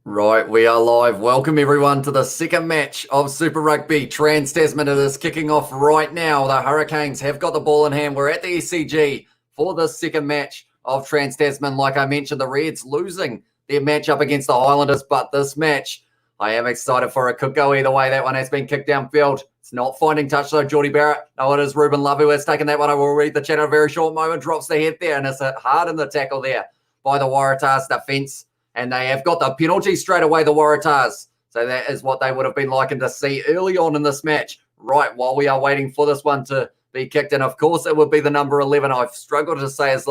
Right, we are live. Welcome everyone to the second match of Super Rugby Trans-Tasman. It is kicking off right now. The Hurricanes have got the ball in hand. We're at the SCG for the second match of Trans-Tasman. Like I mentioned, the Reds losing their match up against the Highlanders, but this match, I am excited for it. Could go either way. That one has been kicked downfield. It's not finding touch though, Geordie Barrett. No, it is Ruben Love who has taken that one. I will read the chat in a very short moment. Drops the head there, and it's hard in the tackle there by the Waratahs defence. And they have got the penalty straight away, the Waratahs. So that is what they would have been liking to see early on in this match, right while we are waiting for this one to be kicked. And of course, it would be the number 11. I've struggled to say his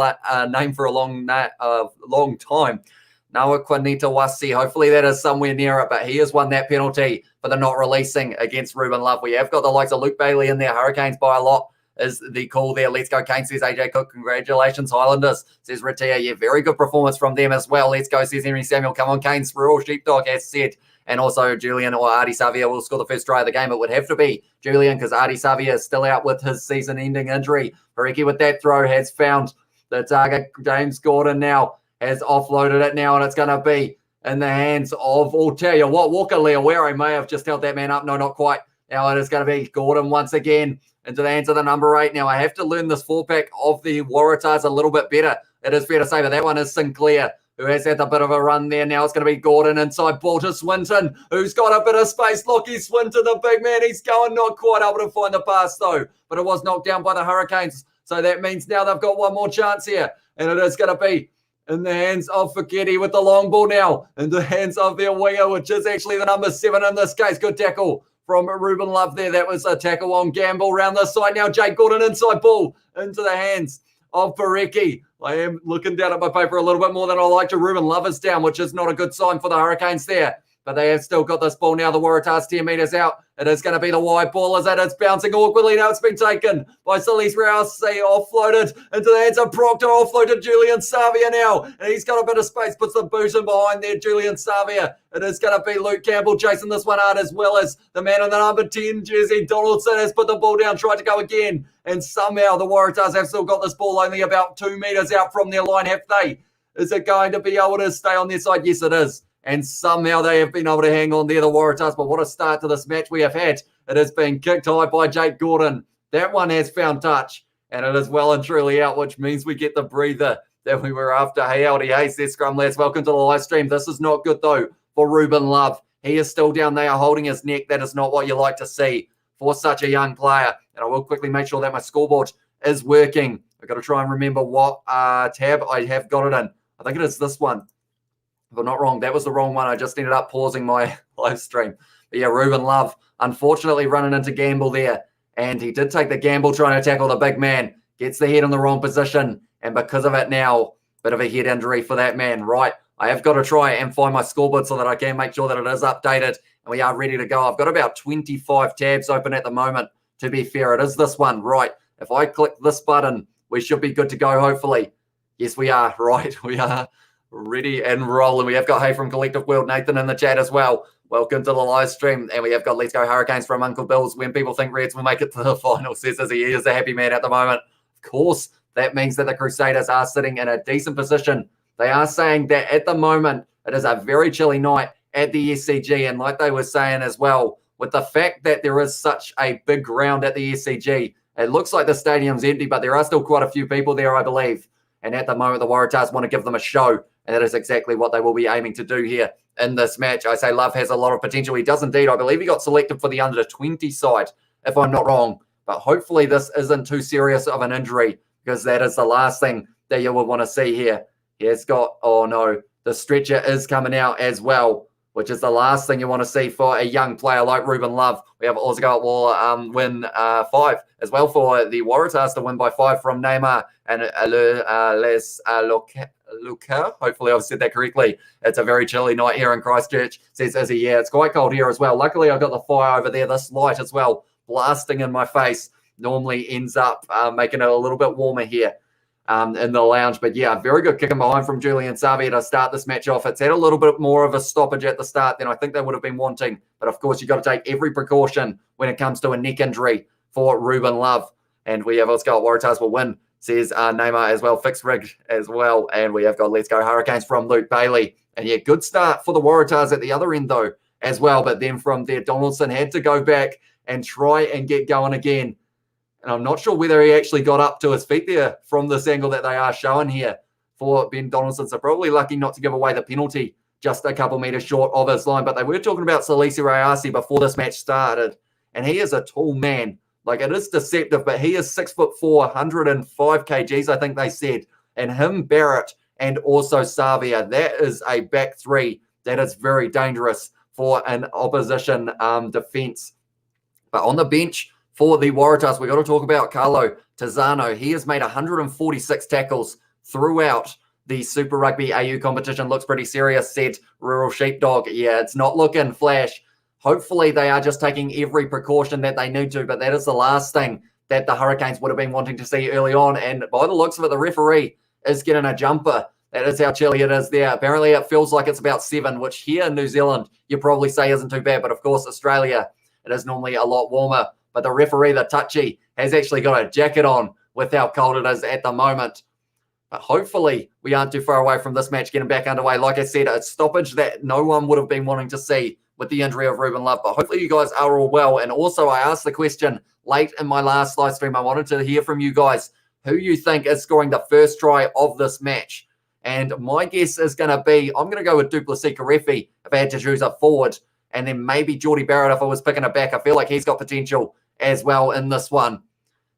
name for a long time. Noah Quanitawasi. Hopefully that is somewhere near it, but he has won that penalty for the not releasing against Ruben Love. We have got the likes of Luke Bailey in there. Hurricanes by a lot is the call there. Let's go, Kane, says AJ Cook. Congratulations, Highlanders, says Ratia. Yeah, very good performance from them as well. Let's go, says Henry Samuel. Come on, Kane's Rural Sheepdog, as said. And also Julian or Artie Savia will score the first try of the game. It would have to be Julian because Artie Savia is still out with his season-ending injury. Pariki with that throw has found the target. James Gordon now has offloaded it now, and it's going to be in the hands of, tell you what, Walker Leawero may have just held that man up. No, not quite. Now it is going to be Gordon once again into the hands of the number 8. Now I have to learn this 4-pack of the Waratahs a little bit better. It is fair to say, but that one is Sinclair, who has had a bit of a run there. Now it's going to be Gordon inside ball to Swinton, who's got a bit of space. Lockie Swinton, the big man, he's going, not quite able to find the pass though, but it was knocked down by the Hurricanes. So that means now they've got one more chance here, and it is going to be in the hands of Fiketti with the long ball now, in the hands of their winger, which is actually the number 7 in this case. Good tackle from Ruben Love there. That was a tackle on Gamble round the side. Now Jake Gordon inside ball into the hands of Pareki. I am looking down at my paper a little bit more than I like to. Ruben Love is down, which is not a good sign for the Hurricanes there. But they have still got this ball now. The Waratahs 10 metres out. It is going to be the wide ball as it's bouncing awkwardly. Now it's been taken by Solis Rouse. Offloaded into the hands of Proctor. Offloaded Julian Savia now. And he's got a bit of space. Puts the boot in behind there, Julian Savia. It is going to be Luke Campbell chasing this one hard, as well as the man in the number 10 jersey, Donaldson, has put the ball down, tried to go again. And somehow the Waratahs have still got this ball only about 2 metres out from their line, have they? Is it going to be able to stay on their side? Yes, it is. And somehow they have been able to hang on there, the Waratahs. But what a start to this match we have had. It has been kicked high by Jake Gordon. That one has found touch, and it is well and truly out, which means we get the breather that we were after. Hey, LDA, says Scrum lads. Welcome to the live stream. This is not good, though, for Ruben Love. He is still down there holding his neck. That is not what you like to see for such a young player. And I will quickly make sure that my scoreboard is working. I've got to try and remember what tab I have got it in. I think it is this one. If I'm not wrong, that was the wrong one. I just ended up pausing my live stream. But yeah, Ruben Love, unfortunately, running into Gamble there. And he did take the gamble trying to tackle the big man. Gets the head in the wrong position. And because of it now, bit of a head injury for that man. Right, I have got to try and find my scoreboard so that I can make sure that it is updated. And we are ready to go. I've got about 25 tabs open at the moment. To be fair, it is this one. Right, if I click this button, we should be good to go, hopefully. Yes, we are. Right, we are ready and rolling. We have got Hey from Collective World, Nathan in the chat as well. Welcome to the live stream. And we have got Let's Go Hurricanes from Uncle Bill's. When people think Reds will make it to the final, says as he is a happy man at the moment. Of course, that means that the Crusaders are sitting in a decent position. They are saying that at the moment, it is a very chilly night at the SCG. And like they were saying as well, with the fact that there is such a big ground at the SCG, it looks like the stadium's empty, but there are still quite a few people there, I believe. And at the moment, the Waratahs want to give them a show. And that is exactly what they will be aiming to do here in this match. I say Love has a lot of potential. He does indeed. I believe he got selected for the under-20 side, if I'm not wrong. But hopefully this isn't too serious of an injury, because that is the last thing that you would want to see here. He has got, oh no, the stretcher is coming out as well, which is the last thing you want to see for a young player like Ruben Love. We have Oscar will win 5 as well for the Waratahs to win by 5 from Neymar and Les Luca. Hopefully I've said that correctly. It's a very chilly night here in Christchurch, says Izzy. Yeah, it's quite cold here as well. Luckily I've got the fire over there, this light as well, blasting in my face. Normally ends up making it a little bit warmer here in the lounge. But yeah, very good kicking behind from Julian Savia to start this match off. It's had a little bit more of a stoppage at the start than I think they would have been wanting. But of course, you've got to take every precaution when it comes to a neck injury for Ruben Love. And we have Oscar Waratahs will win says Neymar as well, fixed rig as well. And we have got Let's Go Hurricanes from Luke Bailey. And yeah, good start for the Waratahs at the other end though as well. But then from there, Donaldson had to go back and try and get going again. And I'm not sure whether he actually got up to his feet there from this angle that they are showing here for Ben Donaldson. So probably lucky not to give away the penalty, just a couple meters short of his line. But they were talking about Salisi Rayasi before this match started. And he is a tall man. Like, it is deceptive, but he is 6'4", 105 kgs, I think they said. And him, Barrett, and also Savia, that is a back three that is very dangerous for an opposition defense. But on the bench for the Waratahs, we've got to talk about Carlo Tizzano. He has made 146 tackles throughout the Super Rugby AU competition. Looks pretty serious, said Rural Sheepdog. Yeah, it's not looking flash. Hopefully they are just taking every precaution that they need to, but that is the last thing that the Hurricanes would have been wanting to see early on. And by the looks of it, the referee is getting a jumper. That is how chilly it is there. Apparently it feels like it's about 7, which here in New Zealand, you probably say isn't too bad. But of course, Australia, it is normally a lot warmer. But the referee, the touchy, has actually got a jacket on with how cold it is at the moment. But hopefully we aren't too far away from this match getting back underway. Like I said, a stoppage that no one would have been wanting to see with the injury of Ruben Love. But hopefully you guys are all well. And also I asked the question late in my last live stream. I wanted to hear from you guys who you think is scoring the first try of this match. And my guess is going to be, I'm going to go with Duplessis Karefi if I had to choose a forward. And then maybe Geordie Barrett if I was picking a back. I feel like he's got potential as well in this one.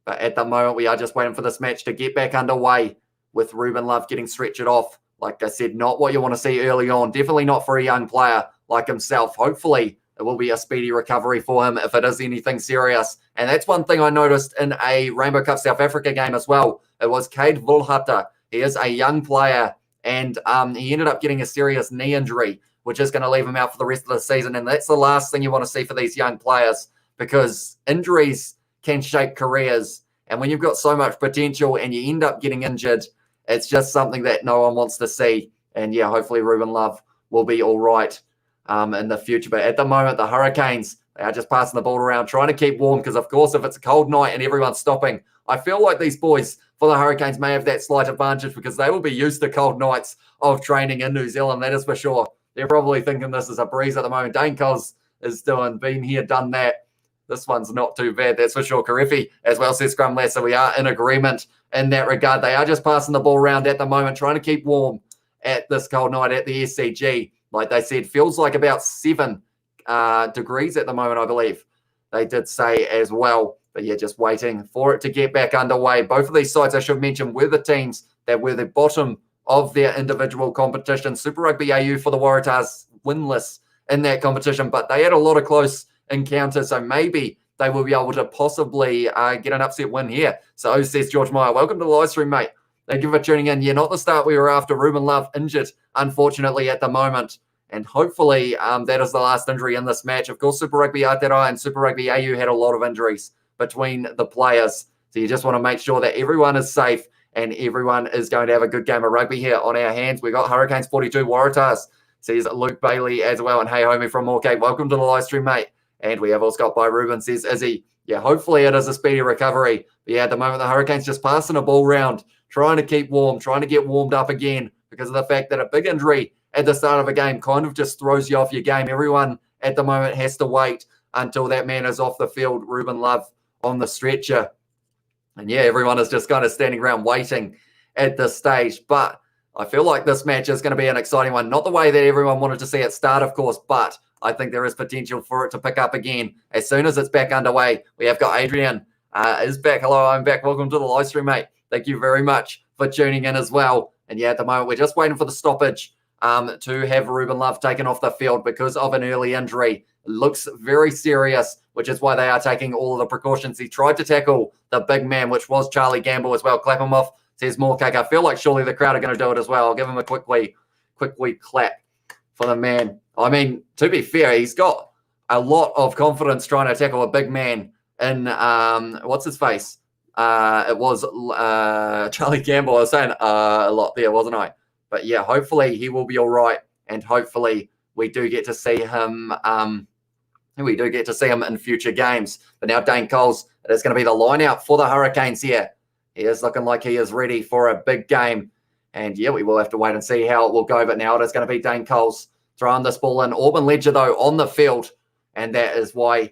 But at the moment, we are just waiting for this match to get back underway with Ruben Love getting stretched off. Like I said, not what you want to see early on. Definitely not for a young player like himself. Hopefully, it will be a speedy recovery for him if it is anything serious. And that's one thing I noticed in a Rainbow Cup South Africa game as well. It was Cade Vulhata. He is a young player, and he ended up getting a serious knee injury, which is going to leave him out for the rest of the season. And that's the last thing you want to see for these young players, because injuries can shape careers. And when you've got so much potential and you end up getting injured, it's just something that no one wants to see. And yeah, hopefully Ruben Love will be all right in the future. But at the moment, the Hurricanes, they are just passing the ball around, trying to keep warm, because of course, if it's a cold night and everyone's stopping, I feel like these boys for the Hurricanes may have that slight advantage because they will be used to cold nights of training in New Zealand, that is for sure. They're probably thinking this is a breeze at the moment. Dane Coles is been here, done that. This one's not too bad, that's for sure. Karefi as well, says Scrum Less. So we are in agreement in that regard. They are just passing the ball around at the moment, trying to keep warm at this cold night at the SCG. Like they said, feels like about 7 degrees at the moment, I believe they did say as well. But yeah, just waiting for it to get back underway. Both of these sides, I should mention, were the teams that were the bottom of their individual competition. Super Rugby AU for the Waratahs, winless in that competition, but they had a lot of close encounters, so maybe they will be able to possibly get an upset win here. So says George Meyer, welcome to the live stream, mate. Thank you for tuning in. Yeah, not the start we were after. Ruben Love injured, unfortunately, at the moment. And hopefully that is the last injury in this match. Of course, Super Rugby Aotearoa and Super Rugby AU had a lot of injuries between the players. So you just want to make sure that everyone is safe and everyone is going to have a good game of rugby here on our hands. We got Hurricanes 42, Waratahs, says Luke Bailey as well. And hey, homie from Moorgate, welcome to the live stream, mate. And we have also got by Ruben, says Izzy. Yeah, hopefully it is a speedy recovery. But yeah, at the moment, the Hurricanes just passing a ball round, trying to keep warm, trying to get warmed up again because of the fact that a big injury at the start of a game kind of just throws you off your game. Everyone at the moment has to wait until that man is off the field, Ruben Love on the stretcher. And yeah, everyone is just kind of standing around waiting at this stage. But I feel like this match is going to be an exciting one. Not the way that everyone wanted to see it start, of course, but I think there is potential for it to pick up again as soon as it's back underway. We have got Adrian is back. Hello, I'm back. Welcome to the live stream, mate. Thank you very much for tuning in as well. And yeah, at the moment, we're just waiting for the stoppage to have Ruben Love taken off the field because of an early injury. It looks very serious, which is why they are taking all of the precautions. He tried to tackle the big man, which was Charlie Gamble as well. Clap him off, says Moorcake. I feel like surely the crowd are going to do it as well. I'll give him a quickly clap for the man. I mean, to be fair, he's got a lot of confidence trying to tackle a big man in, what's his face? It was Charlie Gamble. I was saying a lot there, wasn't I? But yeah, hopefully he will be all right. And hopefully we do get to see him in future games. But now Dane Coles, it is going to be the line out for the Hurricanes here. He is looking like he is ready for a big game. And yeah, we will have to wait and see how it will go. But now it is going to be Dane Coles throwing this ball in. Auburn Ledger, though, on the field. And that is why,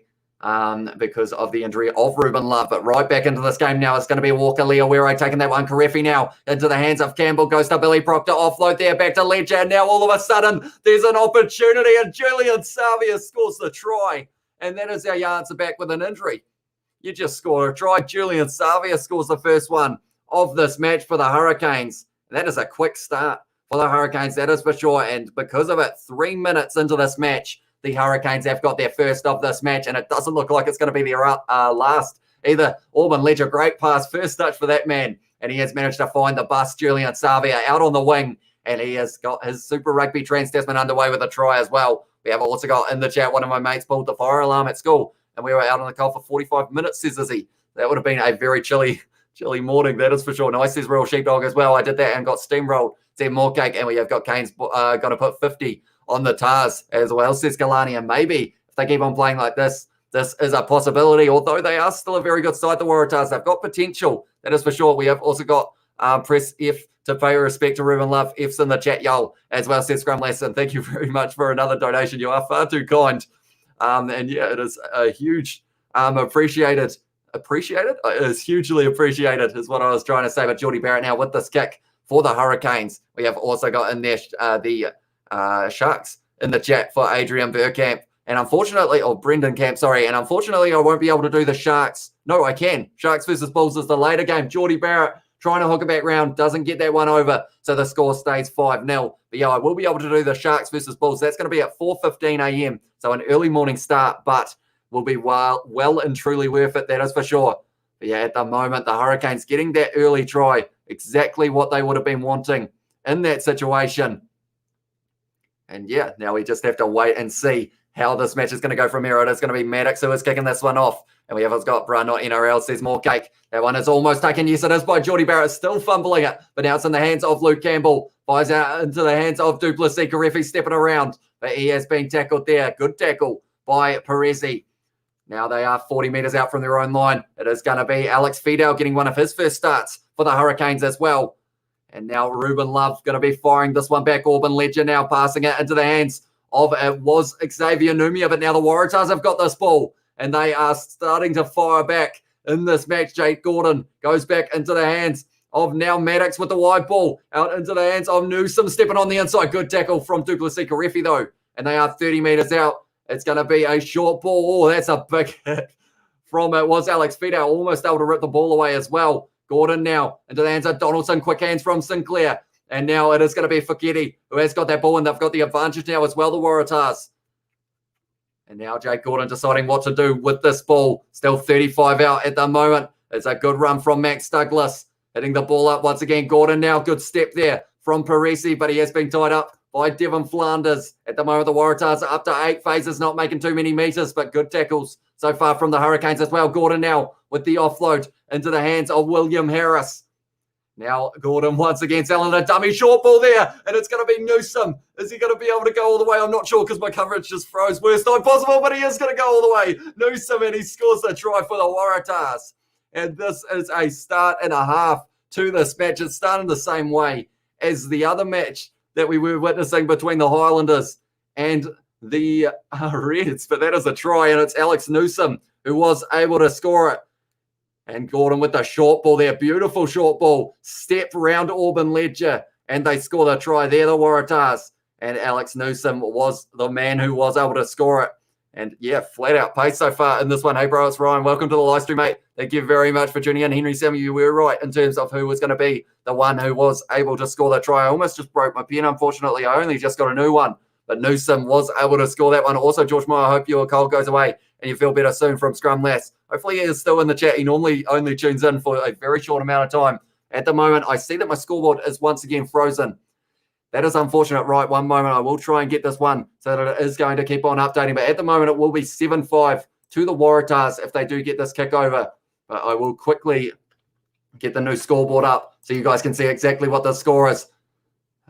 because of the injury of Ruben Love. But right back into this game now, it's going to be Walker Leawero taking that one. Karefi now into the hands of Campbell. Goes to Billy Proctor. Offload there, back to Ledger. And now all of a sudden, there's an opportunity. And Julian Savia scores the try. And that is how you answer back with an injury. You just scored a try. Julian Savia scores the first one of this match for the Hurricanes. That is a quick start for the Hurricanes, that is for sure. And because of it, 3 minutes into this match, the Hurricanes have got their first of this match, and it doesn't look like it's going to be their last either. Auburn Ledger, great pass, first touch for that man, and he has managed to find the bus, Julian Savia, out on the wing, and he has got his Super Rugby Trans-Tasman underway with a try as well. We have also got in the chat, one of my mates pulled the fire alarm at school, and we were out on the cold for 45 minutes, says Izzy. That would have been a very chilly morning, that is for sure. Nice, says Real Sheepdog as well. I did that and got steamrolled. Said more cake, and we have got Kane's going to put 50 on the Tars as well, says Galani. And maybe if they keep on playing like this, this is a possibility. Although they are still a very good side, the Waratahs. They've got potential, that is for sure. We have also got press F to pay respect to Ruben Love. F's in the chat, y'all, as well, says Scrum Lesson. Thank you very much for another donation. You are far too kind. And yeah, it is a huge appreciated. It is hugely appreciated, is what I was trying to say. But Geordie Barrett now with this kick for the Hurricanes. We have also got in there the Sharks in the chat for Adrian Burkamp. And unfortunately, or Brendan Camp, sorry. And unfortunately, I won't be able to do the Sharks. No, I can. Sharks versus Bulls is the later game. Geordie Barrett trying to hook it back round, doesn't get that one over. So the score stays 5-0. But yeah, I will be able to do the Sharks versus Bulls. That's going to be at 4:15 a.m. So an early morning start, but will be well and truly worth it, that is for sure. But yeah, at the moment, the Hurricanes getting that early try, exactly what they would have been wanting in that situation. And yeah, now we just have to wait and see how this match is going to go from here. It is going to be Maddox who is kicking this one off. And we have got Brun, not NRL, says more cake. That one is almost taken. Yes, it is by Geordie Barrett, still fumbling it. But now it's in the hands of Luke Campbell. Fires out into the hands of Duplessis. Karefi stepping around. But he has been tackled there. Good tackle by Perezi. Now they are 40 metres out from their own line. It is going to be Alex Fidel getting one of his first starts for the Hurricanes as well. And now Ruben Love going to be firing this one back. Auburn Ledger now passing it into the hands of, it was Xavier Numia, but now the Waratahs have got this ball. And they are starting to fire back in this match. Jake Gordon goes back into the hands of now Maddox with the wide ball. Out into the hands of Newsom stepping on the inside. Good tackle from Duplessis Karefi though. And they are 30 metres out. It's going to be a short ball. Oh, that's a big hit from it. Was Alex Fidel almost able to rip the ball away as well. Gordon now into the hands of Donaldson. Quick hands from Sinclair. And now it is going to be Foketi who has got that ball, and they've got the advantage now as well, the Waratahs. And now Jake Gordon deciding what to do with this ball. Still 35 out at the moment. It's a good run from Max Douglas. Hitting the ball up once again. Gordon now, good step there from Parisi, but he has been tied up by Devon Flanders. At the moment, the Waratahs are up to 8 phases, not making too many meters, but good tackles so far from the Hurricanes as well. Gordon now with the offload into the hands of William Harris. Now Gordon once again selling a dummy short ball there, and it's going to be Newsom. Is he going to be able to go all the way? I'm not sure because my coverage just froze. Worst time possible, but he is going to go all the way. Newsom, and he scores a try for the Waratahs. And this is a start and a half to this match. It's starting the same way as the other match that we were witnessing between the Highlanders and the Reds. But that is a try, and it's Alex Newsom who was able to score it. And Gordon with the short ball there. Beautiful short ball. Step round Auburn Ledger. And they score the try there, the Waratahs. And Alex Newsom was the man who was able to score it. And yeah, flat out pace so far in this one. Hey, bro, it's Ryan. Welcome to the live stream, mate. Thank you very much for tuning in. Henry Samuel, you were right in terms of who was going to be the one who was able to score the try. I almost just broke my pen, unfortunately. I only just got a new one. But Newsom was able to score that one. Also, George Meyer, I hope your cold goes away and you feel better soon from Scrum Lass. Hopefully he is still in the chat. He normally only tunes in for a very short amount of time. At the moment, I see that my scoreboard is once again frozen. That is unfortunate. Right, one moment. I will try and get this one so that it is going to keep on updating. But at the moment, it will be 7-5 to the Waratahs if they do get this kick over. But I will quickly get the new scoreboard up so you guys can see exactly what the score is.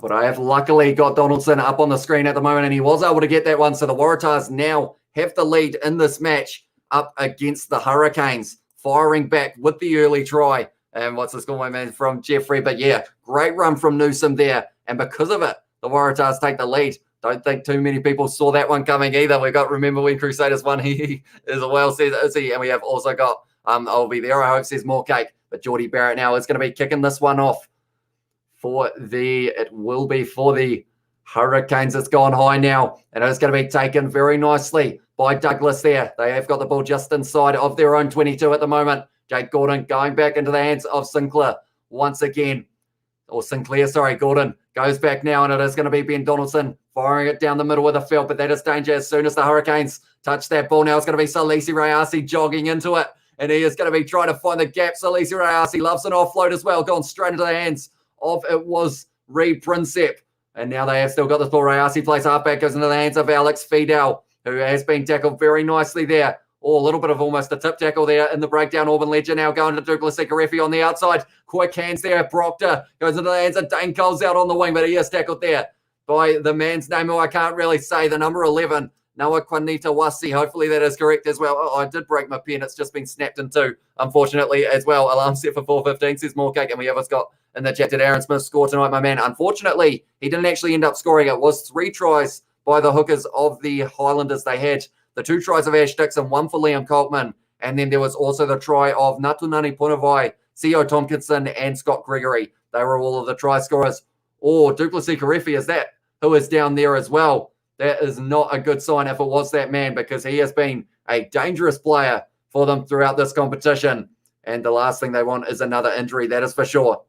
But I have luckily got Donaldson up on the screen at the moment, and he was able to get that one. So the Waratahs now have the lead in this match up against the Hurricanes, firing back with the early try. And what's the score, my man, from Jeffrey? But yeah, great run from Newsom there. And because of it, the Waratahs take the lead. Don't think too many people saw that one coming either. We got, remember when Crusaders won, he as well, says Izzy. And we have also got, I'll be there, I hope, says more cake. But Geordie Barrett now is going to be kicking this one off it will be for the Hurricanes. It's gone high now, and it's going to be taken very nicely by Douglas there. They have got the ball just inside of their own 22 at the moment. Jake Gordon going back into the hands of Sinclair once again. Or Sinclair, sorry, Gordon goes back now, and it is going to be Ben Donaldson firing it down the middle of the field, but that is danger as soon as the Hurricanes touch that ball. Now it's going to be Salisi Rayasi jogging into it, and he is going to be trying to find the gap. Salisi Rayasi loves an offload as well, gone straight into the hands of it was Reed Prinsep. And now they have still got the ball. Rayasi plays halfback, goes into the hands of Alex Fidel, who has been tackled very nicely there. Oh, a little bit of almost a tip tackle there in the breakdown. Auburn Ledger now going to Douglas Ikarefi on the outside. Quick hands there. Proctor goes into the hands of Dane Coles out on the wing, but he is tackled there by the man's name, who I can't really say, the number 11, Noah Quanita Wasi. Hopefully that is correct as well. Oh, I did break my pen. It's just been snapped in two, unfortunately, as well. Alarm set for 4:15, says more cake. And we have us got in the chat, did Aaron Smith score tonight, my man? Unfortunately, he didn't actually end up scoring. It was 3 tries by the hookers of the Highlanders. They had the 2 tries of Ash Dixon, 1 for Liam Coltman, and then there was also the try of Natunani Punavai, Theo Tompkinson, and Scott Gregory. They were all of the try scorers. Or Duplessis Karefi is that, who is down there as well. That is not a good sign if it was that man, because he has been a dangerous player for them throughout this competition. And the last thing they want is another injury, that is for sure.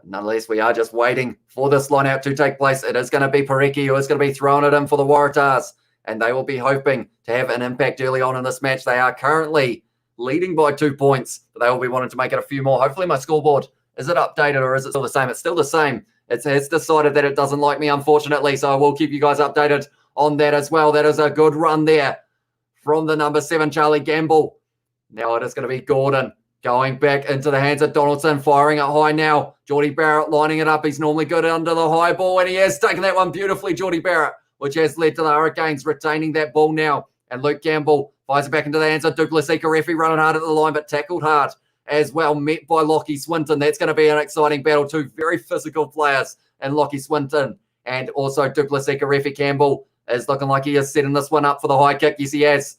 Nonetheless, we are just waiting for this line-out to take place. It is going to be Pareki who is going to be throwing it in for the Waratahs, and they will be hoping to have an impact early on in this match. They are currently leading by 2 points, but they will be wanting to make it a few more. Hopefully my scoreboard, is it updated or is it still the same? It's still the same. It's decided that it doesn't like me, unfortunately, so I will keep you guys updated on that as well. That is a good run there from the number 7, Charlie Gamble. Now it is going to be Gordon going back into the hands of Donaldson, firing it high now. Geordie Barrett lining it up. He's normally good under the high ball, and he has taken that one beautifully, Geordie Barrett, which has led to the Hurricanes retaining that ball now. And Luke Campbell fires it back into the hands of Douglas Ikarefi, running hard at the line, but tackled hard as well, met by Lockie Swinton. That's going to be an exciting battle. 2 very physical players, and Lockie Swinton and also Douglas Ikarefi. Campbell is looking like he is setting this one up for the high kick. Yes, he has.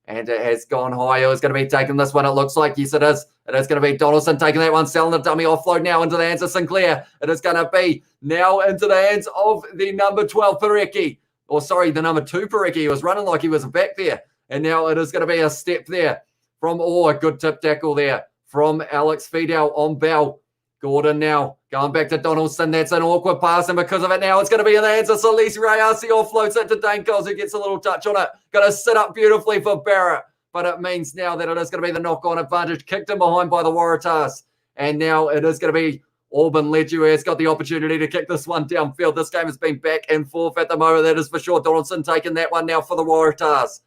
And it has gone high. It's going to be taking this one, it looks like. Yes, it is. It is going to be Donaldson taking that one, selling the dummy offload now into the hands of Sinclair. It is going to be now into the hands of the number 12, Pareki. Or sorry, the number 2, Pareki. He was running like he was back there. And now it is going to be a step there from, a good tip tackle there from Alex Fidel on Bell. Gordon now going back to Donaldson. That's an awkward pass, and because of it now, it's going to be in the hands of Salisi Rayasi. Offloads it to Dane Coles, who gets a little touch on it. Going to sit up beautifully for Barrett, but it means now that it is going to be the knock-on advantage. Kicked in behind by the Waratahs, and now it is going to be Auburn Ledger who has got the opportunity to kick this one downfield. This game has been back and forth at the moment, that is for sure. Donaldson taking that one now for the Waratahs.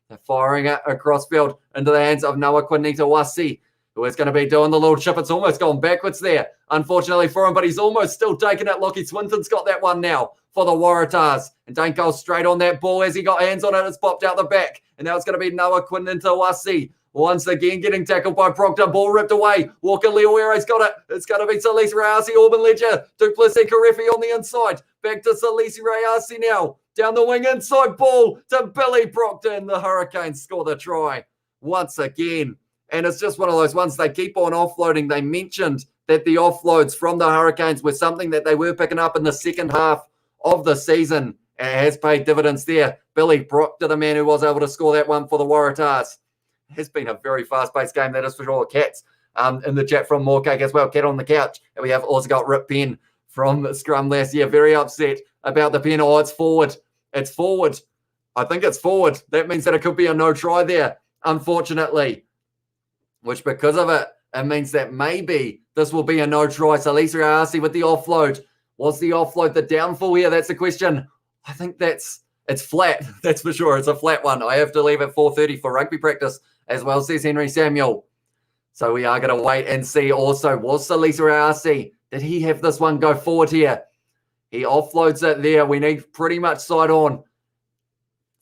They're firing it across field into the hands of Noah Quinita Wasi, who is going to be doing the little chip. It's almost gone backwards there, unfortunately for him, but he's almost still taking it. Lockie Swinton's got that one now for the Waratahs. And Dane Coles straight on that ball as he got hands on it. It's popped out the back. And now it's going to be Noah Quinintawasi. Once again getting tackled by Proctor. Ball ripped away. Walker Leoero's got it. It's going to be Salisi Rayasi, Auburn Ledger. Duplessis Karefi on the inside. Back to Salisi Rayasi now. Down the wing, inside ball to Billy Proctor. And the Hurricanes score the try once again. And it's just one of those ones they keep on offloading. They mentioned that the offloads from the Hurricanes were something that they were picking up in the second half of the season. And it has paid dividends there. Billy Proctor, the man who was able to score that one for the Waratahs. It has been a very fast-paced game, that is for sure. Cats in the chat from Morecake as well. Cat on the couch. And we have also got Rip Penn from Scrum last year. Very upset about the pen. Oh, it's forward. It's forward. I think it's forward. That means that it could be a no try there, unfortunately. Which, because of it, it means that maybe this will be a no try. So Lisa Arce with the offload. Was the offload the downfall here? That's the question. I think it's flat. That's for sure. It's a flat one. I have to leave at 4:30 for rugby practice as well, says Henry Samuel. So we are going to wait and see also. Was Salisa Arce, did he have this one go forward here? He offloads it there. We need pretty much side on.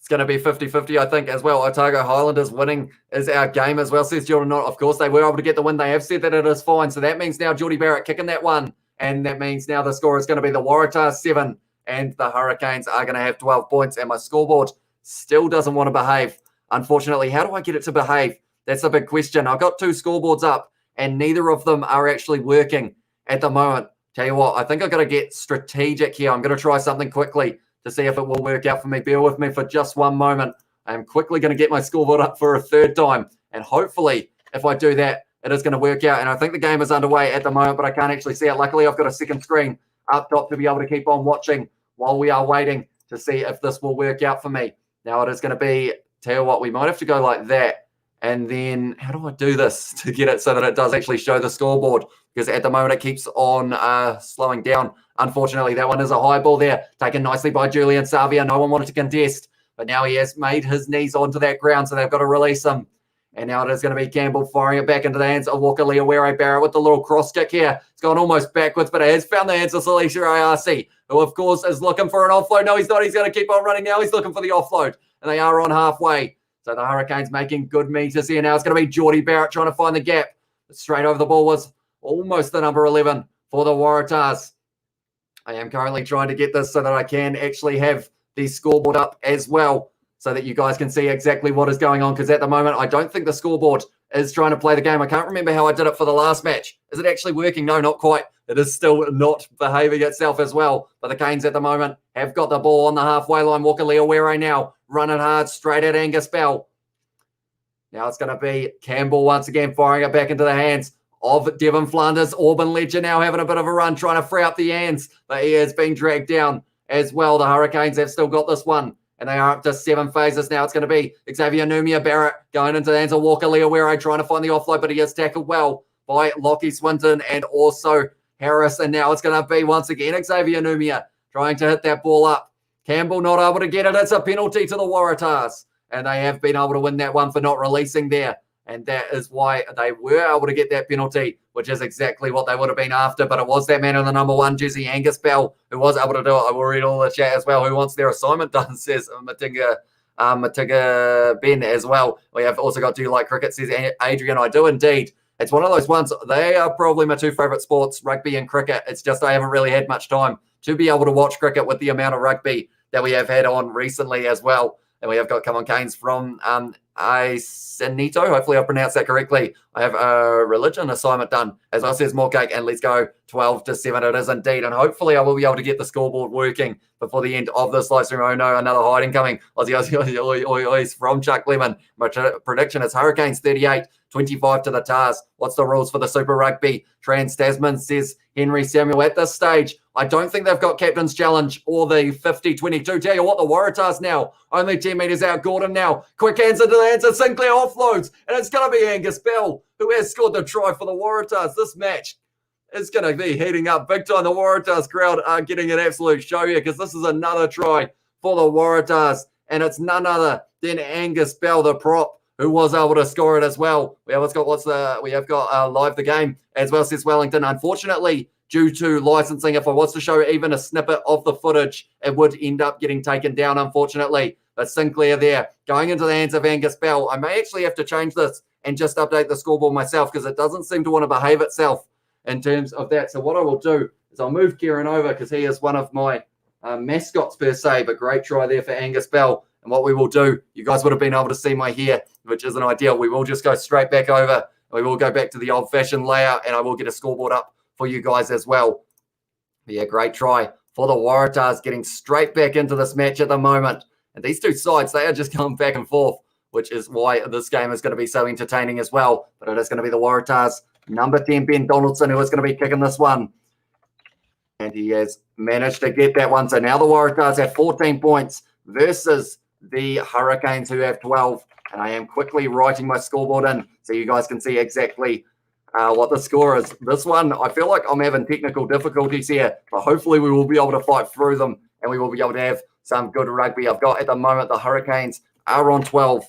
It's going to be 50-50, I think, as well. Otago Highlanders winning is our game as well, says Jordan Knott. Of course, they were able to get the win. They have said that it is fine. So that means now Geordie Barrett kicking that one. And that means now the score is going to be the Waratahs 7 and the Hurricanes are going to have 12 points. And my scoreboard still doesn't want to behave. Unfortunately, how do I get it to behave? That's a big question. I've got two scoreboards up and neither of them are actually working at the moment. Tell you what, I think I've got to get strategic here. I'm going to try something quickly to see if it will work out for me. Bear with me for just one moment. I'm quickly going to get my scoreboard up for a third time. And hopefully, if I do that, it is going to work out. And I think the game is underway at the moment, but I can't actually see it. Luckily, I've got a second screen up top to be able to keep on watching while we are waiting to see if this will work out for me. Now it is going to be, tell you what, we might have to go like that. And then how do I do this to get it so that it does actually show the scoreboard? Because at the moment it keeps on slowing down. Unfortunately, that one is a high ball there, taken nicely by Julian Savia. No one wanted to contest, but now he has made his knees onto that ground, so they've got to release him. And now it is going to be Campbell firing it back into the hands of Walker Leawere Barrett with the little cross kick here. It's gone almost backwards, but it has found the hands of Salisha ARC, who of course is looking for an offload. No, he's not. He's going to keep on running now. He's looking for the offload, and they are on halfway. So the Hurricanes making good meters here. Now it's going to be Geordie Barrett trying to find the gap. Straight over the ball was almost the number 11 for the Waratahs. I am currently trying to get this so that I can actually have the scoreboard up as well so that you guys can see exactly what is going on, because at the moment I don't think the scoreboard is trying to play the game. I can't remember how I did it for the last match. Is it actually working? No, not quite. It is still not behaving itself as well. But the Canes at the moment have got the ball on the halfway line. Walker Leawere now running hard straight at Angus Bell. Now it's going to be Campbell once again firing it back into the hands of Devon Flanders. Auburn Ledger now having a bit of a run, trying to free up the hands, but he has been dragged down as well. The Hurricanes have still got this one, and they are up to 7 phases now. It's going to be Xavier Numia Barrett going into the hands of Walker Leawere, trying to find the offload, but he is tackled well by Lockie Swinton and also Harris. And now it's going to be once again Xavier Numia trying to hit that ball up. Campbell not able to get it. It's a penalty to the Waratahs, and they have been able to win that one for not releasing there. And that is why they were able to get that penalty, which is exactly what they would have been after. But it was that man in the number 1 jersey, Angus Bell, who was able to do it. I will read all the chat as well. Who wants their assignment done, says Matiga Ben as well. We have also got Do You Like Cricket, says Adrian. I do indeed. It's one of those ones. They are probably my two favourite sports, rugby and cricket. It's just I haven't really had much time to be able to watch cricket with the amount of rugby that we have had on recently as well. And we have got Come On Canes from Isenito. Hopefully I pronounced that correctly. I have a religion assignment done. As well, says more cake, and let's go 12-7. It is indeed. And hopefully I will be able to get the scoreboard working before the end of this live stream. Oh no, another hiding coming. Aussie from Chuck Lemon. My prediction is Hurricanes 38, 25 to the Tars. What's the rules for the Super Rugby Trans-Tasman, says Henry Samuel. At this stage, I don't think they've got Captain's Challenge or the 50-22. Tell you what, the Waratahs now, only 10 metres out. Gordon now, quick hands into the hands of Sinclair, offloads, and it's going to be Angus Bell, who has scored the try for the Waratahs. This match is going to be heating up big time. The Waratahs crowd are getting an absolute show here, because this is another try for the Waratahs, and it's none other than Angus Bell, the prop, who was able to score it as well. We have got live the game as well, says Wellington. Unfortunately, due to licensing, if I was to show even a snippet of the footage, it would end up getting taken down, unfortunately. But Sinclair there, going into the hands of Angus Bell. I may actually have to change this and just update the scoreboard myself, because it doesn't seem to want to behave itself in terms of that. So what I will do is I'll move Kieran over, because he is one of my mascots per se, but great try there for Angus Bell. And what we will do, you guys would have been able to see my hair, which isn't ideal. We will just go straight back over. We will go back to the old-fashioned layout, and I will get a scoreboard up for you guys as well. Yeah, great try for the Waratahs, getting straight back into this match at the moment. And these two sides, they are just going back and forth, which is why this game is going to be so entertaining as well. But it is going to be the Waratahs, number 10, Ben Donaldson, who is going to be kicking this one. And he has managed to get that one. So now the Waratahs have 14 points versus the Hurricanes, who have 12. And I am quickly writing my scoreboard in so you guys can see exactly what the score is. This one, I feel like I'm having technical difficulties here, but hopefully we will be able to fight through them, and we will be able to have some good rugby. I've got at the moment the Hurricanes are on 12,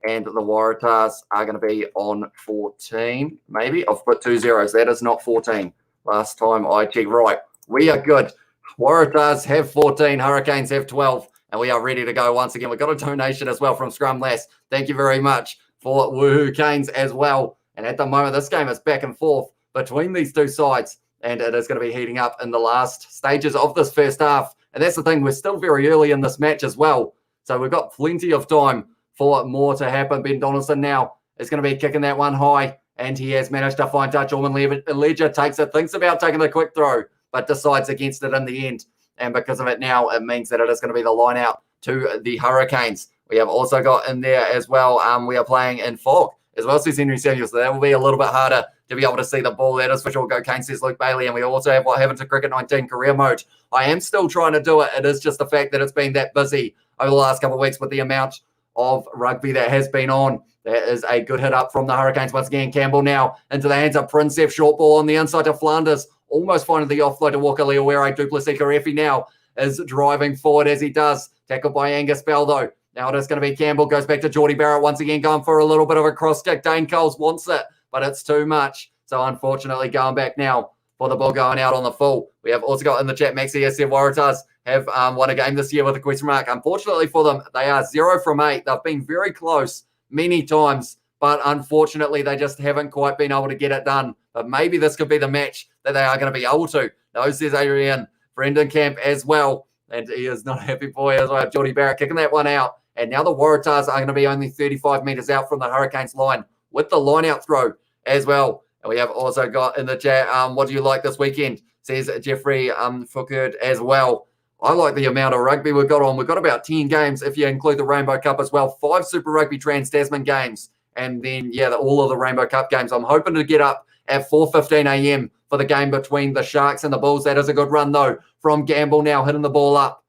and the Waratahs are going to be on 14. Maybe I've put 2 zeros. That is not 14. Last time I checked. Right, we are good. Waratahs have 14, Hurricanes have 12. and we are ready to go once again. We've got a donation as well from Scrum Lass. Thank you very much for Woohoo Canes as well. And at the moment, this game is back and forth between these two sides, and it is going to be heating up in the last stages of this first half. And that's the thing, we're still very early in this match as well. So we've got plenty of time for more to happen. Ben Donaldson now is going to be kicking that one high, and he has managed to find touch. Orman Ledger takes it, thinks about taking the quick throw, but decides against it in the end. And because of it now, it means that it is going to be the line out to the Hurricanes. We have also got in there as well, we are playing in fog as well, says Henry Samuel. So that will be a little bit harder to be able to see the ball. That is for sure. Go Canes, says Luke Bailey. And we also have what happened to Cricket 19 career mode. I am still trying to do it. It is just the fact that it's been that busy over the last couple of weeks with the amount of rugby that has been on. That is a good hit up from the Hurricanes once again. Campbell now into the hands of Princep. Short ball on the inside to Flanders. Almost finding the offload to Walker Leawere. Duplessis Karefi now is driving forward as he does. Tackled by Angus Bell though. Now it is going to be Campbell. Goes back to Geordie Barrett once again, going for a little bit of a cross kick. Dane Coles wants it, but it's too much. So unfortunately going back now for the ball going out on the full. We have also got in the chat, Maxi has said Waratahs have won a game this year with a question mark. Unfortunately for them, they are 0 from 8. They've been very close many times, but unfortunately they just haven't quite been able to get it done. But maybe this could be the match that they are going to be able to. No, says Adrian. Brendan Camp as well. And he is not a happy boy as well. Geordie Barrett kicking that one out. And now the Waratahs are going to be only 35 metres out from the Hurricanes line with the line-out throw as well. And we have also got in the chat, what do you like this weekend? Says Jeffrey Foucault as well. I like the amount of rugby we've got on. We've got about 10 games if you include the Rainbow Cup as well. 5 Super Rugby Trans-Tasman games. And then, all of the Rainbow Cup games. I'm hoping to get up at 4:15 a.m. for the game between the Sharks and the Bulls. That is a good run, though, from Gamble now hitting the ball up.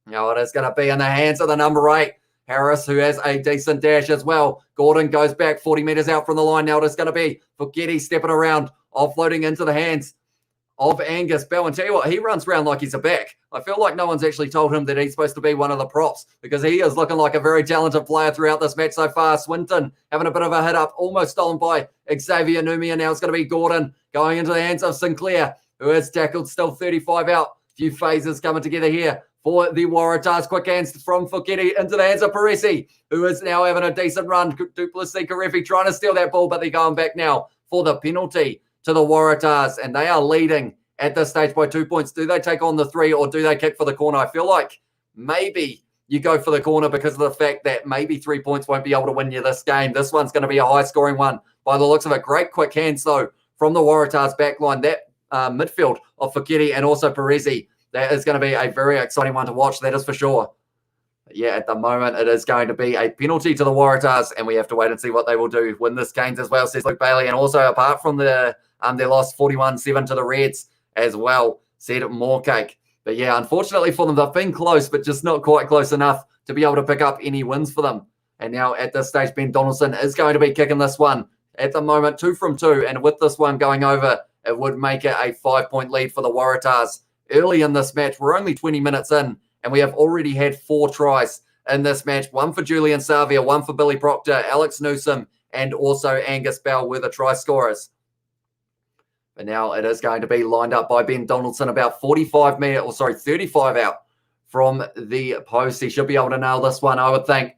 Now it is going to be in the hands of the number 8, Harris, who has a decent dash as well. Gordon goes back 40 metres out from the line. Now it is going to be Fugedi stepping around, offloading into the hands of Angus Bell. And tell you what, he runs around like he's a back. I feel like no one's actually told him that he's supposed to be one of the props because he is looking like a very talented player throughout this match so far. Swinton having a bit of a hit up, almost stolen by Xavier Numia. Now it's going to be Gordon going into the hands of Sinclair, who has tackled, still 35 out. A few phases coming together here for the Waratahs. Quick hands from Fugedi into the hands of Parisi, who is now having a decent run. Duplessis Karefi trying to steal that ball, but they're going back now for the penalty to the Waratahs, and they are leading at this stage by 2 points. Do they take on the 3 or do they kick for the corner? I feel like maybe you go for the corner because of the fact that maybe 3 points won't be able to win you this game. This one's going to be a high-scoring one by the looks of it. Great quick hands, though, from the Waratahs backline. That midfield of Fugedi and also Parisi, that is going to be a very exciting one to watch, that is for sure. But at the moment, it is going to be a penalty to the Waratahs, and we have to wait and see what they will do. Win this game as well, says Luke Bailey. And also, apart from they lost 41-7 to the Reds as well, said Moorcake. But unfortunately for them, they've been close, but just not quite close enough to be able to pick up any wins for them. And now at this stage, Ben Donaldson is going to be kicking this one. At the moment, 2 from 2, and with this one going over, it would make it a 5-point lead for the Waratahs. Early in this match, we're only 20 minutes in, and we have already had 4 tries in this match. 1 for Julian Savia, 1 for Billy Proctor, Alex Newsom, and also Angus Bell were the try scorers. But now it is going to be lined up by Ben Donaldson about 35 out from the post. He should be able to nail this one, I would think.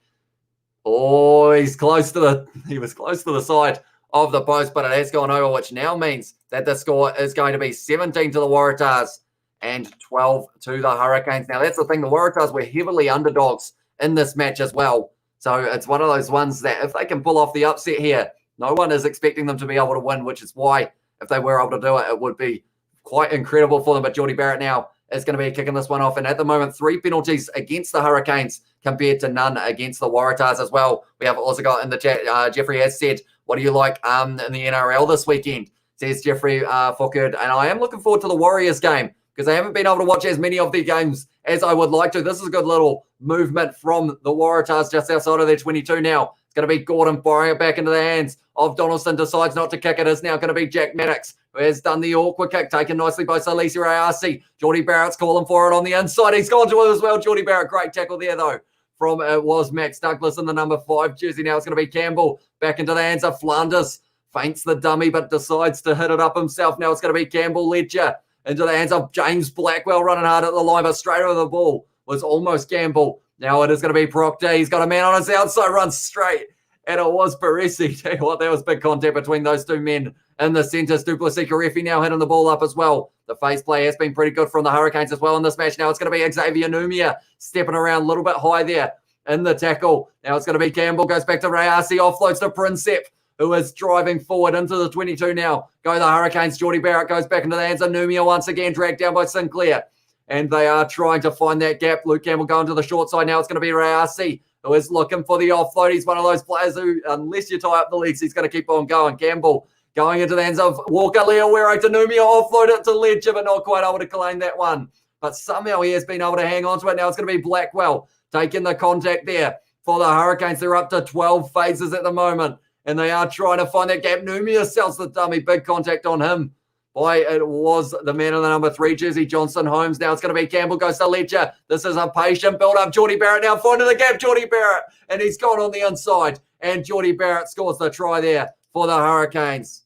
Oh, he was close to the side of the post, but it has gone over, which now means that the score is going to be 17 to the Waratahs and 12 to the Hurricanes. Now, that's the thing. The Waratahs were heavily underdogs in this match as well. So it's one of those ones that if they can pull off the upset here, no one is expecting them to be able to win, which is why if they were able to do it, it would be quite incredible for them. But Geordie Barrett now is going to be kicking this one off. And at the moment, 3 penalties against the Hurricanes compared to none against the Waratahs as well. We have also got in the chat, Jeffrey has said, what do you like in the NRL this weekend? Says Jeffrey Foucault. And I am looking forward to the Warriors game because I haven't been able to watch as many of their games as I would like to. This is a good little movement from the Waratahs just outside of their 22 now. It's going to be Gordon firing it back into the hands of Donaldson. Decides not to kick it. It's now going to be Jack Maddox, who has done the awkward kick, taken nicely by Salisi Rayasi. Geordie Barrett's calling for it on the inside. He's gone to it as well. Geordie Barrett, great tackle there, though. From it was Max Douglas in the number 5 jersey. Now it's going to be Campbell back into the hands of Flanders. Feints the dummy, but decides to hit it up himself. Now it's going to be Campbell Ledger into the hands of James Blackwell, running hard at the line, but straight over the ball was almost Gamble. Now it is going to be Proctor. He's got a man on his outside, runs straight. And it was Baresi. Tell you what, that was big contact between those two men in the centres. Duplessis Karefi now hitting the ball up as well. The face play has been pretty good from the Hurricanes as well in this match. Now it's going to be Xavier Numia stepping around a little bit high there in the tackle. Now it's going to be Campbell, goes back to Rayasi, offloads to Princep, who is driving forward into the 22 now. Go the Hurricanes. Geordie Barrett goes back into the hands of Numia once again, dragged down by Sinclair. And they are trying to find that gap. Luke Campbell going to the short side. Now it's going to be Rayasi, who is looking for the offload. He's one of those players who, unless you tie up the legs, he's going to keep on going. Campbell going into the hands of Walker Leawero to Numia, offload it to Ledger, but not quite able to claim that one. But somehow he has been able to hang on to it. Now it's going to be Blackwell taking the contact there for the Hurricanes. They're up to 12 phases at the moment, and they are trying to find that gap. Numia sells the dummy. Big contact on him. Boy, it was the man in the number 3 jersey, Johnson Holmes. Now it's going to be Campbell goes to Ledger. This is a patient build-up. Geordie Barrett now finding the gap. Geordie Barrett, and he's gone on the inside. And Geordie Barrett scores the try there for the Hurricanes.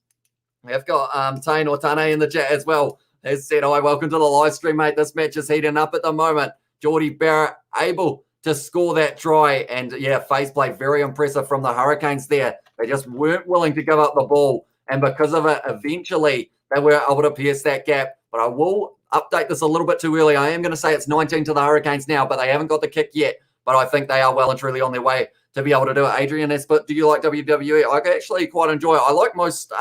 We've got Tane or Tane in the chat as well. As said, hi, welcome to the live stream, mate. This match is heating up at the moment. Geordie Barrett able to score that try. And, yeah, face play very impressive from the Hurricanes there. They just weren't willing to give up the ball. And because of it, eventually they were able to pierce that gap. But I will update this a little bit too early. I am going to say it's 19 to the Hurricanes now, but they haven't got the kick yet. But I think they are well and truly on their way to be able to do it. Adrian Espert, do you like WWE? I actually quite enjoy it. I like most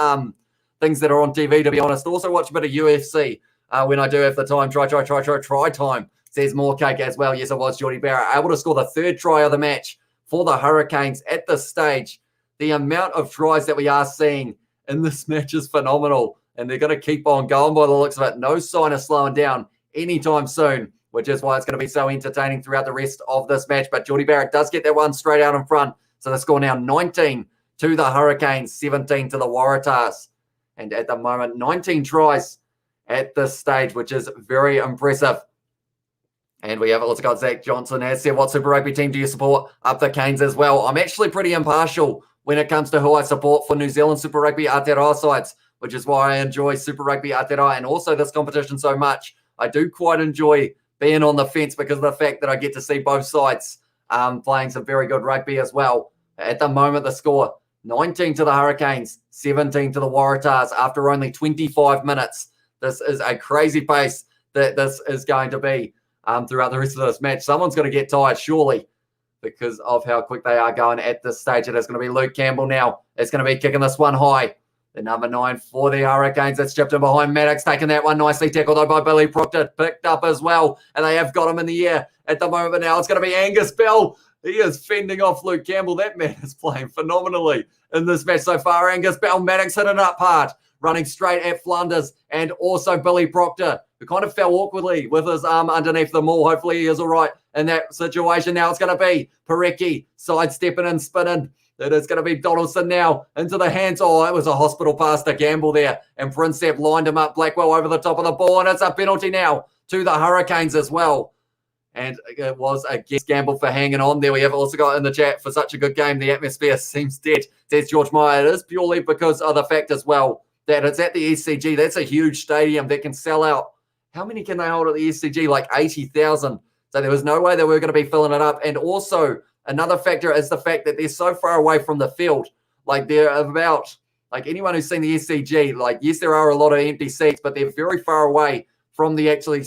things that are on TV, to be honest. Also watch a bit of UFC when I do have the time. Try time. Says more cake as well. Yes, it was Geordie Barrett. Able to score the 3rd try of the match for the Hurricanes at this stage. The amount of tries that we are seeing in this match is phenomenal. And they're going to keep on going by the looks of it. No sign of slowing down anytime soon, which is why it's going to be so entertaining throughout the rest of this match. But Geordie Barrett does get that one straight out in front. So the score now 19 to the Hurricanes, 17 to the Waratahs. And at the moment, 19 tries at this stage, which is very impressive. And we have also got Zach Johnson has said, what Super Rugby team do you support? Up the Canes as well. I'm actually pretty impartial when it comes to who I support for New Zealand Super Rugby Aotearoa sides, which is why I enjoy Super Rugby Aotearoa and also this competition so much. I do quite enjoy being on the fence because of the fact that I get to see both sides playing some very good rugby as well. At the moment, the score, 19 to the Hurricanes, 17 to the Waratahs after only 25 minutes. This is a crazy pace that this is going to be throughout the rest of this match. Someone's going to get tired, surely, because of how quick they are going at this stage. It is going to be Luke Campbell now. It's going to be kicking this one high. The number 9 for the Hurricanes. It's chipped in behind Maddox, taking that one nicely. Tackled though by Billy Proctor. Picked up as well. And they have got him in the air at the moment. But now it's going to be Angus Bell. He is fending off Luke Campbell. That man is playing phenomenally in this match so far. Angus Bell, Maddox hit it up hard. Running straight at Flanders. And also Billy Proctor, who kind of fell awkwardly with his arm underneath the maul. Hopefully he is all right in that situation. Now it's going to be Parecki sidestepping and spinning. It is going to be Donaldson now into the hands. Oh, it was a hospital pass to Gamble there. And Princep lined him up. Blackwell over the top of the ball. And it's a penalty now to the Hurricanes as well. And it was against Gamble for hanging on there. We have also got in the chat, for such a good game, the atmosphere seems dead. Says George Meyer. It is purely because of the fact as well that it's at the SCG. That's a huge stadium that can sell out. How many can they hold at the SCG? Like 80,000. So there was no way that we were going to be filling it up. And also, another factor is the fact that they're so far away from the field. Like they're about, like anyone who's seen the SCG, like yes, there are a lot of empty seats, but they're very far away from the actually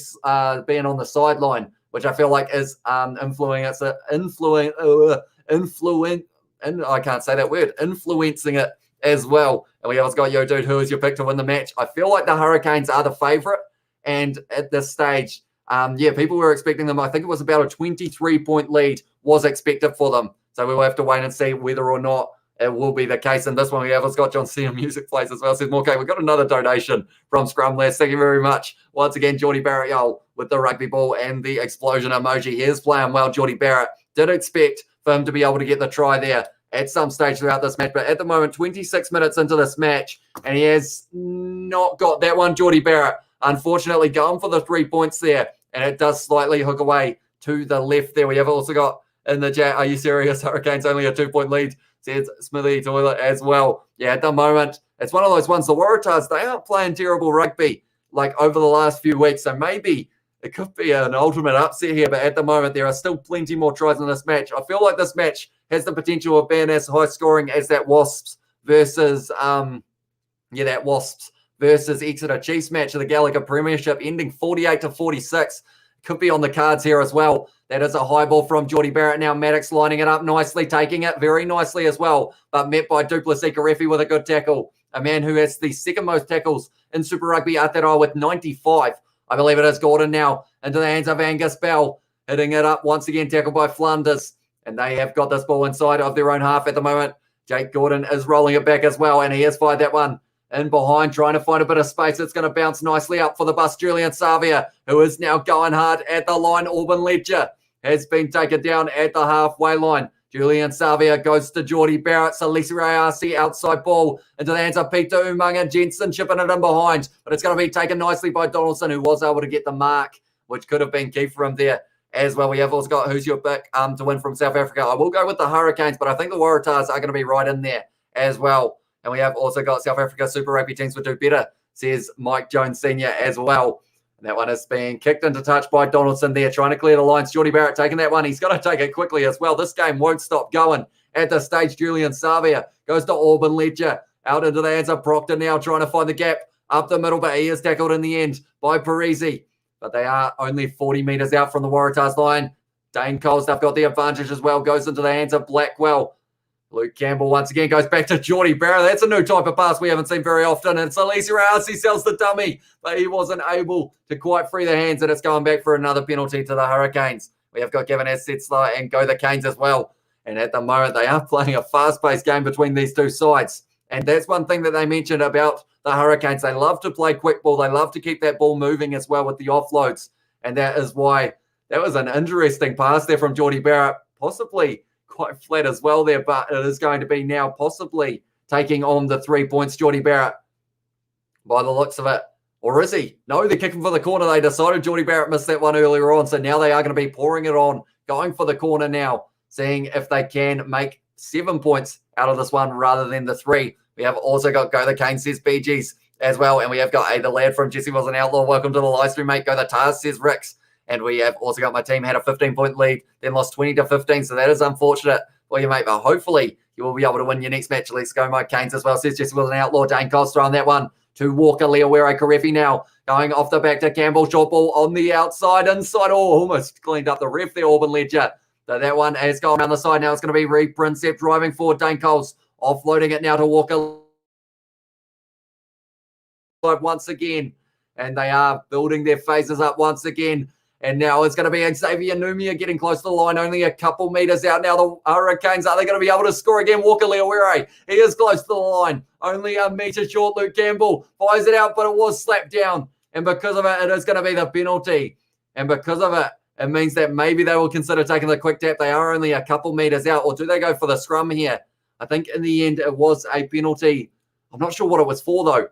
being on the sideline, which I feel like is influencing it as well. And we always got, yo, dude, who is your pick to win the match? I feel like the Hurricanes are the favourite. And at this stage, people were expecting them. I think it was about a 23-point lead was expected for them. So we will have to wait and see whether or not it will be the case. And this one we have has got John Cena Music Plays as well. Says, okay, we've got another donation from Scrum Less. Thank you very much. Once again, Geordie Barrett, with the rugby ball and the explosion emoji. He is playing well. Geordie Barrett did expect for him to be able to get the try there at some stage throughout this match. But at the moment, 26 minutes into this match, and he has not got that one, Geordie Barrett. Unfortunately, going for the 3 points there, and it does slightly hook away to the left there. We have also got in the chat, are you serious? Hurricanes only a 2-point lead, says Smithy Toilet as well. Yeah, at the moment, it's one of those ones, the Waratahs, they aren't playing terrible rugby like over the last few weeks. So maybe it could be an ultimate upset here, but at the moment, there are still plenty more tries in this match. I feel like this match has the potential of being as high scoring as that Wasps versus Exeter Chiefs match of the Gallagher Premiership, ending 48-46. Could be on the cards here as well. That is a high ball from Geordie Barrett. Now Maddox lining it up nicely, taking it very nicely as well, but met by Duplessis Karefi with a good tackle. A man who has the second most tackles in Super Rugby Aotearoa with 95. I believe it is Gordon now into the hands of Angus Bell, hitting it up once again, tackled by Flanders. And they have got this ball inside of their own half at the moment. Jake Gordon is rolling it back as well, and he has fired that one in behind, trying to find a bit of space. It's going to bounce nicely up for the bus. Julian Savia, who is now going hard at the line. Auburn Ledger has been taken down at the halfway line. Julian Savia goes to Geordie Barrett. Salisi Rayasi outside ball into the hands of Peter Umaga. Jensen chipping it in behind, but it's going to be taken nicely by Donaldson, who was able to get the mark, which could have been key for him there as well. We have also got Who's Your Pick to win from South Africa. I will go with the Hurricanes, but I think the Waratahs are going to be right in there as well. And we have also got South Africa Super Rugby teams would do better, says Mike Jones Sr. as well. And that one is being kicked into touch by Donaldson there, trying to clear the lines. Geordie Barrett taking that one. He's got to take it quickly as well. This game won't stop going. At this stage, Julian Savia goes to Auburn Ledger. Out into the hands of Proctor now, trying to find the gap up the middle, but he is tackled in the end by Parisi. But they are only 40 metres out from the Waratahs line. Dane Coles, they've got the advantage as well. Goes into the hands of Blackwell. Luke Campbell once again goes back to Geordie Barrett. That's a new type of pass we haven't seen very often. And Salisi Rayasi sells the dummy, but he wasn't able to quite free the hands, and it's going back for another penalty to the Hurricanes. We have got Gavin Setzler and Go the Canes as well. And at the moment, they are playing a fast-paced game between these two sides. And that's one thing that they mentioned about the Hurricanes. They love to play quick ball. They love to keep that ball moving as well with the offloads. And that is why that was an interesting pass there from Geordie Barrett, possibly quite flat as well there, but it is going to be now possibly taking on the 3 points, Geordie Barrett, by the looks of it. Or is he? No, they're kicking for the corner. They decided Geordie Barrett missed that one earlier on, so now they are going to be pouring it on, going for the corner now, seeing if they can make 7 points out of this one rather than the 3. We have also got Go the Cane, says BGs as well, and we have got the lad from Jesse Was an Outlaw. Welcome to the live stream, mate. Go the Tars, says Ricks. And we have also got my team had a 15-point lead, then lost 20-15. So that is unfortunate for you, mate. But hopefully you will be able to win your next match. Let's go, Mike Canes as well. Says Jesse Was an Outlaw. Dane Coles throwing that one to Walker Leawere Karefi now. Going off the back to Campbell. Short ball on the outside, inside. Oh, almost cleaned up the ref there, Auburn Ledger. So that one has gone around the side. Now it's going to be Reed Prinsep driving forward. Dane Coles offloading it now to Walker once again. And they are building their phases up once again. And now it's going to be Xavier Numia getting close to the line, only a couple metres out now. The Hurricanes, are they going to be able to score again? Walker Leawere, he is close to the line. Only a metre short. Luke Campbell fires it out, but it was slapped down. And because of it, it is going to be the penalty. And because of it, it means that maybe they will consider taking the quick tap. They are only a couple metres out. Or do they go for the scrum here? I think in the end, it was a penalty. I'm not sure what it was for, though.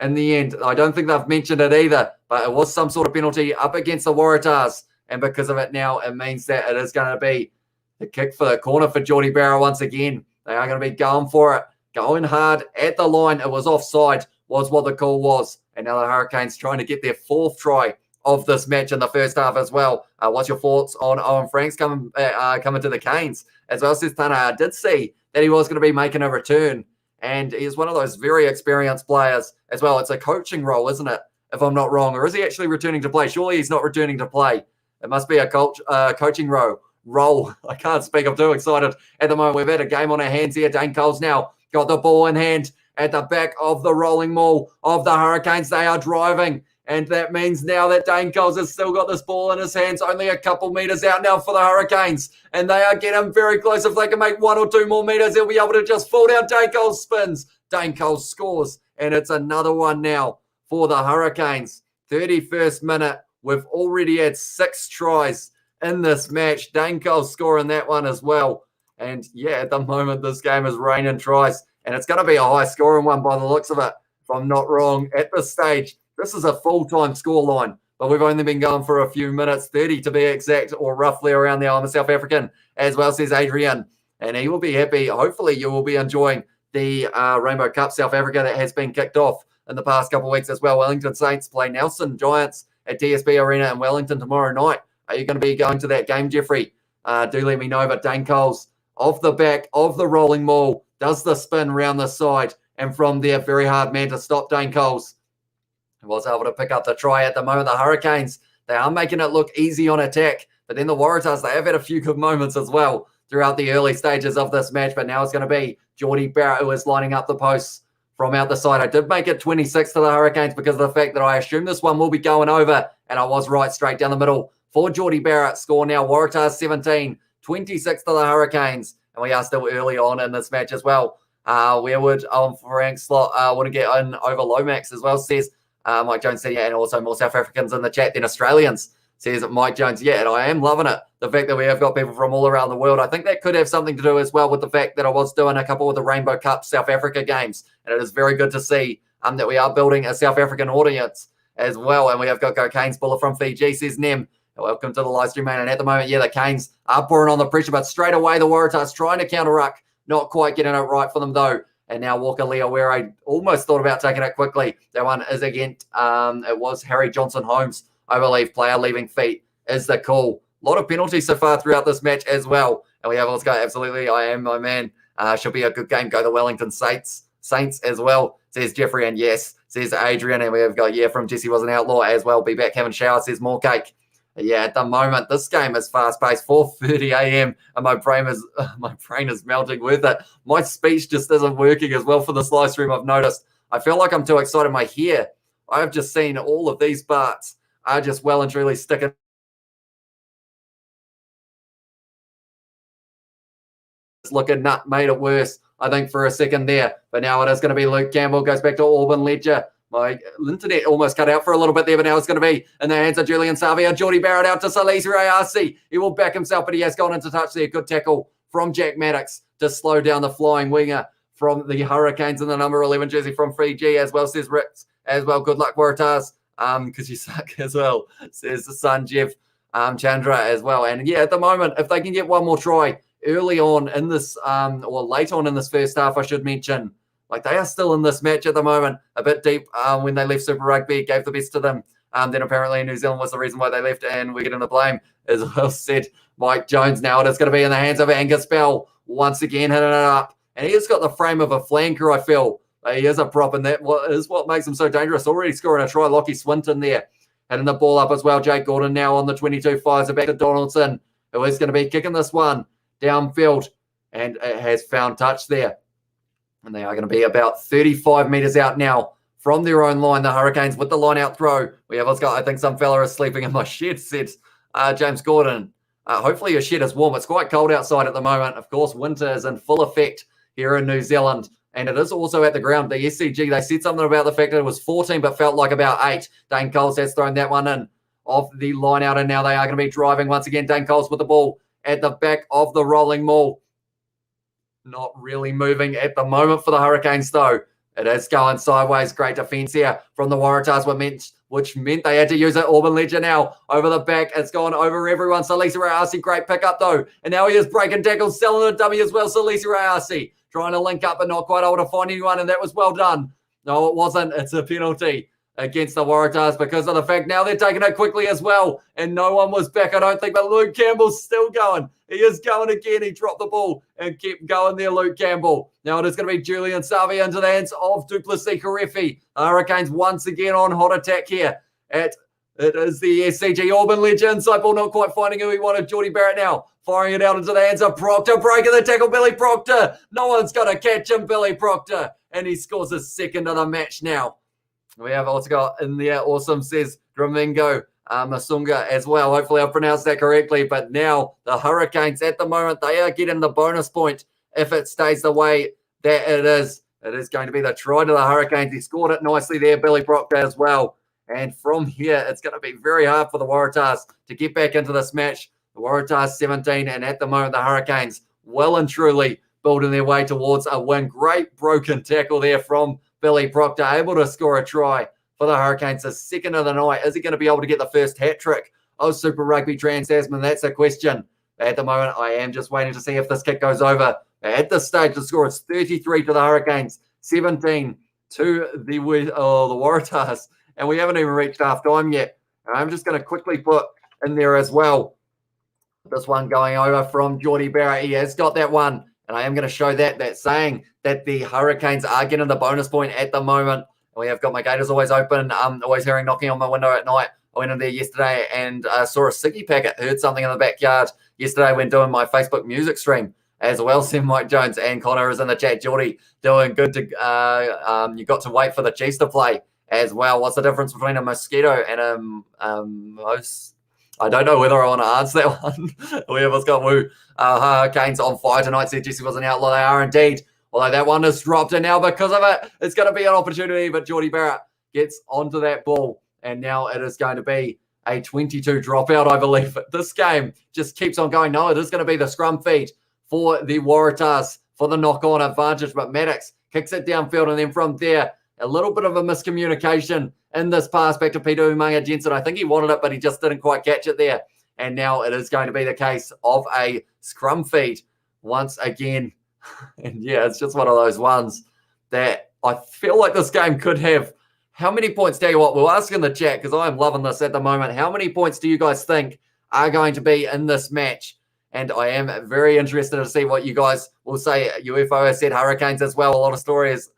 In the end, I don't think they've mentioned it either, but it was some sort of penalty up against the Waratahs. And because of it now, it means that it is going to be the kick for the corner for Geordie Barrett once again. They are going to be going for it, going hard at the line. It was offside, was what the call was. And now the Hurricanes trying to get their 4th try of this match in the first half as well. What's your thoughts on Owen Franks coming to the Canes? As well, says Tana, I did see that he was going to be making a return. And he's one of those very experienced players as well. It's a coaching role, isn't it? If I'm not wrong. Or is he actually returning to play? Surely he's not returning to play. It must be a coaching role. I can't speak. I'm too excited at the moment. We've had a game on our hands here. Dane Coles now got the ball in hand at the back of the rolling maul of the Hurricanes. They are driving. And that means now that Dane Coles has still got this ball in his hands, only a couple metres out now for the Hurricanes. And they are getting very close. If they can make 1 or 2 more metres, they'll be able to just fall down. Dane Coles spins. Dane Coles scores. And it's another one now for the Hurricanes. 31st minute. We've already had 6 tries in this match. Dane Coles scoring that one as well. And yeah, at the moment, this game is raining tries. And it's going to be a high-scoring one by the looks of it, if I'm not wrong, at this stage. This is a full-time scoreline, but we've only been going for a few minutes, 30 to be exact, or roughly around there. I'm a South African, as well, says Adrian, and he will be happy. Hopefully, you will be enjoying the Rainbow Cup South Africa that has been kicked off in the past couple of weeks as well. Wellington Saints play Nelson Giants at DSB Arena in Wellington tomorrow night. Are you going to be going to that game, Jeffrey? Do let me know. But Dane Coles, off the back of the rolling maul, does the spin round the side. And from there, very hard man to stop Dane Coles. He was able to pick up the try at the moment. The Hurricanes, they are making it look easy on attack. But then the Waratahs, they have had a few good moments as well throughout the early stages of this match. But now it's going to be Geordie Barrett who is lining up the posts from out the side. I did make it 26 to the Hurricanes because of the fact that I assume this one will be going over. And I was right, straight down the middle for Geordie Barrett. Score now, Waratahs 17, 26 to the Hurricanes. And we are still early on in this match as well. Weirwood on Frank slot. Want to get in over Lomax as well, says Mike Jones said, yeah, and also more South Africans in the chat than Australians, says Mike Jones. Yeah, and I am loving it. The fact that we have got people from all around the world. I think that could have something to do as well with the fact that I was doing a couple of the Rainbow Cup South Africa games. And it is very good to see that we are building a South African audience as well. And we have got Canes Buller from Fiji, says Nem. Welcome to the live stream, man. And at the moment, yeah, the Canes are pouring on the pressure, but straight away the Waratahs trying to counter-ruck. Not quite getting it right for them, though. And now Walker Leo, where I almost thought about taking it quickly. That one is against, it was Harry Johnson-Holmes, I believe, player leaving feet is the call. A lot of penalties so far throughout this match as well. And we have also got, absolutely, I am my man. Should be a good game. Go the Wellington Saints as well, says Jeffrey. And yes, says Adrian. And we have got, yeah, from Jesse was an outlaw as well. Be back having shower, says more cake. Yeah, at the moment, this game is fast-paced, 4:30 a.m., and my brain is melting with it. My speech just isn't working as well for this live stream, I've noticed. I feel like I'm too excited. My hair, I've just seen all of these parts are just well and truly sticking. It's looking nut, made it worse, I think, for a second there. But now it is going to be Luke Campbell, goes back to Auburn Ledger. My internet almost cut out for a little bit there, but now it's going to be in the hands of Julian Savia. Geordie Barrett out to Salisi Rayasi. He will back himself, but he has gone into touch there. Good tackle from Jack Maddox to slow down the flying winger from the Hurricanes in the number 11 jersey from Fiji as well, says Ritz as well. Good luck, Waratahs, because you suck as well, says the son, Jeff Chandra as well. And yeah, at the moment, if they can get one more try early on in this, or late on in this first half, I should mention, like they are still in this match at the moment, a bit deep when they left Super Rugby, gave the best to them. Then apparently New Zealand was the reason why they left, and we're getting the blame, as well said Mike Jones. Now it is going to be in the hands of Angus Bell, once again hitting it up. And he has got the frame of a flanker, I feel. He is a prop, and that is what makes him so dangerous. Already scoring a try, Lockie Swinton there, hitting the ball up as well. Jake Gordon now on the 22, fires it back to Donaldson, who is going to be kicking this one downfield, and it has found touch there. And they are going to be about 35 metres out now from their own line. The Hurricanes with the line out throw. We have got, I think some fella is sleeping in my shed, said James Gordon. Hopefully your shed is warm. It's quite cold outside at the moment. Of course, winter is in full effect here in New Zealand. And it is also at the ground. The SCG, they said something about the fact that it was 14, but felt like about 8. Dane Coles has thrown that one in off the line out, and now they are going to be driving once again. Dane Coles with the ball at the back of the rolling maul. Not really moving at the moment for the Hurricanes, though. It is going sideways. Great defence here from the Waratahs, which meant they had to use it. Auburn Ledger now over the back. It's gone over everyone. Salisa Rayasi, great pickup, though. And now he is breaking tackles, selling a dummy as well. Salisa Rayasi trying to link up, but not quite able to find anyone, and that was well done. No, it wasn't. It's a penalty against the Waratahs because of the fact now they're taking it quickly as well, and no one was back, I don't think, but Luke Campbell's still going. He is going again. He dropped the ball and kept going there, Luke Campbell. Now it is going to be Julian Savia into the hands of Duplessis Karefi. Hurricanes once again on hot attack here. It is the SCG Auburn Ledger inside ball, not quite finding who he wanted. Geordie Barrett now firing it out into the hands of Proctor, breaking the tackle, Billy Proctor. No one's going to catch him, Billy Proctor, and he scores his second of the match now. We have also got in there, awesome, says Domingo Masunga as well. Hopefully I've pronounced that correctly. But now the Hurricanes at the moment, they are getting the bonus point if it stays the way that it is. It is going to be the try to the Hurricanes. He scored it nicely there, Billy Proctor as well. And from here, it's going to be very hard for the Waratahs to get back into this match. The Waratahs 17, and at the moment, the Hurricanes well and truly building their way towards a win. Great broken tackle there from Billy Proctor, able to score a try for the Hurricanes, the second of the night. Is he going to be able to get the first hat trick of Super Rugby Trans-Tasman? That's a question. At the moment, I am just waiting to see if this kick goes over. At this stage, the score is 33 to the Hurricanes, 17 to the Waratahs. And we haven't even reached half time yet. And I'm just going to quickly put in there as well. This one going over from Geordie Barrett. He has got that one. And I am going to show that saying that the Hurricanes are getting the bonus point at the moment. And we have got my gators always open. Always hearing knocking on my window at night. I went in there yesterday and saw a ciggy packet. Heard something in the backyard yesterday when doing my Facebook music stream as well. Sam Mike Jones and Connor is in the chat. Geordie doing good to you got to wait for the Chiefs to play as well. What's the difference between a mosquito and a most? I don't know whether I want to answer that one. We have got Woo. Hurricanes on fire tonight. Said Jesse was an outlaw. They are indeed. Although that one has dropped, and now because of it, it's going to be an opportunity. But Geordie Barrett gets onto that ball, and now it is going to be a 22 dropout, I believe. This game just keeps on going. No, it is going to be the scrum feed for the Waratahs for the knock-on advantage. But Maddox kicks it downfield, and then from there, a little bit of a miscommunication in this pass back to Peter Umaga Jensen. I think he wanted it, but he just didn't quite catch it there. And now it is going to be the case of a scrum feed once again. And yeah, it's just one of those ones that I feel like this game could have. How many points? Tell you what, we'll ask in the chat because I am loving this at the moment. How many points do you guys think are going to be in this match? And I am very interested to see what you guys will say. UFO has said Hurricanes as well. A lot of stories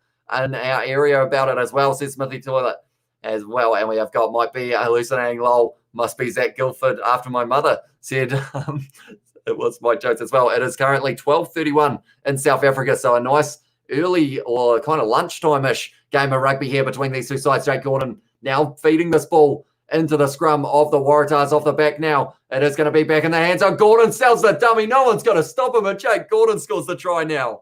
in our area about it as well, says Smithy Toilet as well. And we have got might be hallucinating lol, must be Zach Guilford after my mother said it was Mike Jones as well. It is currently 12:31 in South Africa, so a nice early or kind of lunchtime-ish game of rugby here between these two sides. Jake Gordon now feeding this ball into the scrum of the Waratahs off the back now. It is going to be back in the hands of Gordon. Sells the dummy. No one's going to stop him, and Jake Gordon scores the try now.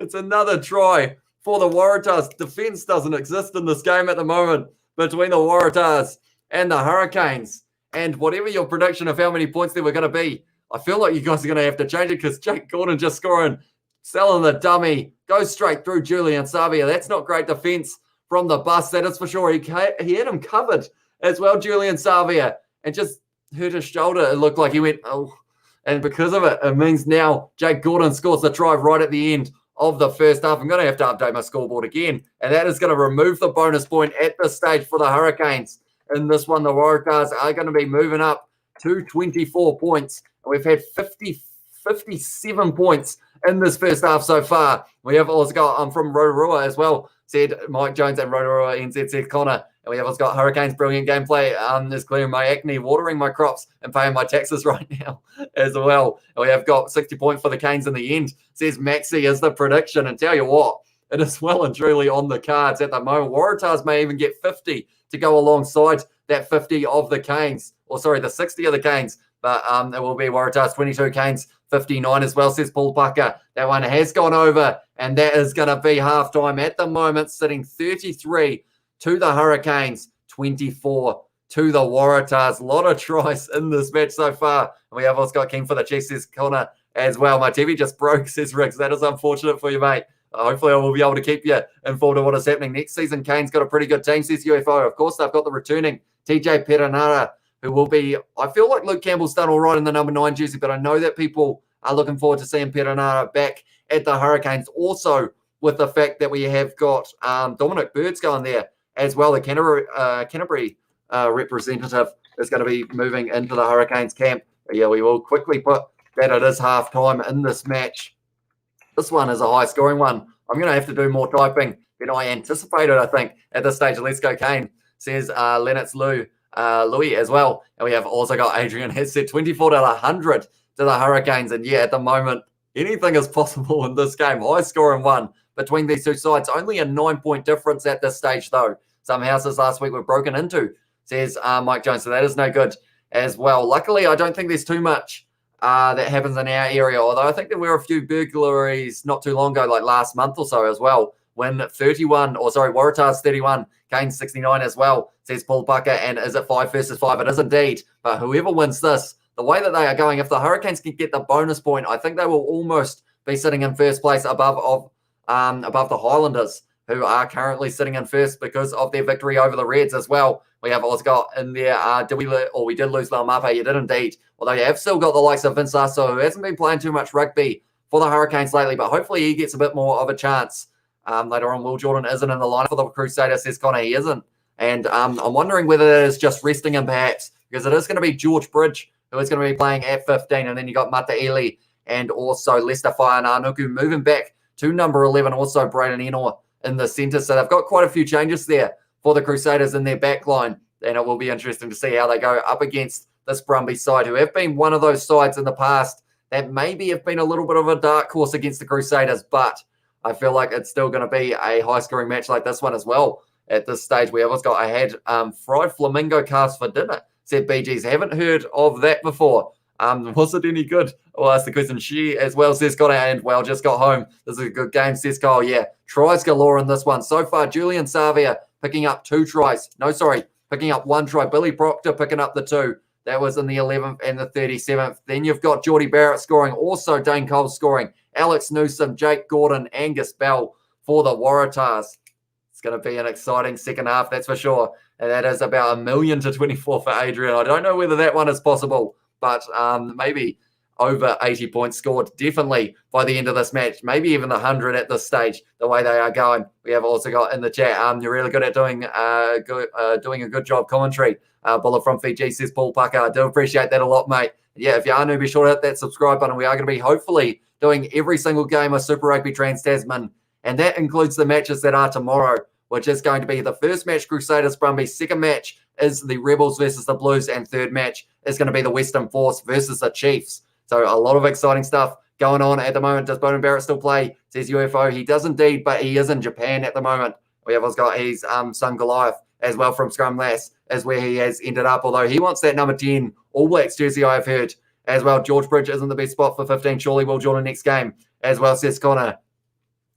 It's another try for the Waratahs. Defense doesn't exist in this game at the moment between the Waratahs and the Hurricanes. And whatever your prediction of how many points there were going to be, I feel like you guys are going to have to change it because Jake Gordon just scoring, selling the dummy, goes straight through Julian Savia. That's not great defense from the bus, that is for sure. He had him covered as well, Julian Savia, and just hurt his shoulder. It looked like he went, oh. And because of it, it means now Jake Gordon scores the try right at the end of the first half. I'm going to have to update my scoreboard again, and that is going to remove the bonus point at this stage for the Hurricanes. In this one, the Waratahs are going to be moving up to 24 points. We've had 57 points in this first half so far. We have also got from Rotorua as well, said Mike Jones, and Rotorua NZ said Connor. And we have also got Hurricanes brilliant gameplay. Is clearing my acne, watering my crops, and paying my taxes right now as well. And we have got 60 points for the Canes in the end, says Maxi is the prediction. And tell you what, it is well and truly on the cards at the moment. Waratahs may even get 50 to go alongside that 50 of the Canes, or sorry, the 60 of the Canes. But it will be Waratahs 22, Canes 59 as well, says Paul Pucker. That one has gone over, and that is going to be halftime at the moment, sitting 33 to the Hurricanes, 24 to the Waratahs. A lot of tries in this match so far. And we have also got King for the Chiefs, says Connor as well. My TV just broke, says Riggs. That is unfortunate for you, mate. Hopefully I will be able to keep you informed of what is happening next season. Kane's got a pretty good team, says UFO. Of course, they've got the returning TJ Perenara, who will be, I feel like Luke Campbell's done all right in the number 9 jersey, but I know that people are looking forward to seeing Perenara back at the Hurricanes. Also, with the fact that we have got Dominic Birds going there as well. The Canterbury representative is going to be moving into the Hurricanes camp. Yeah, we will quickly put that it is halftime in this match. This one is a high-scoring one. I'm going to have to do more typing than I anticipated, I think, at this stage. Let's go, Kane, says Lennox Louis as well. And we have also got Adrian has said 24 to 100 to the Hurricanes. And yeah, at the moment, anything is possible in this game. High-scoring one between these two sides. Only a 9-point difference at this stage, though. Some houses last week were broken into, says Mike Jones. So that is no good as well. Luckily, I don't think there's too much that happens in our area, although I think there were a few burglaries not too long ago, like last month or so as well, when Waratahs 31, Canes 69 as well, says Paul Pucker. And is it 5 versus 5? It is indeed. But whoever wins this, the way that they are going, if the Hurricanes can get the bonus point, I think they will almost be sitting in first place above the Highlanders, who are currently sitting in first because of their victory over the Reds as well. We have also got in there, we did lose Laumape, you did indeed. Although you have still got the likes of Vince Lasso, who hasn't been playing too much rugby for the Hurricanes lately, but hopefully he gets a bit more of a chance later on. Will Jordan isn't in the line for the Crusaders, says Connor. He isn't And I'm wondering whether that is just resting him perhaps, because it is going to be George Bridge who is going to be playing at 15. And then you got Mataele and also Lester Whaiananuku moving back to number 11, also Braden Enor in the centre. So they've got quite a few changes there for the Crusaders in their back line. And it will be interesting to see how they go up against this Brumbies side, who have been one of those sides in the past that maybe have been a little bit of a dark horse against the Crusaders. But I feel like it's still going to be a high-scoring match like this one as well. At this stage, I had fried flamingo calves for dinner, said BGs. Haven't heard of that before. Was it any good? Well, that's the question. She as well, says Connor, and well, just got home. This is a good game, says Kyle. Yeah, tries galore in this one. So far, Julian Savia picking up 2 tries. No, sorry, picking up 1 try. Billy Proctor picking up the 2. That was in the 11th and the 37th. Then you've got Geordie Barrett scoring. Also, Dane Coles scoring. Alex Newsom, Jake Gordon, Angus Bell for the Waratahs. It's going to be an exciting second half, that's for sure. And that is about 1,000,000 to 24 for Adrian. I don't know whether that one is possible, but maybe over 80 points scored definitely by the end of this match. Maybe even 100 at this stage, the way they are going. We have also got in the chat, you're really good at doing a good job commentary. Bullet from Fiji, says Paul Pucker. I do appreciate that a lot, mate. Yeah, if you are new, be sure to hit that subscribe button. We are going to be hopefully doing every single game of Super Rugby Trans-Tasman, and that includes the matches that are tomorrow, which is going to be the first match, Crusaders Brumbies. Second match is the Rebels versus the Blues, and third match is going to be the Western Force versus the Chiefs. So a lot of exciting stuff going on at the moment. Does Bowden Barrett still play? Says UFO. He does indeed, but he is in Japan at the moment. We have also got his son Goliath as well from Scrum Lass, is where he has ended up, although he wants that number 10 All Blacks jersey, I have heard as well. George Bridge isn't the best spot for 15. Surely will join the next game as well, says Connor.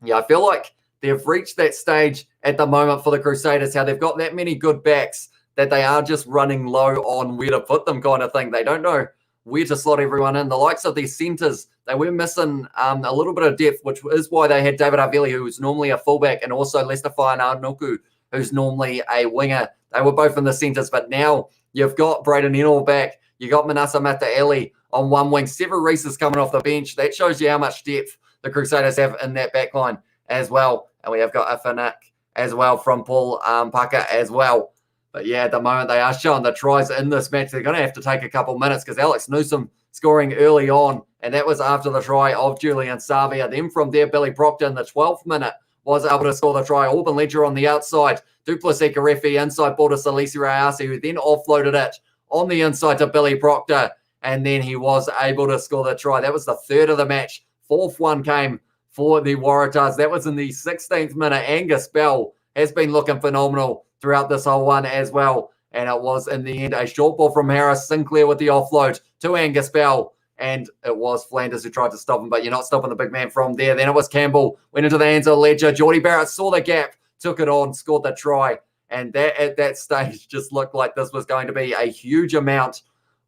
Yeah, I feel like they've reached that stage at the moment for the Crusaders, how they've got that many good backs that they are just running low on where to put them kind of thing. They don't know where to slot everyone in. The likes of their centres, they were missing a little bit of depth, which is why they had David Havili, who was normally a fullback, and also Lester Whaiananuku, who's normally a winger. They were both in the centres, but now you've got Braden Enor back. You got Manasa Mataele on one wing. Several Reese is coming off the bench. That shows you how much depth the Crusaders have in that back line as well. And we have got a Fanak as well from Paul Pucker as well. But yeah, at the moment they are showing the tries in this match. They're going to have to take a couple minutes because Alex Newsom scoring early on, and that was after the try of Julian Savia. Then from there, Billy Proctor in the 12th minute was able to score the try. Auburn Ledger on the outside. Duplessis Karefi inside ball to Salisi Rayasi, who then offloaded it on the inside to Billy Proctor, and then he was able to score the try. That was the third of the match. Fourth one came for the Waratahs. That was in the 16th minute. Angus Bell has been looking phenomenal throughout this whole one as well. And it was, in the end, a short ball from Harris. Sinclair with the offload to Angus Bell. And it was Flanders who tried to stop him, but you're not stopping the big man from there. Then it was Campbell, went into the hands of Ledger. Geordie Barrett saw the gap, took it on, scored the try. And that at that stage just looked like this was going to be a huge amount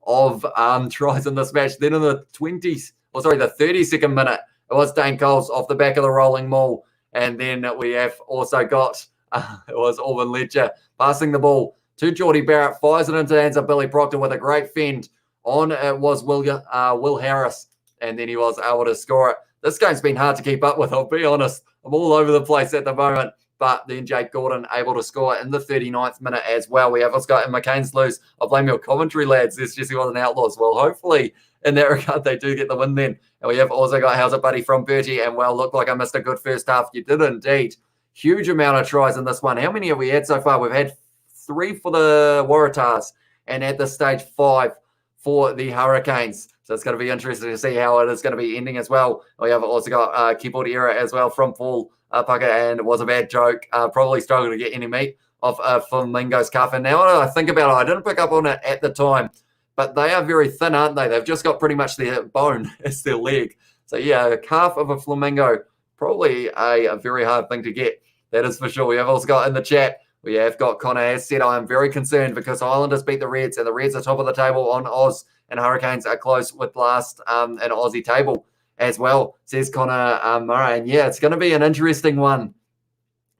of tries in this match. Then in the 32nd minute, it was Dane Coles off the back of the rolling maul. And then we have also got, it was Auburn Ledger passing the ball to Geordie Barrett, fires it into the hands of Billy Proctor with a great fend. On it was Will Harris, and then he was able to score it. This game's been hard to keep up with, I'll be honest. I'm all over the place at the moment. But then Jake Gordon able to score in the 39th minute as well. We have also got in McCain's lose. I blame your commentary, lads. This Jesse wasn't Outlaws. Well, hopefully in that regard they do get the win then. And we have also got How's It Buddy from Bertie. And well, looked like I missed a good first half. You did indeed. Huge amount of tries in this one. How many have we had so far? We've had 3 for the Waratahs, and at this stage 5 for the Hurricanes. So it's going to be interesting to see how it is going to be ending as well. We have also got keyboard error as well from Paul Pucker, and it was a bad joke. Probably struggled to get any meat off Flamingo's calf. And now I think about it, I didn't pick up on it at the time, but they are very thin, aren't they? They've just got pretty much their bone as their leg. So yeah, a calf of a flamingo, probably a very hard thing to get. That is for sure. We have also got in the chat, we have got Connor has said, I am very concerned because Highlanders beat the Reds, and the Reds are top of the table on Oz, and Hurricanes are close with last an Aussie table as well, says Connor Murray. And yeah, it's going to be an interesting one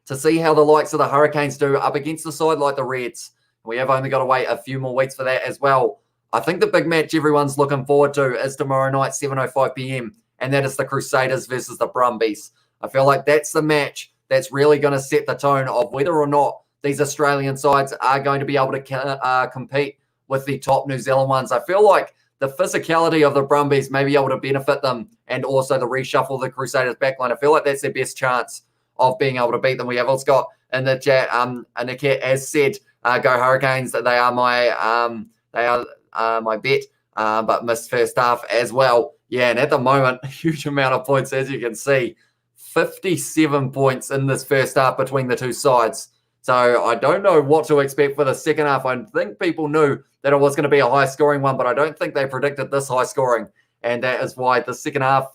to see how the likes of the Hurricanes do up against a side like the Reds. We have only got to wait a few more weeks for that as well. I think the big match everyone's looking forward to is tomorrow night, 7:05 p.m, and that is the Crusaders versus the Brumbies. I feel like that's the match that's really going to set the tone of whether or not these Australian sides are going to be able to compete with the top New Zealand ones. I feel like the physicality of the Brumbies may be able to benefit them, and also the reshuffle of the Crusaders backline. I feel like that's their best chance of being able to beat them. We have also got in the chat, Niket has said, go Hurricanes. They are my bet, but missed first half as well. Yeah, and at the moment, a huge amount of points, as you can see, 57 points in this first half between the two sides. So I don't know what to expect for the second half. I think people knew that it was going to be a high-scoring one, but I don't think they predicted this high-scoring, and that is why the second half,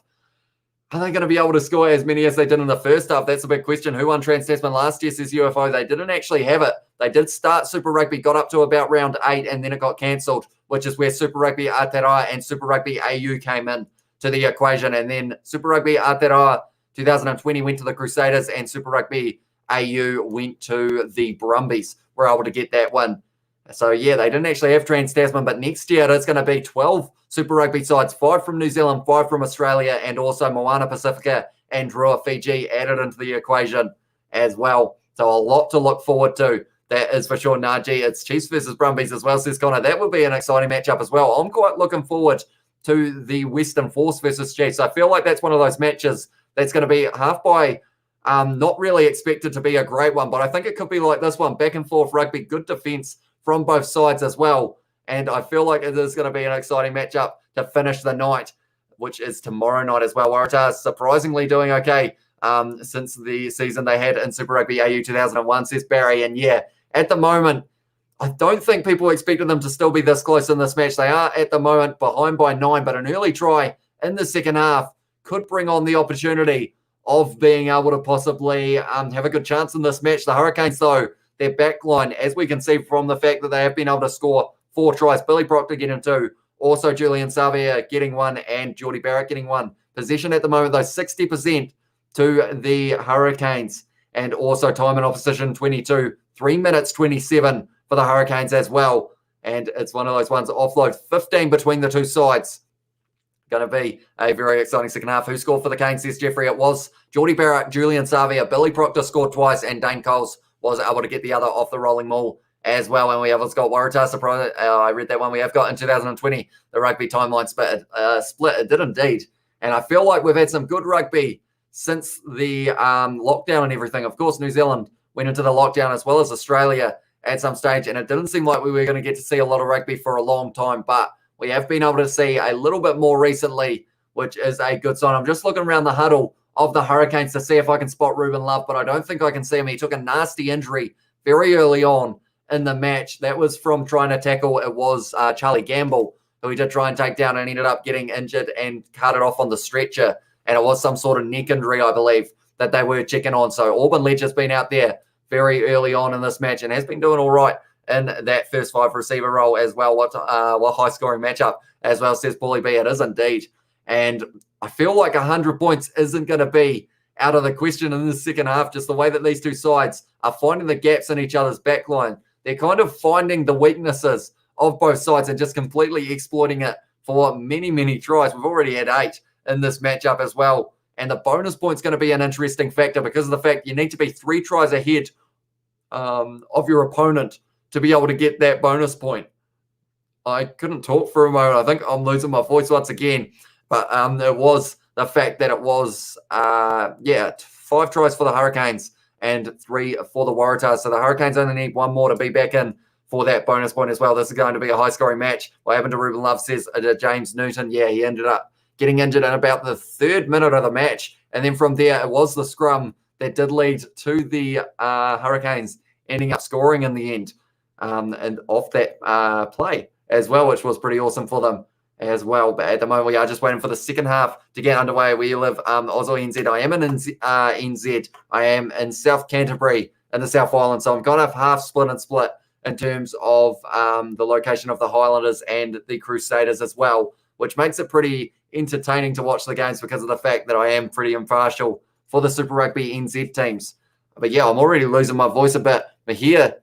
are they going to be able to score as many as they did in the first half? That's a big question. Who won Trans-Tasman last year, says UFO. They didn't actually have it. They did start Super Rugby, got up to about round 8, and then it got cancelled, which is where Super Rugby Aotearoa and Super Rugby AU came in to the equation. And then Super Rugby Aotearoa 2020 went to the Crusaders, and Super Rugby AU went to the Brumbies. We're able to get that win. So, yeah, they didn't actually have Trans-Tasman, but next year it's going to be 12 Super Rugby sides, 5 from New Zealand, 5 from Australia, and also Moana Pacifica and Drua Fiji added into the equation as well. So a lot to look forward to. That is for sure. Najee, it's Chiefs versus Brumbies as well, says Connor. That would be an exciting matchup as well. I'm quite looking forward to the Western Force versus Chiefs. I feel like that's one of those matches that's going to be half by not really expected to be a great one, but I think it could be like this one, back and forth rugby, good defense from both sides as well. And I feel like it is going to be an exciting matchup to finish the night, which is tomorrow night as well. Waratahs surprisingly doing okay since the season they had in Super Rugby AU 2001, says Barry. And yeah, at the moment, I don't think people expected them to still be this close in this match. They are at the moment behind by 9, but an early try in the second half could bring on the opportunity of being able to possibly have a good chance in this match. The Hurricanes, though, their backline, as we can see from the fact that they have been able to score 4 tries, Billy Proctor getting 2, also Julian Savia getting 1, and Geordie Barrett getting 1. Possession at the moment, though, 60% to the Hurricanes, and also time in opposition 22, 3 minutes 27 for the Hurricanes as well. And it's one of those ones, offload 15 between the two sides. Going to be a very exciting second half. Who scored for the Canes, says Jeffrey? It was Geordie Barrett, Julian Savia, Billy Proctor scored twice, and Dane Coles was able to get the other off the rolling maul as well. And we have got Waratahs surprise. I read that one. We have got in 2020 the rugby timeline split. It did indeed. And I feel like we've had some good rugby since the lockdown and everything. Of course, New Zealand went into the lockdown as well as Australia at some stage, and it didn't seem like we were going to get to see a lot of rugby for a long time, but we have been able to see a little bit more recently, which is a good sign. I'm just looking around the huddle of the Hurricanes to see if I can spot Ruben Love, but I don't think I can see him. He took a nasty injury very early on in the match. That was from trying to tackle. It was Charlie Gamble, who he did try and take down and ended up getting injured and carted off on the stretcher. And it was some sort of neck injury, I believe, that they were checking on. So Auburn Ledger's been out there very early on in this match and has been doing all right in that first 5 receiver role as well. What high-scoring matchup as well, says Paulie B. It is indeed. And I feel like 100 points isn't going to be out of the question in the second half, just the way that these two sides are finding the gaps in each other's backline. They're kind of finding the weaknesses of both sides and just completely exploiting it for many, many tries. We've already had 8 in this matchup as well. And the bonus point's going to be an interesting factor because of the fact you need to be 3 tries ahead of your opponent to be able to get that bonus point. I couldn't talk for a moment. I think I'm losing my voice once again. But there was the fact that it was, 5 tries for the Hurricanes and 3 for the Waratahs. So the Hurricanes only need 1 more to be back in for that bonus point as well. This is going to be a high-scoring match. What happened to Ruben Love, says James Newton. Yeah, he ended up getting injured in about the 3rd minute of the match. And then from there, it was the scrum that did lead to the Hurricanes ending up scoring in the end and off that play as well, which was pretty awesome for them as well. But at the moment, we are just waiting for the second half to get underway. We live Oslo NZ. I am in NZ. I am in South Canterbury in the South Island. So I'm kind of half split and split in terms of the location of the Highlanders and the Crusaders as well, which makes it pretty entertaining to watch the games because of the fact that I am pretty impartial for the Super Rugby NZ teams. But yeah, I'm already losing my voice a bit. But here,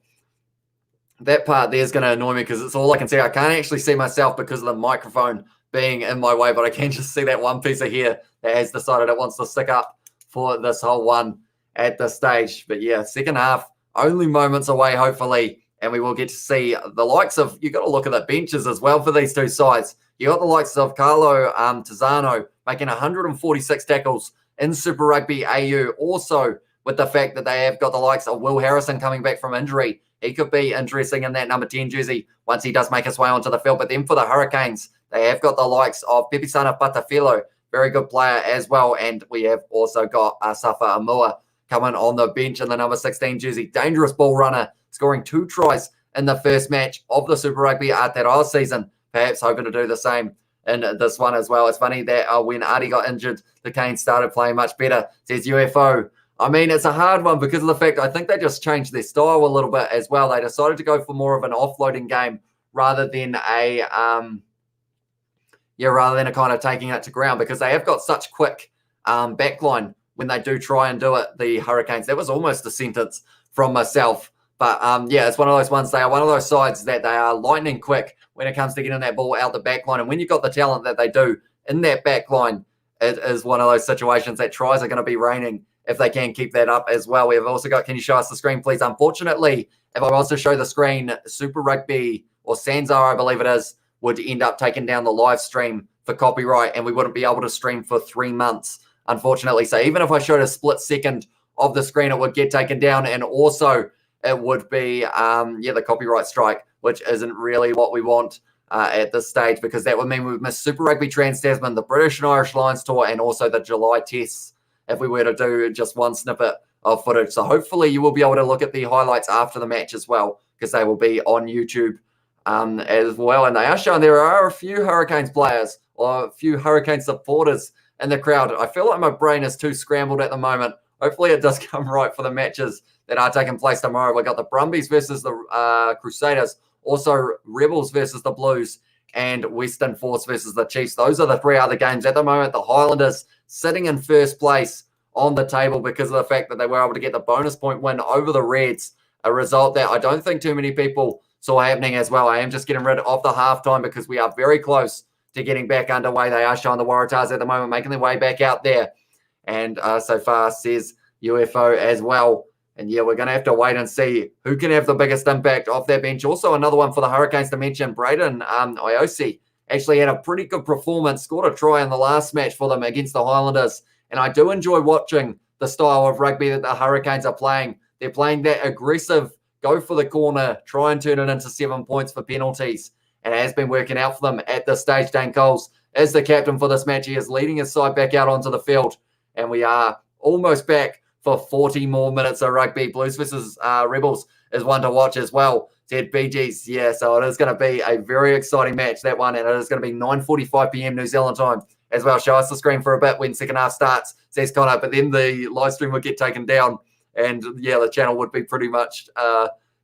that part there is going to annoy me because it's all I can see. I can't actually see myself because of the microphone being in my way, but I can just see that one piece of hair that has decided it wants to stick up for this whole one at this stage. But yeah, second half, only moments away, hopefully, and we will get to see the likes of, you got to look at the benches as well for these two sides. You got the likes of Carlo Tizzano making 146 tackles in Super Rugby AU. Also, with the fact that they have got the likes of Will Harrison coming back from injury. He could be interesting in that number 10 jersey once he does make his way onto the field. But then for the Hurricanes, they have got the likes of Pepisana Patafilo, very good player as well. And we have also got Safa Amua coming on the bench in the number 16 jersey. Dangerous ball runner, scoring 2 tries in the first match of the Super Rugby Aotearoa season. Perhaps hoping to do the same in this one as well. It's funny that when Artie got injured, the Canes started playing much better, says UFO. I mean, it's a hard one because of the fact I think they just changed their style a little bit as well. They decided to go for more of an offloading game rather than a kind of taking it to ground, because they have got such quick backline when they do try and do it, the Hurricanes. That was almost a sentence from myself. But it's one of those ones. They are one of those sides that they are lightning quick when it comes to getting that ball out the back line. And when you've got the talent that they do in that back line, it is one of those situations that tries are going to be raining if they can keep that up as well. We have also got, can you show us the screen, please? Unfortunately, if I was to show the screen, Super Rugby, or Sanzar, I believe it is, would end up taking down the live stream for copyright, and we wouldn't be able to stream for 3 months, unfortunately. So even if I showed a split second of the screen, it would get taken down, and also it would be, the copyright strike, which isn't really what we want at this stage, because that would mean we've missed Super Rugby Trans-Tasman, the British and Irish Lions Tour, and also the July tests if we were to do just one snippet of footage. So hopefully you will be able to look at the highlights after the match as well, because they will be on YouTube as well. And they are showing there are a few Hurricanes players or a few Hurricane supporters in the crowd. I feel like my brain is too scrambled at the moment. Hopefully it does come right for the matches that are taking place tomorrow. We've got the Brumbies versus the Crusaders, also Rebels versus the Blues, and Western Force versus the Chiefs. Those are the 3 other games at the moment. The Highlanders sitting in first place on the table because of the fact that they were able to get the bonus point win over the Reds, a result that I don't think too many people saw happening as well. I am just getting rid of the halftime because we are very close to getting back underway. They are showing the Waratahs at the moment, making their way back out there. And so far, says UFO as well. And yeah, we're going to have to wait and see who can have the biggest impact off their bench. Also, another one for the Hurricanes to mention, Braden Iosi actually had a pretty good performance, scored a try in the last match for them against the Highlanders. And I do enjoy watching the style of rugby that the Hurricanes are playing. They're playing that aggressive, go for the corner, try and turn it into 7 points for penalties. And it has been working out for them at this stage. Dane Coles is the captain for this match. He is leading his side back out onto the field. And we are almost back for 40 more minutes of rugby. Blues versus Rebels is one to watch as well. Said BGs, yeah, so it is going to be a very exciting match, that one, and it is going to be 9:45 p.m. New Zealand time as well. Show us the screen for a bit when second half starts, says Connor, but then the live stream would get taken down, and yeah, the channel would be pretty much,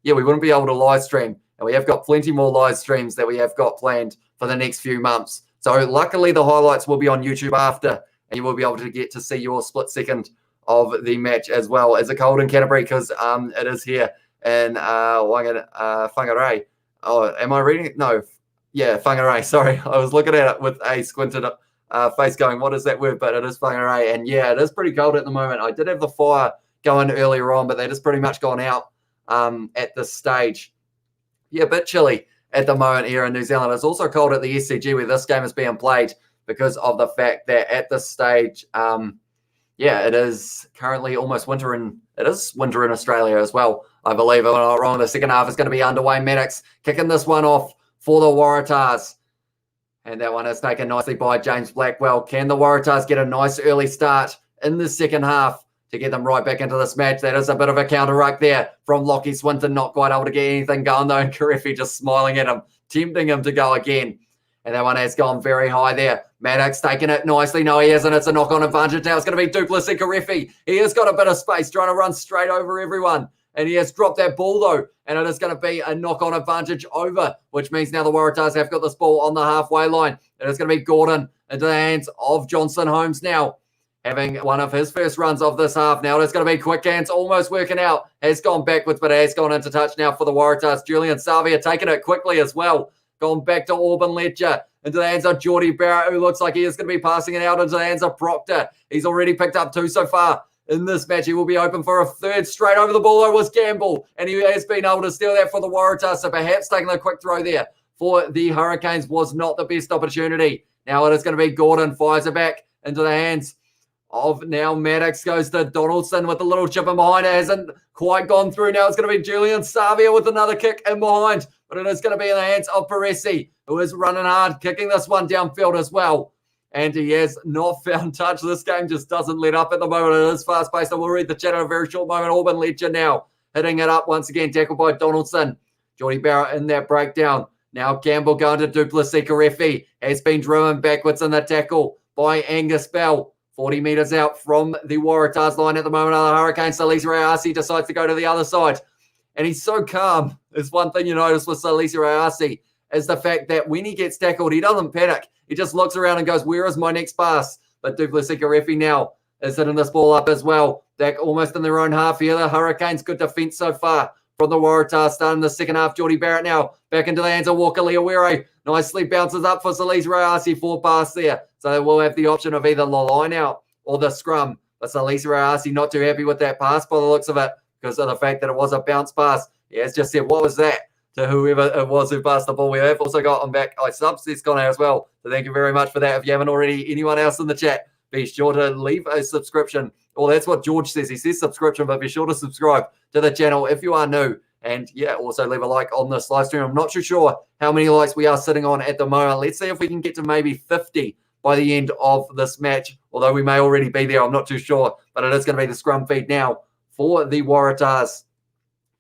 we wouldn't be able to live stream, and we have got plenty more live streams that we have got planned for the next few months. So luckily the highlights will be on YouTube after, and you will be able to get to see your split second of the match as well. Is it cold in Canterbury? Because it is here in Whangarei. Oh, am I reading it? No. Yeah, Whangarei. Sorry. I was looking at it with a squinted face going, what is that word? But it is Whangarei. And yeah, it is pretty cold at the moment. I did have the fire going earlier on, but that has pretty much gone out at this stage. Yeah, a bit chilly at the moment here in New Zealand. It's also cold at the SCG where this game is being played because of the fact that at this stage, it is currently almost winter in Australia as well, I believe. If I'm not wrong, the second half is going to be underway. Maddox kicking this one off for the Waratahs. And that one is taken nicely by James Blackwell. Can the Waratahs get a nice early start in the second half to get them right back into this match? That is a bit of a counter-ruck there from Lockie Swinton. Not quite able to get anything going though. And Karefi just smiling at him, tempting him to go again. And that one has gone very high there. Maddox taking it nicely. No, he hasn't. It's a knock-on advantage now. It's going to be Duplessis Karefi. He has got a bit of space, trying to run straight over everyone. And he has dropped that ball, though. And it is going to be a knock-on advantage over, which means now the Waratahs have got this ball on the halfway line. It is going to be Gordon into the hands of Johnson Holmes now, having one of his first runs of this half. Now it's going to be quick hands, almost working out. Has gone backwards, but has gone into touch now for the Waratahs. Julian Savia taking it quickly as well. Gone back to Auburn Ledger. Into the hands of Geordie Barrett, who looks like he is going to be passing it out into the hands of Proctor. He's already picked up 2 so far. in this match. He will be open for a third. Straight over the ball, though, was Gamble, and he has been able to steal that for the Waratahs, so perhaps taking a quick throw there for the Hurricanes was not the best opportunity. Now it is going to be Gordon, fires it back into the hands of now Maddox, goes to Donaldson with a little chip in behind. It hasn't quite gone through. Now it's going to be Julian Savia with another kick in behind, but it is going to be in the hands of Paresi, who is running hard, kicking this one downfield as well. And he has not found touch. This game just doesn't let up at the moment. It is fast-paced. I will read the chat in a very short moment. Auburn Ledger now hitting it up once again, tackled by Donaldson. Geordie Barrett in that breakdown. Now Campbell going to Duplessis. Karefi has been driven backwards in the tackle by Angus Bell. 40 metres out from the Waratahs line at the moment. The Hurricanes, Salisa Rayasi decides to go to the other side. And he's so calm. There's one thing you notice with Salisa Rayasi is the fact that when he gets tackled, he doesn't panic. He just looks around and goes, where is my next pass? But Duplessis Karefi now is hitting this ball up as well. They're almost in their own half here. The Hurricanes, good defence so far from the Waratahs, starting the second half. Geordie Barrett now back into the hands of Walker Leawere. Nicely bounces up for Salisa Rayasi, 4 pass there. So they will have the option of either the line out or the scrum. But Salisa Rayasi not too happy with that pass by the looks of it because of the fact that it was a bounce pass. He has just said, what was that? To whoever it was who passed the ball. We have also got on back. Subset's gone out as well. So thank you very much for that. If you haven't already, anyone else in the chat, be sure to leave a subscription. Well, that's what George says. He says subscription, but be sure to subscribe to the channel if you are new. And yeah, also leave a like on this live stream. I'm not too sure how many likes we are sitting on at the moment. Let's see if we can get to maybe 50 by the end of this match, although we may already be there. I'm not too sure, but it is going to be the scrum feed now for the Waratahs,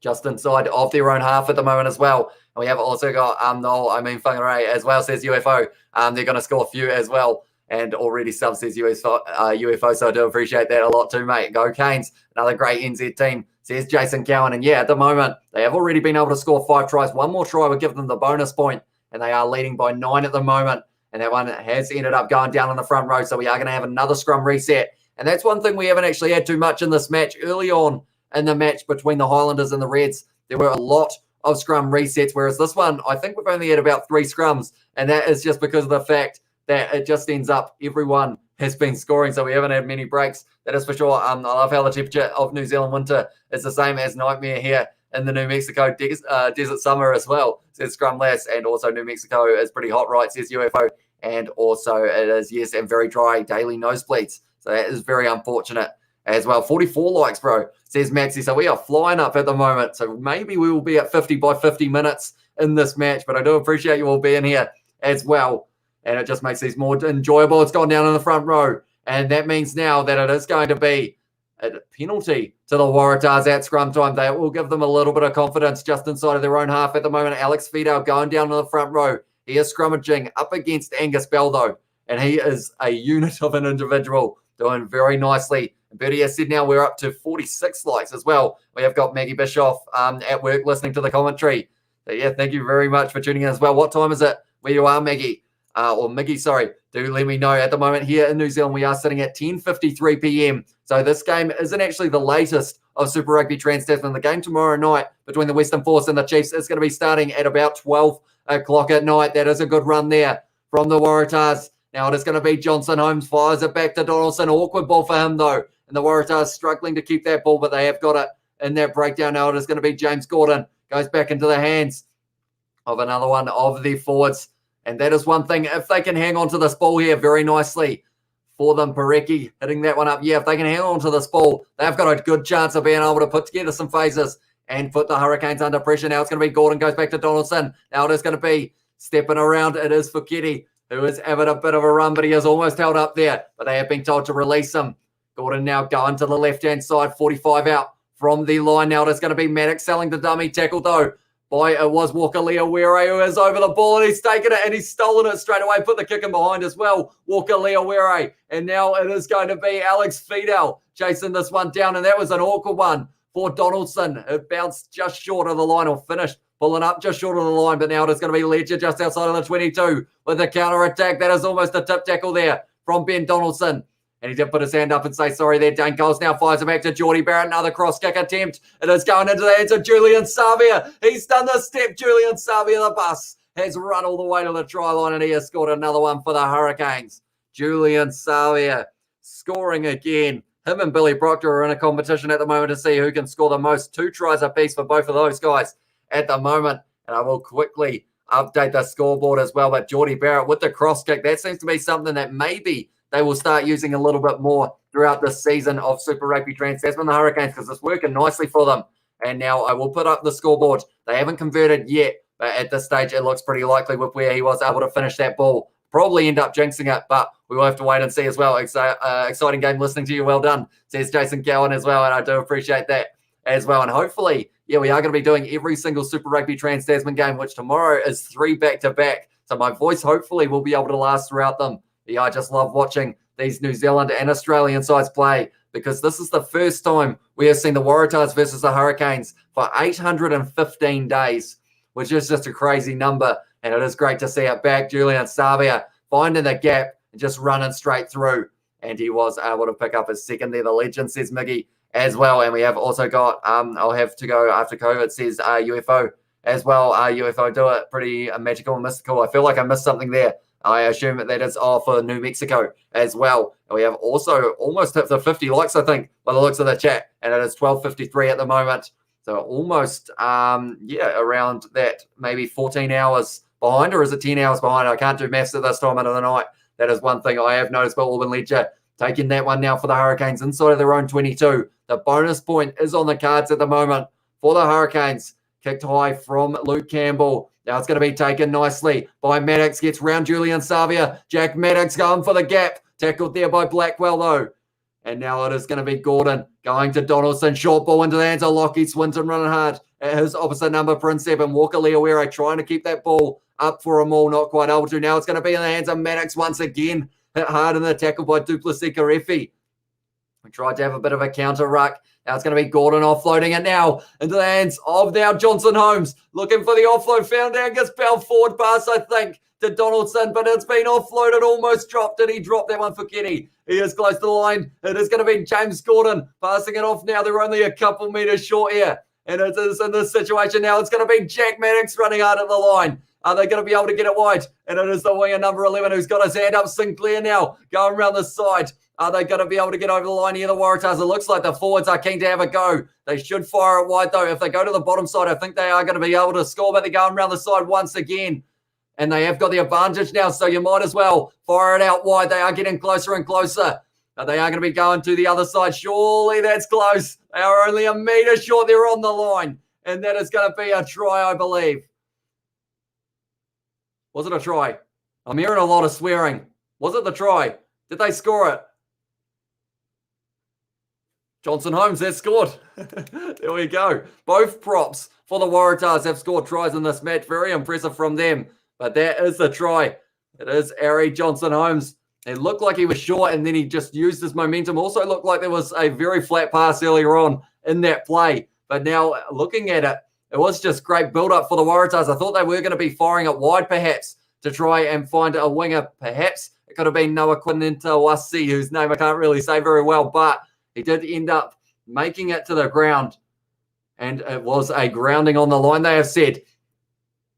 just inside of their own half at the moment as well. And we have also got Whangarei as well, says UFO. They're going to score a few as well. And already sub says UFO, so I do appreciate that a lot too, mate. Go Canes, another great NZ team, says Jason Cowan. And yeah, at the moment, they have already been able to score 5 tries. One more try would give them the bonus point, and they are leading by 9 at the moment. And that one has ended up going down on the front row, so we are going to have another scrum reset. And that's one thing we haven't actually had too much in this match. Early on in the match between the Highlanders and the Reds, there were a lot of scrum resets, whereas this one, I think we've only had about 3 scrums, and that is just because of the fact that it just ends up everyone has been scoring, so we haven't had many breaks. That is for sure. I love how the temperature of New Zealand winter is the same as nightmare here in the New Mexico desert summer as well, says Scrum Lass, and also New Mexico is pretty hot, right, says UFO, and also it is, yes, and very dry, daily nosebleeds, so that is very unfortunate as well. 44 likes, bro, says Maxi, so we are flying up at the moment, so maybe we will be at 50 by 50 minutes in this match, but I do appreciate you all being here as well. And it just makes these more enjoyable. It's gone down in the front row. And that means now that it is going to be a penalty to the Waratahs at scrum time. They will give them a little bit of confidence just inside of their own half at the moment. Alex Fidel going down in the front row. He is scrummaging up against Angus Bell, though. And he is a unit of an individual, doing very nicely. And Bertie has said now we're up to 46 likes as well. We have got Maggie Bischoff at work listening to the commentary. So yeah, thank you very much for tuning in as well. What time is it where you are, Maggie? Or Miggy, sorry, do let me know. At the moment here in New Zealand, we are sitting at 10:53 p.m. So this game isn't actually the latest of Super Rugby Trans-Tasman. The game tomorrow night between the Western Force and the Chiefs is going to be starting at about 12 o'clock at night. That is a good run there from the Waratahs. Now it is going to be Johnson Holmes, fires it back to Donaldson. Awkward ball for him, though. And the Waratahs struggling to keep that ball, but they have got it in that breakdown. Now it is going to be James Gordon. Goes back into the hands of another one of the forwards. And that is one thing, if they can hang on to this ball here very nicely for them, Parecki hitting that one up. Yeah, if they can hang on to this ball, they've got a good chance of being able to put together some phases and put the Hurricanes under pressure. Now it's going to be Gordon, goes back to Donaldson. Now it is going to be stepping around. It is for Kitty, who is having a bit of a run, but he is almost held up there. But they have been told to release him. Gordon now going to the left-hand side, 45 out from the line. Now it is going to be Maddox selling the dummy tackle, though. It was Walker Leawere who is over the ball, and he's taken it and he's stolen it straight away. Put the kick in behind as well, Walker Leawere. And now it is going to be Alex Fidel chasing this one down, and that was an awkward one for Donaldson. It bounced just short of the line, or finished pulling up just short of the line, but now it is going to be Ledger just outside of the 22 with a counter-attack. That is almost a tip tackle there from Ben Donaldson. And he did put his hand up and say sorry there. Dane Coles now fires it back to Geordie Barrett. Another cross-kick attempt. It is going into the hands of Julian Savia. He's done the step. Julian Savia, the bus, has run all the way to the try line, and he has scored another one for the Hurricanes. Julian Savia scoring again, him and Billy Proctor are in a competition at the moment to see who can score the most. 2 tries apiece for both of those guys at the moment. And I will quickly update the scoreboard as well. But Geordie Barrett with the cross kick, that seems to be something that maybe they will start using a little bit more throughout this season of Super Rugby Trans-Tasman, the Hurricanes, because it's working nicely for them. And now I will put up the scoreboard. They haven't converted yet, but at this stage, it looks pretty likely with where he was able to finish that ball. Probably end up jinxing it, but we will have to wait and see as well. Exciting game listening to you. Well done, says Jason Gowan as well, and I do appreciate that as well. And hopefully, yeah, we are going to be doing every single Super Rugby Trans-Tasman game, which tomorrow is 3 back-to-back. So my voice hopefully will be able to last throughout them. Yeah, I just love watching these New Zealand and Australian sides play because this is the first time we have seen the Waratahs versus the Hurricanes for 815 days, which is just a crazy number. And it is great to see it back. Julian Savia finding the gap and just running straight through. And he was able to pick up his second there. The legend, says Miggy, as well. And we have also got, I'll have to go after COVID, says UFO as well. UFO do it pretty magical and mystical. I feel like I missed something there. I assume that is all for New Mexico as well. And we have also almost hit the 50 likes, I think, by the looks of the chat. And it is 12:53 at the moment. So almost, around that, maybe 14 hours behind, or is it 10 hours behind? I can't do maths at this time of the night. That is one thing I have noticed. But Auburn Ledger taking that one now for the Hurricanes inside of their own 22. The bonus point is on the cards at the moment for the Hurricanes. Kicked high from Luke Campbell. Now it's going to be taken nicely by Maddox. Gets round Julian Savia. Jack Maddox going for the gap. Tackled there by Blackwell though. And now it is going to be Gordon going to Donaldson. Short ball into the hands of Lockie Swinton running hard at his opposite number, Prince 7. Walker Leawera trying to keep that ball up for a maul. Not quite able to. Now it's going to be in the hands of Maddox once again. Hit hard in the tackle by Duplessis Karefi. We tried to have a bit of a counter ruck. Now it's going to be Gordon offloading it now into the hands of now Johnson Holmes. Looking for the offload. Found Angus Bell forward pass, I think, to Donaldson, but it's been offloaded. Almost dropped. Did he drop that one for Kenny? He is close to the line. It is going to be James Gordon passing it off now. They're only a couple meters short here. And it is in this situation now. It's going to be Jack Maddox running hard at the line. Are they going to be able to get it wide? And it is the winger number 11 who's got his hand up. Sinclair now going around the side. Are they going to be able to get over the line here, the Waratahs? It looks like the forwards are keen to have a go. They should fire it wide, though. If they go to the bottom side, I think they are going to be able to score, but they're going around the side once again. And they have got the advantage now, so you might as well fire it out wide. They are getting closer and closer. They are going to be going to the other side. Surely that's close. They are only a metre short. They're on the line. And that is going to be a try, I believe. Was it a try? I'm hearing a lot of swearing. Was it the try? Did they score it? Johnson Holmes has scored. There we go. Both props for the Waratahs have scored tries in this match. Very impressive from them. But that is the try. It is Ari Johnson Holmes. It looked like he was short and then he just used his momentum. Also looked like there was a very flat pass earlier on in that play. But now looking at it, it was just great build-up for the Waratahs. I thought they were going to be firing it wide perhaps to try and find a winger. Perhaps it could have been Noah Quinintawasi, whose name I can't really say very well, but he did end up making it to the ground. And it was a grounding on the line, they have said.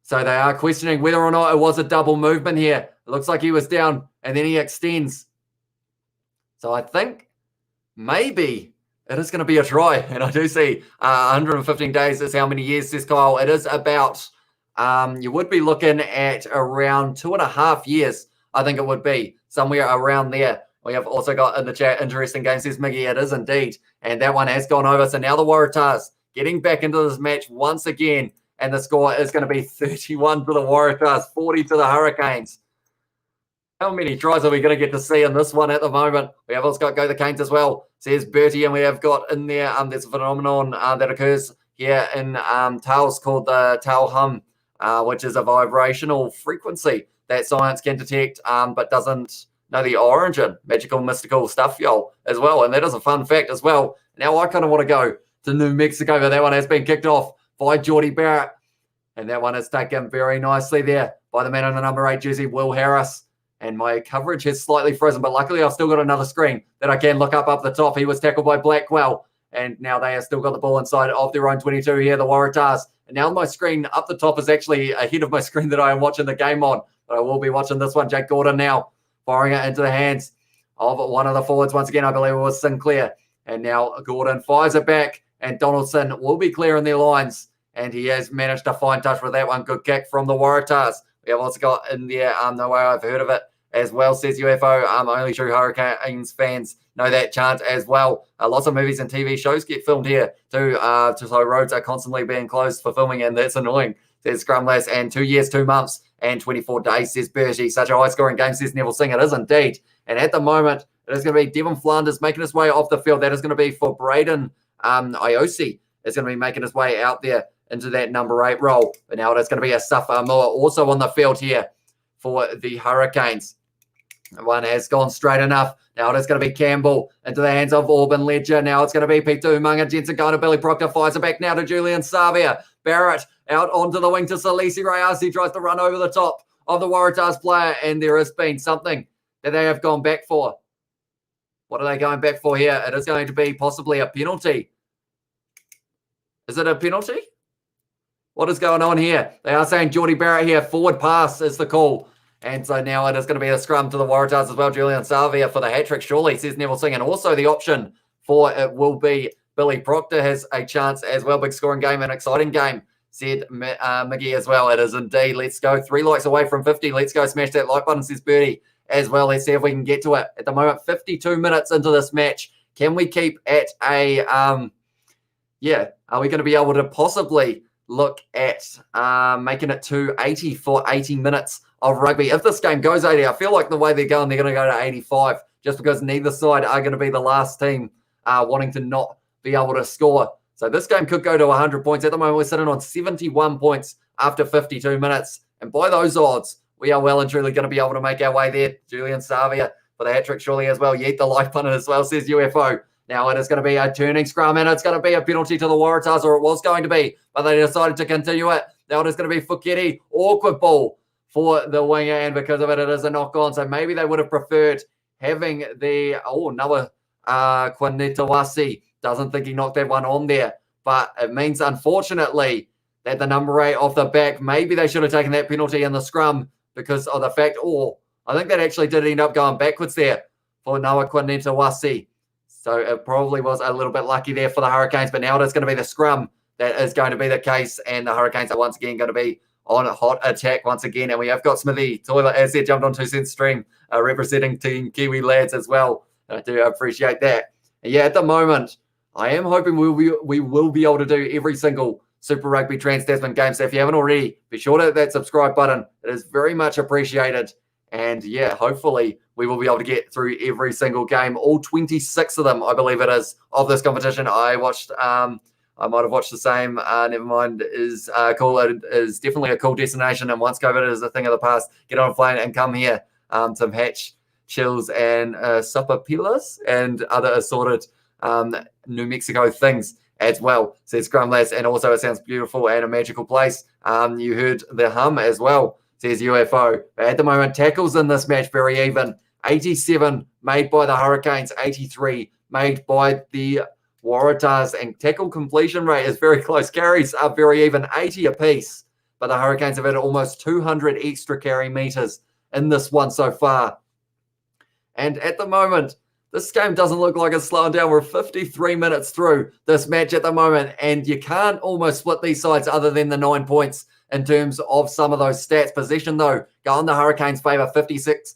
So they are questioning whether or not it was a double movement here. It looks like he was down and then he extends. So I think maybe it is going to be a try. And I do see 115 days is how many years, says Kyle. It is about, you would be looking at around 2.5 years, I think it would be, somewhere around there. We have also got in the chat, interesting game, says Miggy. It is indeed. And that one has gone over. So now the Waratahs getting back into this match once again. And the score is going to be 31 to the Waratahs, 40 to the Hurricanes. How many tries are we going to get to see in this one at the moment? We have also got Go the Canes as well, says Bertie. And we have got in there, there's a phenomenon that occurs here in tails called the tail hum, which is a vibrational frequency that science can detect, but doesn't know the origin. Magical, mystical stuff, y'all, as well. And that is a fun fact as well. Now I kind of want to go to New Mexico, but that one has been kicked off by Geordie Barrett. And that one is taken very nicely there by the man in the number 8 jersey, Will Harris. And my coverage has slightly frozen, but luckily I've still got another screen that I can look up the top. He was tackled by Blackwell. And now they have still got the ball inside of their own 22 here, the Waratahs. And now my screen up the top is actually ahead of my screen that I am watching the game on. But I will be watching this one. Jake Gordon now firing it into the hands of one of the forwards. Once again, I believe it was Sinclair. And now Gordon fires it back, and Donaldson will be clearing their lines. And he has managed to find touch with that one. Good kick from the Waratahs. We have also got in there, no way I've heard of it as well, says UFO. Only true Hurricanes fans know that chant as well. Lots of movies and TV shows get filmed here too. So roads are constantly being closed for filming, and that's annoying, says Scrumlass. And 2 years, 2 months, and 24 days, says Bertie. Such a high-scoring game, says Neville Singh. It is indeed. And at the moment, it is going to be Devon Flanders making his way off the field. That is going to be for Braden Iosi. Is going to be making his way out there into that number 8 role. But now it's going to be a Safa Moa also on the field here for the Hurricanes. One has gone straight enough. Now it is going to be Campbell into the hands of Auburn Ledger. Now it's going to be Peter Umaga. Jensen going to Billy Proctor. Fires it back now to Julian Savia. Barrett out onto the wing to Salisi Rayasi. Tries to run over the top of the Waratahs player. And there has been something that they have gone back for. What are they going back for here? It is going to be possibly a penalty. Is it a penalty? What is going on here? They are saying Geordie Barrett here. Forward pass is the call. And so now it is going to be a scrum to the Waratahs as well. Julian Savia for the hat-trick, surely, says Neville Singh. And also the option for it will be Billy Proctor has a chance as well. Big scoring game, an exciting game, said Miggy as well. It is indeed. Let's go. 3 likes away from 50. Let's go smash that like button, says Birdie as well. Let's see if we can get to it. At the moment, 52 minutes into this match. Can we keep at a, are we going to be able to possibly look at making it to 80 for 80 minutes of rugby? If this game goes 80, I feel like the way they're going to go to 85, just because neither side are going to be the last team wanting to not be able to score. So this game could go to 100 points. At the moment, we're sitting on 71 points after 52 minutes. And by those odds, we are well and truly going to be able to make our way there. Julian Savia for the hat-trick surely as well. Yeet the like button as well, says UFO. Now it is going to be a turning scrum, and it's going to be a penalty to the Waratahs, or it was going to be, but they decided to continue it. Now it is going to be Fuketi. Awkward ball for the winger, and because of it, it is a knock-on. So maybe they would have preferred having the, another Kwanetawasi. Doesn't think he knocked that one on there, but it means, unfortunately, that the number 8 off the back, maybe they should have taken that penalty in the scrum because of the fact, I think that actually did end up going backwards there for Noah Kwanetawasi. So it probably was a little bit lucky there for the Hurricanes, but now it is going to be the scrum that is going to be the case, and the Hurricanes are once again going to be on a hot attack once again. And we have got Smithy Toilet, as they jumped on 2 cent stream, representing Team Kiwi Lads as well. I do appreciate that. And at the moment, I am hoping we will be able to do every single Super Rugby Trans-Tasman game. So if you haven't already, be sure to hit that subscribe button. It is very much appreciated. And hopefully we will be able to get through every single game, all 26 of them, I believe it is, of this competition. I watched, I might have watched the same. Never mind, is cool. It is definitely a cool destination. And once COVID is a thing of the past, get on a plane and come here. Some hatch, chills, and supper pillars and other assorted New Mexico things as well, says Scrumlass. And also it sounds beautiful and a magical place. You heard the hum as well, says UFO. But at the moment, tackles in this match very even. 87 made by the Hurricanes, 83 made by the Waratahs, and tackle completion rate is very close. Carries are very even, 80 apiece. But the Hurricanes have had almost 200 extra carry meters in this one so far. And at the moment, this game doesn't look like it's slowing down. We're 53 minutes through this match at the moment, and you can't almost split these sides other than the 9 points in terms of some of those stats. Possession, though, go in the Hurricanes' favour, 56%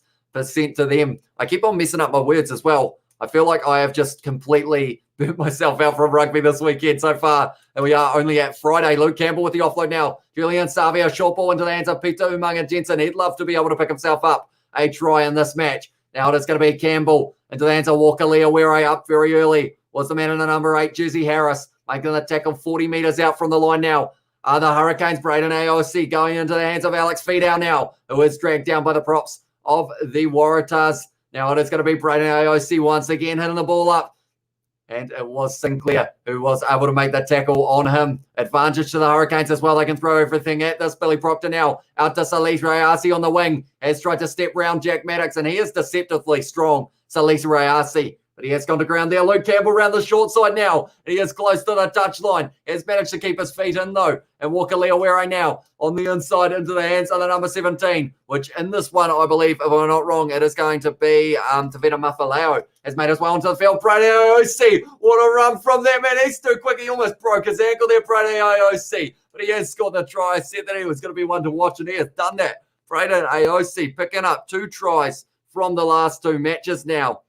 to them. I keep on messing up my words as well. I feel like I have just completely burnt myself out from rugby this weekend so far, and we are only at Friday. Luke Campbell with the offload now. Julian Savia, short ball into the hands of Peter Umaga Jensen. He'd love to be able to pick himself up a try in this match. Now it is going to be Campbell into the hands of Walker Leawere up very early. Was the man in the number 8, Jersey Harris, making the tackle 40 metres out from the line now. The Hurricanes, Braden AOC going into the hands of Alex Fidow now, who is dragged down by the props of the Waratahs. Now it is going to be Braden AOC once again hitting the ball up. And it was Sinclair who was able to make the tackle on him. Advantage to the Hurricanes as well. They can throw everything at this. Billy Proctor now out to Salis Rayasi on the wing. Has tried to step round Jack Maddox, and he is deceptively strong. Salis Rayasi But he has gone to ground there. Luke Campbell around the short side now. He is close to the touchline. He has managed to keep his feet in though. And Walker Leawere now on the inside into the hands of the number 17, which in this one, I believe, if I'm not wrong, it is going to be Tavita Mafaleo has made his way onto the field. Brady IOC, what a run from that man. He's too quick. He almost broke his ankle there, Brady IOC. But he has scored the try. I said that he was going to be one to watch, and he has done that. Brady IOC picking up 2 tries from the last 2 matches now.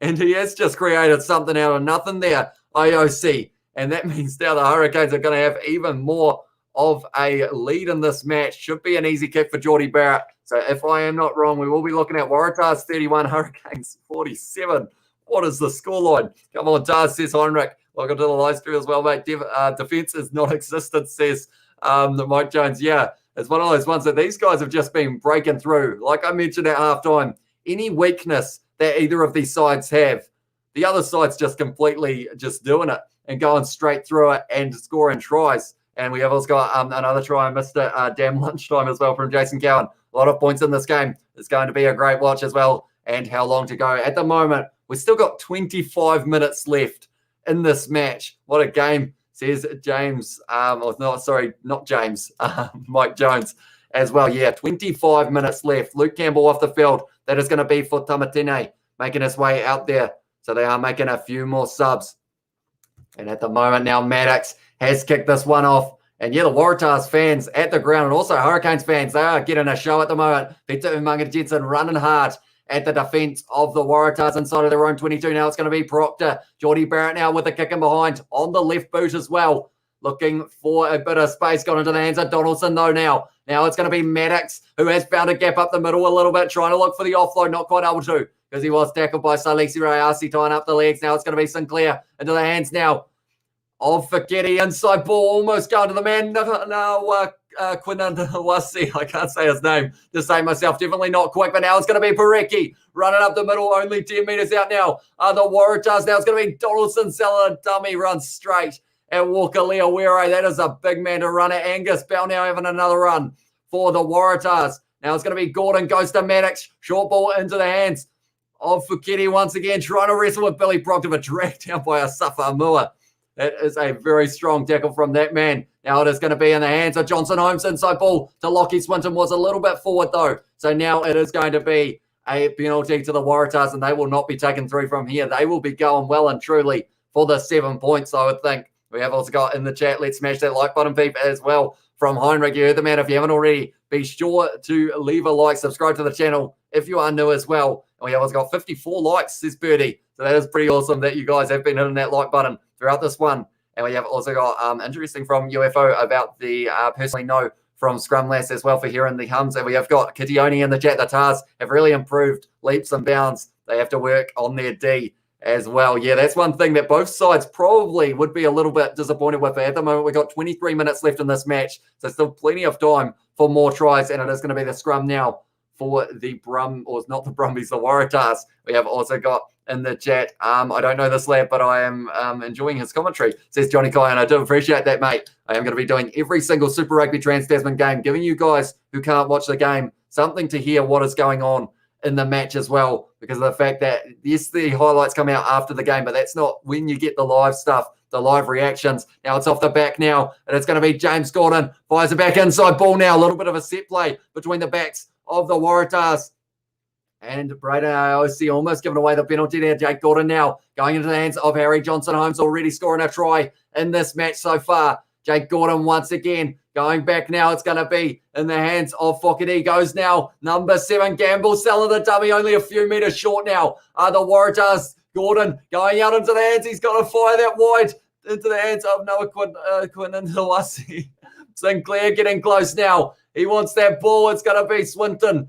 And he has just created something out of nothing there, IOC. And that means now the Hurricanes are going to have even more of a lead in this match. Should be an easy kick for Geordie Barrett. So if I am not wrong, we will be looking at Waratahs 31, Hurricanes 47. What is the scoreline? Come on, Tars, says Heinrich. Welcome to the live stream as well, mate. Defense is non-existent, says Mike Jones. Yeah, it's one of those ones that these guys have just been breaking through. Like I mentioned at halftime, any weakness that either of these sides have, the other side's just completely just doing it and going straight through it and scoring tries. And we have also got another try. I missed it, damn lunchtime as well from Jason Cowan. A lot of points in this game. It's going to be a great watch as well. And how long to go? At the moment, we've still got 25 minutes left in this match. What a game, says James. Not James. Mike Jones as well. Yeah, 25 minutes left. Luke Campbell off the field. That is going to be for Tamatine making his way out there. So they are making a few more subs. And at the moment now, Maddox has kicked this one off. And yeah, the Waratahs fans at the ground and also Hurricanes fans, they are getting a show at the moment. Peter Umaga Jensen running hard at the defense of the Waratahs inside of their own 22. Now it's going to be Proctor. Geordie Barrett now with the kick in behind on the left boot as well. Looking for a bit of space, got into the hands of Donaldson though now. Now it's going to be Maddox, who has found a gap up the middle a little bit, trying to look for the offload, not quite able to, because he was tackled by Salisi Rayasi, tying up the legs. Now it's going to be Sinclair into the hands now of Faketi. Inside ball, almost going to the man. Quinandawasi, I can't say his name to say myself. Definitely not quick, but now it's going to be Parecki running up the middle, only 10 metres out now. The Waratahs, now it's going to be Donaldson selling a dummy run straight at Walker Leawere. That is a big man to run at. Angus Bell now having another run for the Waratahs. Now it's going to be Gordon, goes to Maddox. Short ball into the hands of Fuketi once again, trying to wrestle with Billy Proctor, but dragged down by Asafa Amua. That is a very strong tackle from that man. Now it is going to be in the hands of Johnson Holmes. Inside ball to Lockie Swinton, was a little bit forward though. So now it is going to be a penalty to the Waratahs, and they will not be taken through from here. They will be going well and truly for the 7 points, I would think. We have also got in the chat, let's smash that like button, peep, as well from Heinrich. You heard the man. If you haven't already, be sure to leave a like, subscribe to the channel if you are new as well. And we have also got 54 likes, says Birdie. So that is pretty awesome that you guys have been hitting that like button throughout this one. And we have also got interesting from UFO about the personally know from Scrumlass as well for hearing the hums. And we have got Kitione in the chat. The Tars have really improved leaps and bounds. They have to work on their D as well. Yeah, that's one thing that both sides probably would be a little bit disappointed with. At the moment, we've got 23 minutes left in this match, so still plenty of time for more tries, and it is going to be the scrum now for the not the Brumbies, the Waratahs. We have also got in the chat, I don't know this lad, but I am enjoying his commentary, says Johnny Kai, and I do appreciate that, mate. I am going to be doing every single Super Rugby Trans-Tasman game, giving you guys who can't watch the game something to hear what is going on in the match as well, because of the fact that, yes, the highlights come out after the game, but that's not when you get the live stuff, the live reactions. Now it's off the back now, and it's going to be James Gordon. Fires it back inside ball now. A little bit of a set play between the backs of the Waratahs. And Braden IOC almost giving away the penalty there. Jake Gordon now going into the hands of Harry Johnson Holmes, already scoring a try in this match so far. Jake Gordon once again going back now. It's going to be in the hands of Fogarty. Goes now. Number 7, Gamble selling the dummy. Only a few metres short now. The Waratahs. Gordon going out into the hands. He's got to fire that wide into the hands of Noah Quinandawasi. Sinclair getting close now. He wants that ball. It's going to be Swinton,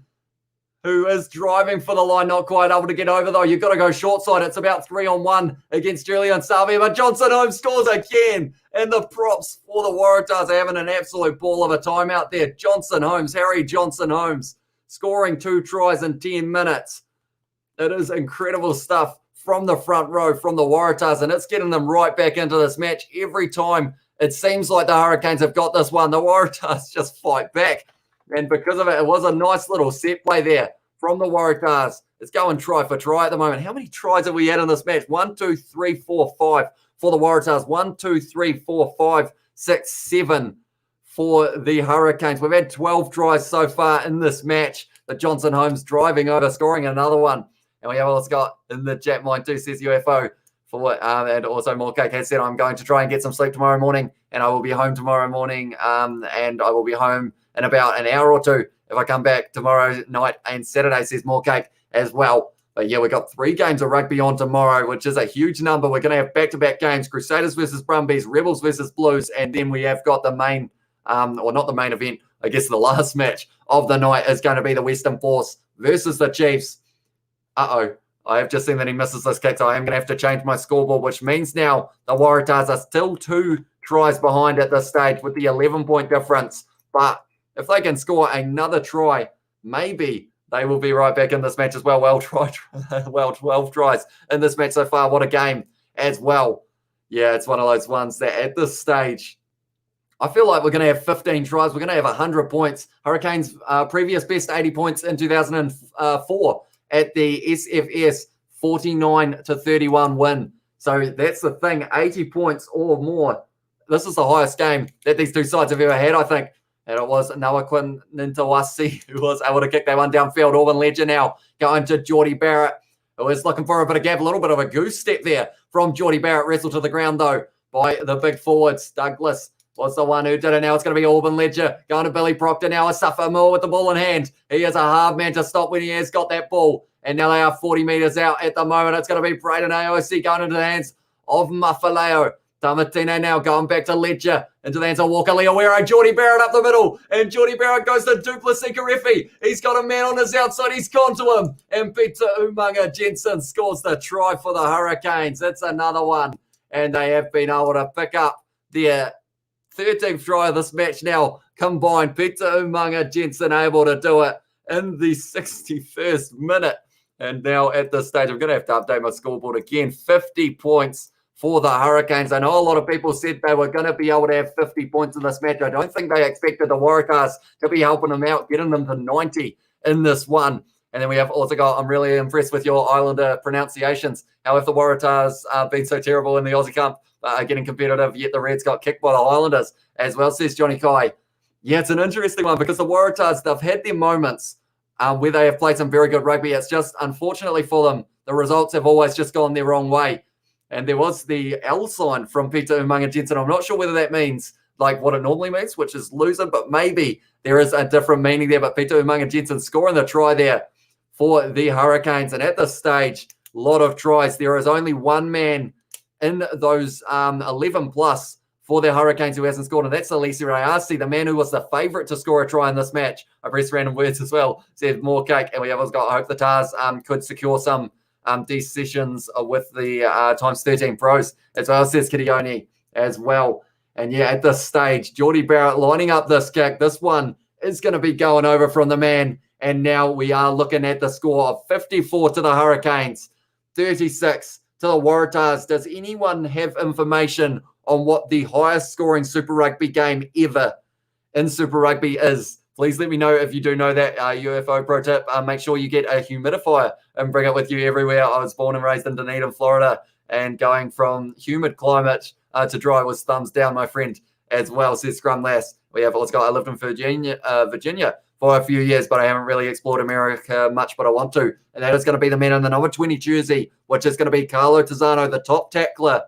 who is driving for the line, not quite able to get over, though. You've got to go short side. It's about 3-on-1 against Julian Savia, but Johnson Holmes scores again. And the props for the Waratahs are having an absolute ball of a time out there. Johnson Holmes, Harry Johnson Holmes, scoring 2 tries in 10 minutes. It is incredible stuff from the front row, from the Waratahs, and it's getting them right back into this match. Every time it seems like the Hurricanes have got this one, the Waratahs just fight back. And because of it, it was a nice little set play there from the Waratahs. It's going try for try at the moment. How many tries have we had in this match? 1, 2, 3, 4, 5 for the Waratahs. 1, 2, 3, 4, 5, 6, 7 for the Hurricanes. We've had 12 tries so far in this match. The Johnson Holmes driving over, scoring another one. And we have also got in the chat, mine too, says UFO. And also Morcake has said, I'm going to try and get some sleep tomorrow morning, and I will be home tomorrow morning, and I will be home in about an hour or two if I come back tomorrow night and Saturday, says Morcake as well. But yeah, we've got 3 games of rugby on tomorrow, which is a huge number. We're going to have back-to-back games, Crusaders versus Brumbies, Rebels versus Blues, and then we have got the main, or not the main event, I guess the last match of the night is going to be the Western Force versus the Chiefs. Uh-oh. I have just seen that he misses this kick, so I am going to have to change my scoreboard, which means now the Waratahs are still 2 tries behind at this stage with the 11-point difference. But if they can score another try, maybe they will be right back in this match as well. Well, 12 tries in this match so far. What a game as well. Yeah, it's one of those ones that at this stage, I feel like we're going to have 15 tries. We're going to have 100 points. Hurricanes' previous best 80 points in 2004. At the SFS 49-31 win. So that's the thing, 80 points or more. This is the highest game that these two sides have ever had, I think. And it was Nawaqin Nintawasi who was able to kick that one downfield. Auburn Ledger now going to Geordie Barrett, who is looking for a bit of gap. A little bit of a goose step there from Geordie Barrett. Wrestled to the ground, though, by the big forwards. Douglas was the one who did it. Now it's going to be Auburn Ledger going to Billy Proctor. Now Asafa Moore with the ball in hand. He is a hard man to stop when he has got that ball. And now they are 40 metres out at the moment. It's going to be Braden AOC going into the hands of Mafaleo. Tamatine now going back to Ledger. Into the hands of Walker Leawera. Geordie Barrett up the middle. And Geordie Barrett goes to Duplessis Karefi. He's got a man on his outside. He's gone to him. And Peter Umaga Jensen scores the try for the Hurricanes. It's another one. And they have been able to pick up their 13th try of this match now combined. Peter Umaga Jensen able to do it in the 61st minute. And now at this stage, I'm going to have to update my scoreboard again. 50 points for the Hurricanes. I know a lot of people said they were going to be able to have 50 points in this match. I don't think they expected the Waratahs to be helping them out, getting them to 90 in this one. And then we have also got, I'm really impressed with your Islander pronunciations. How if the Waratahs been so terrible in the Aussie Cup, getting competitive, yet the Reds got kicked by the Highlanders as well, says Johnny Kai. Yeah, it's an interesting one because the Waratahs, they've had their moments where they have played some very good rugby. It's just, unfortunately for them, the results have always just gone their wrong way. And there was the L sign from Peter Umaga Jensen. I'm not sure whether that means like what it normally means, which is loser, but maybe there is a different meaning there. But Peter Umaga Jensen scoring the try there for the Hurricanes. And at this stage, a lot of tries. There is only one man in those 11 plus for the Hurricanes who hasn't scored, and that's Alesi Rayasi, the man who was the favourite to score a try in this match. I pressed random words as well, said more cake, and we have also got, I hope the Tars could secure some these sessions with the times 13 pros as well, says Kirioni as well. And yeah, at this stage, Geordie Barrett lining up this kick. This one is going to be going over from the man, and now we are looking at the score of 54 to the Hurricanes, 36 to the Waratahs. Does anyone have information on what the highest scoring Super Rugby game ever in Super Rugby is? Please let me know if you do know that. UFO pro tip, make sure you get a humidifier and bring it with you everywhere. I was born and raised in Dunedin, Florida, and going from humid climate to dry was thumbs down, my friend, as well, says Scrum Lass. We have also got, I lived in Virginia for a few years, but I haven't really explored America much, but I want to. And that is going to be the man in the number 20 jersey, which is going to be Carlo Tizzano, the top tackler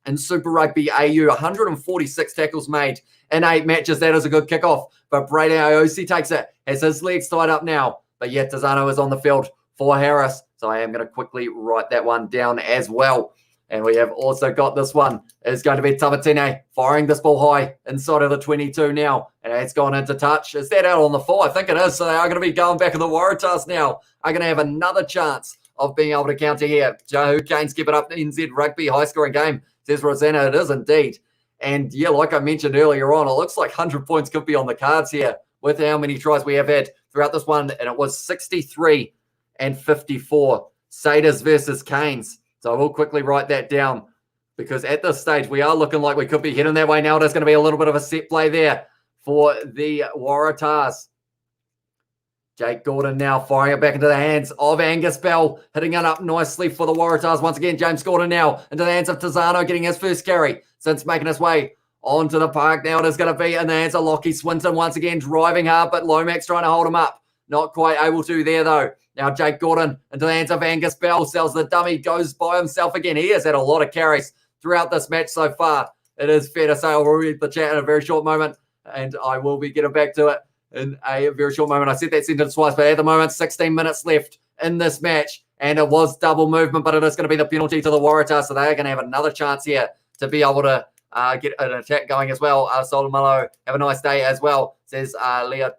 in Super Rugby AU. 146 tackles made in 8 matches. That is a good kickoff. But Brady Iosi takes it, has his legs tied up now. But yet Tizzano is on the field for Harris. So I am going to quickly write that one down as well. And we have also got this one. It's going to be Tamatine firing this ball high inside of the 22 now. And it's gone into touch. Is that out on the 4? I think it is. So they are going to be going back in the Waratahs now. Are going to have another chance of being able to counter here. Joe Canes give it up to NZ Rugby, high-scoring game. Says Rosanna, it is indeed. And yeah, like I mentioned earlier on, it looks like 100 points could be on the cards here with how many tries we have had throughout this one. And it was 63 and 54. Satyrs versus Canes. So I will quickly write that down because at this stage, we are looking like we could be heading that way now. There's going to be a little bit of a set play there for the Waratahs. Jake Gordon now firing it back into the hands of Angus Bell, hitting it up nicely for the Waratahs. Once again, James Gordon now into the hands of Tizano, getting his first carry since making his way onto the park. Now it is going to be in the hands of Lockie Swinton, once again driving hard, but Lomax trying to hold him up. Not quite able to there, though. Now Jake Gordon into the hands of Angus Bell, sells the dummy, goes by himself again. He has had a lot of carries throughout this match so far. It is fair to say I'll read the chat in a very short moment, and I will be getting back to it in a very short moment. I said that sentence twice, but at the moment, 16 minutes left in this match, and it was double movement, but it is going to be the penalty to the Waratahs, so they're going to have another chance here to be able to get an attack going as well. Solomalo, have a nice day as well, says Leah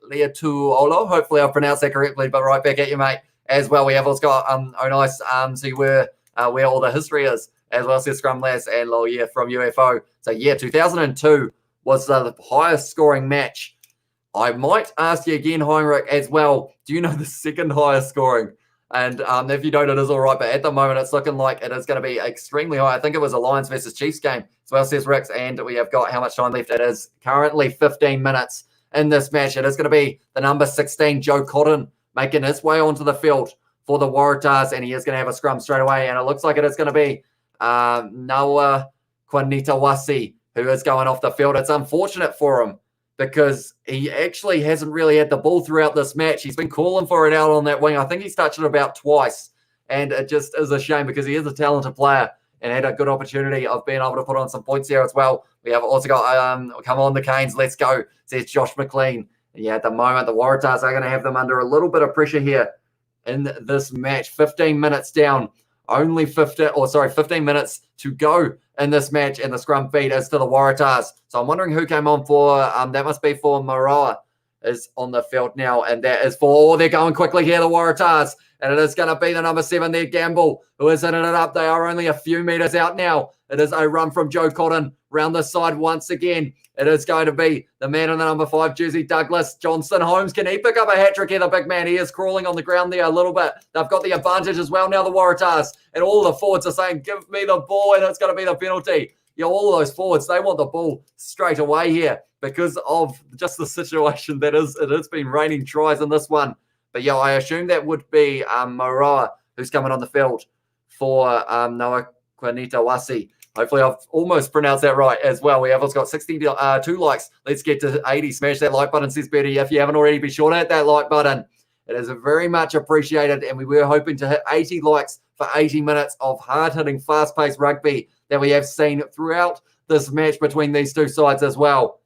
Tuolo. Hopefully I've pronounced that correctly, but right back at you, mate, as well. We have also got, oh nice, see where all the history is, as well, says Scrum Lass and Lawyer from UFO. So yeah, 2002 was the highest scoring match. I might ask you again, Heinrich, as well, do you know the second highest scoring? And if you don't, it is all right. But at the moment, it's looking like it is going to be extremely high. I think it was a Lions versus Chiefs game, as well, says Rix. And we have got how much time left? It is currently 15 minutes in this match. It is going to be the number 16, Joe Cotton, making his way onto the field for the Waratahs. And he is going to have a scrum straight away. And it looks like it is going to be Noah Kwanitawasi, who is going off the field. It's unfortunate for him, because he actually hasn't really had the ball throughout this match. He's been calling for it out on that wing. I think he's touched it about twice, and it just is a shame because he is a talented player and had a good opportunity of being able to put on some points here as well. We have also got, come on the Canes, let's go, says Josh McLean. Yeah, at the moment, the Waratahs are going to have them under a little bit of pressure here in this match. 15 minutes down, only 15 minutes to go in this match, and the scrum feed is to the Waratahs. So I'm wondering who came on for, that must be for Marawa, is on the field now, and that is for, they're going quickly here, the Waratahs, and it is going to be the number 7 there, Gamble, who is hitting it up. They are only a few meters out now. It is a run from Joe Cotton round the side once again. It is going to be the man in the number 5 jersey, Douglas Johnson Holmes. Can he pick up a hat-trick here, the big man? He is crawling on the ground there a little bit. They've got the advantage as well now, the Waratahs. And all the forwards are saying, give me the ball, and it's going to be the penalty. Yeah, all those forwards, they want the ball straight away here because of just the situation that is. It has been raining tries in this one. But yeah, I assume that would be Marawa, who's coming on the field for Noah Kwanitawasi. Hopefully I've almost pronounced that right as well. We have also got 62 likes. Let's get to 80. Smash that like button, says Betty. If you haven't already, be sure to hit that like button. It is very much appreciated, and we were hoping to hit 80 likes for 80 minutes of hard-hitting, fast-paced rugby that we have seen throughout this match between these two sides as well.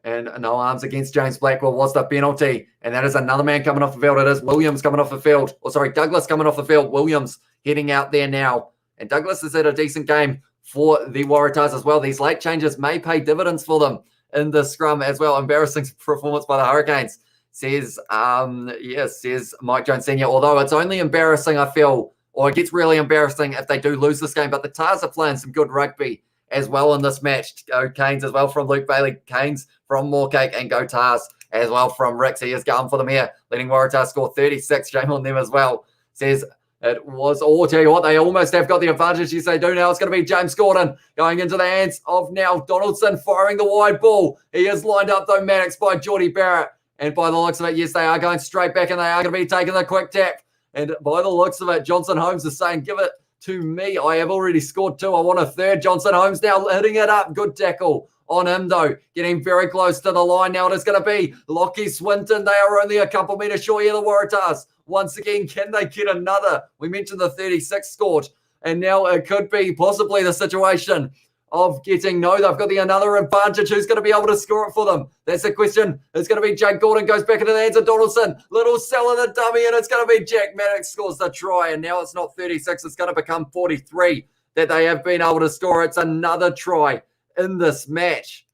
And no arms against James Blackwell was the penalty. And that is another man coming off the field. It is Williams coming off the field. Douglas coming off the field. Williams heading out there now. And Douglas has had a decent game for the Waratahs as well. These late changes may pay dividends for them in the scrum as well. Embarrassing performance by the Hurricanes, says Mike Jones Sr. Although it's only embarrassing, I feel, or it gets really embarrassing if they do lose this game. But the Tars are playing some good rugby as well in this match. Go Canes as well from Luke Bailey. Canes from Moorcake, and go Tars as well from Rix. He is going for them here, letting Waratahs score 36. Shame on them as well. Says it was, tell you what, they almost have got the advantage. Yes, they do now. It's going to be James Gordon going into the hands of now Donaldson, firing the wide ball. He is lined up, though, Maddox by Geordie Barrett. And by the looks of it, yes, they are going straight back, and they are going to be taking the quick tap. And by the looks of it, Johnson Holmes is saying, give it to me. I have already scored 2. I want a 3rd. Johnson Holmes now hitting it up. Good tackle on him, though. Getting very close to the line now. It is going to be Lockie Swinton. They are only a couple meters short here, the Waratahs. Once again, can they get another? We mentioned the 36 scored, and now it could be possibly the situation of getting, no, they've got the another advantage. Who's going to be able to score it for them? That's the question. It's going to be Jake Gordon, goes back into the hands of Donaldson. Little sell in the dummy, and it's going to be Jack Maddox scores the try, and now it's not 36. It's going to become 43 that they have been able to score. It's another try in this match.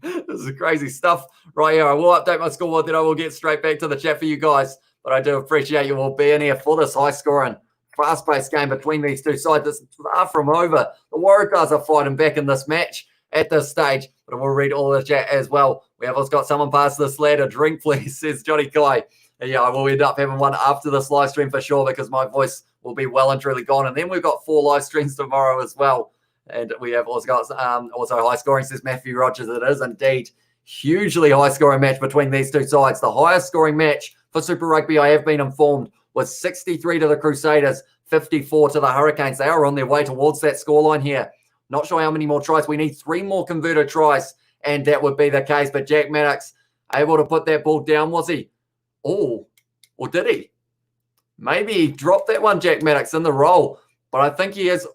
This is crazy stuff right here. I will update my scoreboard, then I will get straight back to the chat for you guys. But I do appreciate you all being here for this high-scoring, fast-paced game between these two sides. It's far from over. The Waratahs are fighting back in this match at this stage. But we'll read all the chat as well. We have also got someone pass this lad a drink, please, says Johnny Kai. And yeah, I will end up having one after this live stream for sure, because my voice will be well and truly gone. And then we've got 4 live streams tomorrow as well. And we have also got also high scoring, says Matthew Rogers. It is indeed. hugely high-scoring match between these two sides. The highest-scoring match for Super Rugby, I have been informed, was 63 to the Crusaders, 54 to the Hurricanes. They are on their way towards that scoreline here. Not sure how many more tries. We need 3 more converted tries, and that would be the case. But Jack Maddox able to put that ball down, was he? Oh, or did he? Maybe he dropped that one, Jack Maddox, in the roll. But I think he is.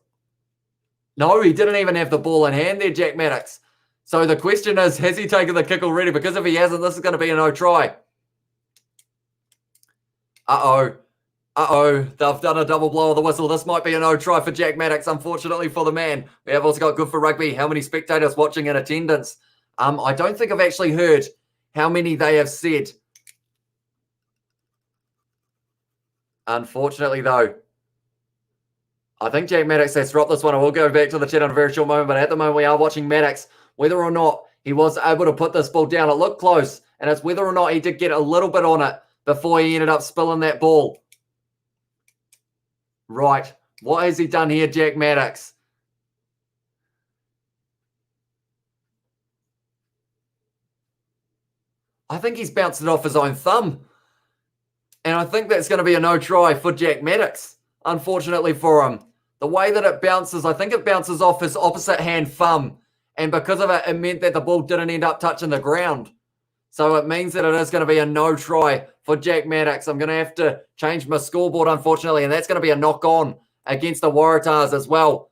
No, he didn't even have the ball in hand there, Jack Maddox. So the question is, has he taken the kick already? Because if he hasn't, this is going to be a no try. Uh-oh. They've done a double blow of the whistle. This might be a no try for Jack Maddox, unfortunately for the man. We have also got Good for Rugby. How many spectators watching in attendance? I don't think I've actually heard how many they have said. Unfortunately, though, I think Jack Maddox has dropped this one. I will go back to the chat in a very short moment, but at the moment we are watching Maddox. Whether or not he was able to put this ball down, it looked close, and it's whether or not he did get a little bit on it before he ended up spilling that ball. Right. What has he done here, Jack Maddox? I think he's bounced it off his own thumb. And I think that's going to be a no try for Jack Maddox, unfortunately for him. The way that it bounces, I think it bounces off his opposite hand thumb. And because of it, it meant that the ball didn't end up touching the ground. So it means that it is going to be a no try for Jack Maddox. I'm going to have to change my scoreboard, unfortunately, and that's going to be a knock on against the Waratahs as well.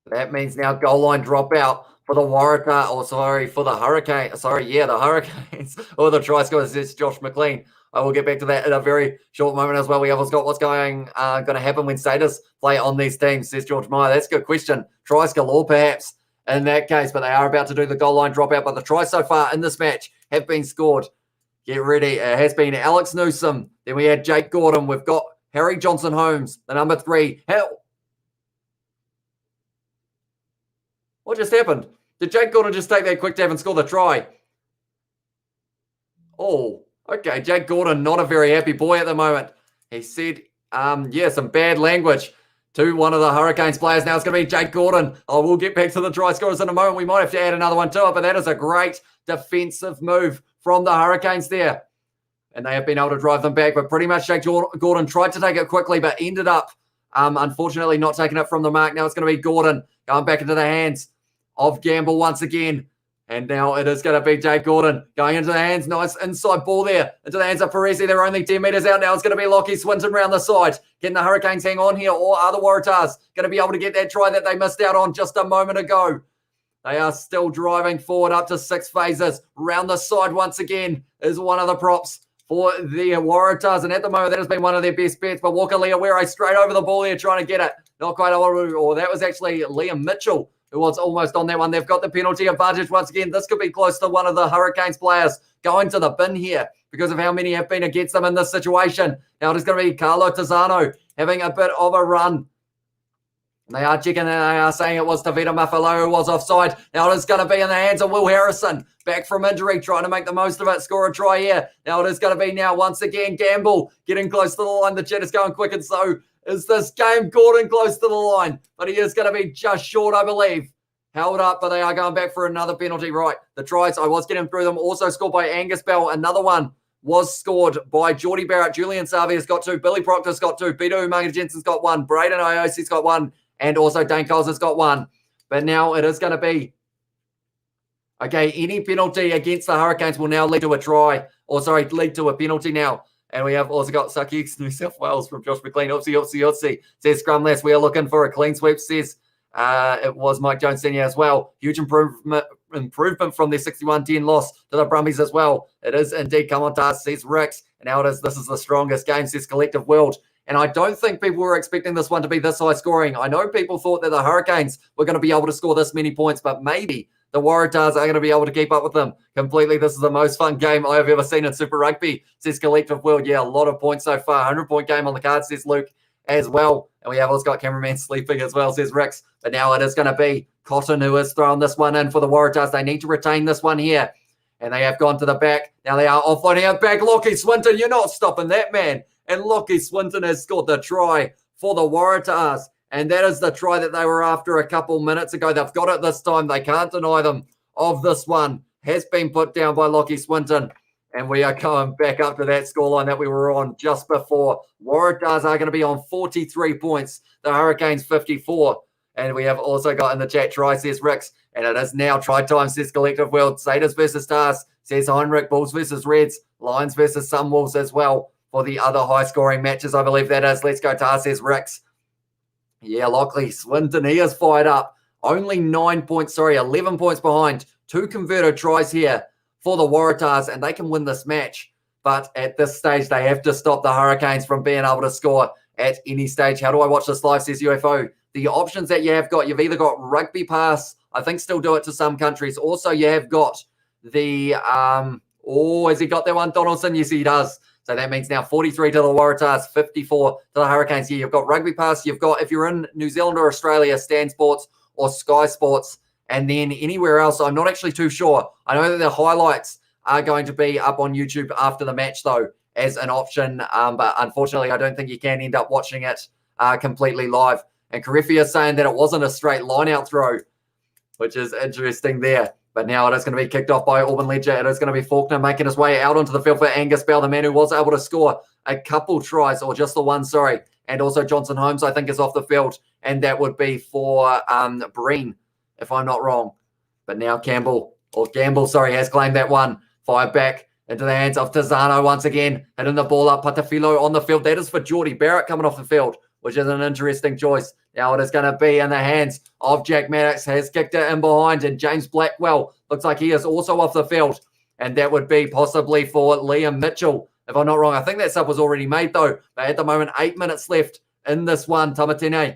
That means now goal line dropout for the for the Hurricanes. The Hurricanes. Or the try scorer is Josh McLean. I will get back to that in a very short moment as well. We have also got what's going to happen when status play on these teams, says George Meyer. That's a good question. Tries galore, perhaps, in that case, but they are about to do the goal line dropout. But the tries so far in this match have been scored. Get ready. It has been Alex Newsom. Then we had Jake Gordon. We've got Harry Johnson-Holmes, the number 3. What just happened? Did Jake Gordon just take that quick tap and score the try? Oh, okay. Jake Gordon, not a very happy boy at the moment. He said, some bad language to one of the Hurricanes players. Now it's going to be Jake Gordon. Oh, we'll get back to the try scorers in a moment. We might have to add another one to it, but that is a great defensive move from the Hurricanes there. And they have been able to drive them back, but pretty much Jake Gordon tried to take it quickly, but ended up, unfortunately, not taking it from the mark. Now it's going to be Gordon going back into the hands of Gamble once again. And now it is going to be Jake Gordon going into the hands. Nice inside ball there into the hands of Parisi. They're only 10 metres out now. It's going to be Lockie Swinton round the side. Can the Hurricanes hang on here, or are the Waratahs going to be able to get that try that they missed out on just a moment ago? They are still driving forward up to 6 phases. Round the side once again is one of the props for the Waratahs. And at the moment, that has been one of their best bets. But Walker Leawere straight over the ball here trying to get it. Not quite over. Or that was actually Liam Mitchell who was almost on that one. They've got the penalty advantage once again. This could be close to one of the Hurricanes players going to the bin here because of how many have been against them in this situation. Now it is going to be Carlo Tizzano having a bit of a run. They are checking and they are saying it was Tavita Mafalo who was offside. Now it is going to be in the hands of Will Harrison. Back from injury, trying to make the most of it. Score a try here. Now it is going to be now once again Gamble getting close to the line. The chat is going quick, and so is this game. Gordon close to the line, but he is going to be just short, I believe. Held up, but they are going back for another penalty. Right, the tries, I was getting through them. Also scored by Angus Bell. Another one was scored by Geordie Barrett. Julian Savia's got 2. Billy Proctor's got 2. Peter Umaga Jensen's got 1. Braden Iosi's got 1. And also Dane Coles has got 1. But now it is going to be, okay, any penalty against the Hurricanes will now lead to a try. Lead to a penalty now. And we have also got Saki New South Wales from Josh McLean. Oopsie. Says scrum less. We are looking for a clean sweep. Says it was Mike Jones Senior as well. Huge improvement from their 61-10 loss to the Brumbies as well. It is indeed come on task, says Ricks. And now this is the strongest game, says Collective World. And I don't think people were expecting this one to be this high scoring. I know people thought that the Hurricanes were going to be able to score this many points, but maybe the Waratahs are going to be able to keep up with them completely. This is the most fun game I have ever seen in Super Rugby, says Collective World. Yeah, a lot of points so far. 100-point game on the card, says Luke as well. And we have also got cameraman sleeping as well, says Ricks. But now it is going to be Cotton who is throwing this one in for the Waratahs. They need to retain this one here. And they have gone to the back. Now they are offloading it back. Lockie Swinton, you're not stopping that, man. And Lockie Swinton has scored the try for the Waratahs. And that is the try that they were after a couple minutes ago. They've got it this time. They can't deny them of this one. Has been put down by Lockie Swinton. And we are going back up to that scoreline that we were on just before. Waratahs are going to be on 43 points. The Hurricanes 54. And we have also got in the chat try, says Ricks. And it is now try time, says Collective World. Satyrs versus Stars, says Heinrich. Bulls versus Reds. Lions versus Sunwolves as well for the other high-scoring matches, I believe that is. Let's go, Tars, says Ricks. Yeah, Lockley Swinton, he is fired up. Only 11 points behind. 2 converted tries here for the Waratahs, and they can win this match. But at this stage, they have to stop the Hurricanes from being able to score at any stage. How do I watch this live, says UFO? The options that you have got, you've either got Rugby Pass, I think still do it to some countries. Also, you have got the, has he got that one, Donaldson? Yes, he does. So that means now 43 to the Waratahs, 54 to the Hurricanes. Here, you've got Rugby Pass. You've got, if you're in New Zealand or Australia, Stan Sports or Sky Sports. And then anywhere else, I'm not actually too sure. I know that the highlights are going to be up on YouTube after the match, though, as an option. But unfortunately, I don't think you can end up watching it completely live. And Carifia is saying that it wasn't a straight line-out throw, which is interesting there. But now it is going to be kicked off by Auburn Ledger. It is going to be Faulkner making his way out onto the field for Angus Bell, the man who was able to score a couple tries, or just the one, sorry. And also Johnson Holmes, I think, is off the field. And that would be for Breen, if I'm not wrong. But now Gamble, has claimed that one. Fired back into the hands of Tizano once again. Hitting the ball up, Patafilo on the field. That is for Geordie Barrett coming off the field, which is an interesting choice. Now it is going to be in the hands of Jack Maddox. Has kicked it in behind, and James Blackwell looks like he is also off the field. And that would be possibly for Liam Mitchell, if I'm not wrong. I think that sub was already made, though. But at the moment, 8 minutes left in this one. Tamatine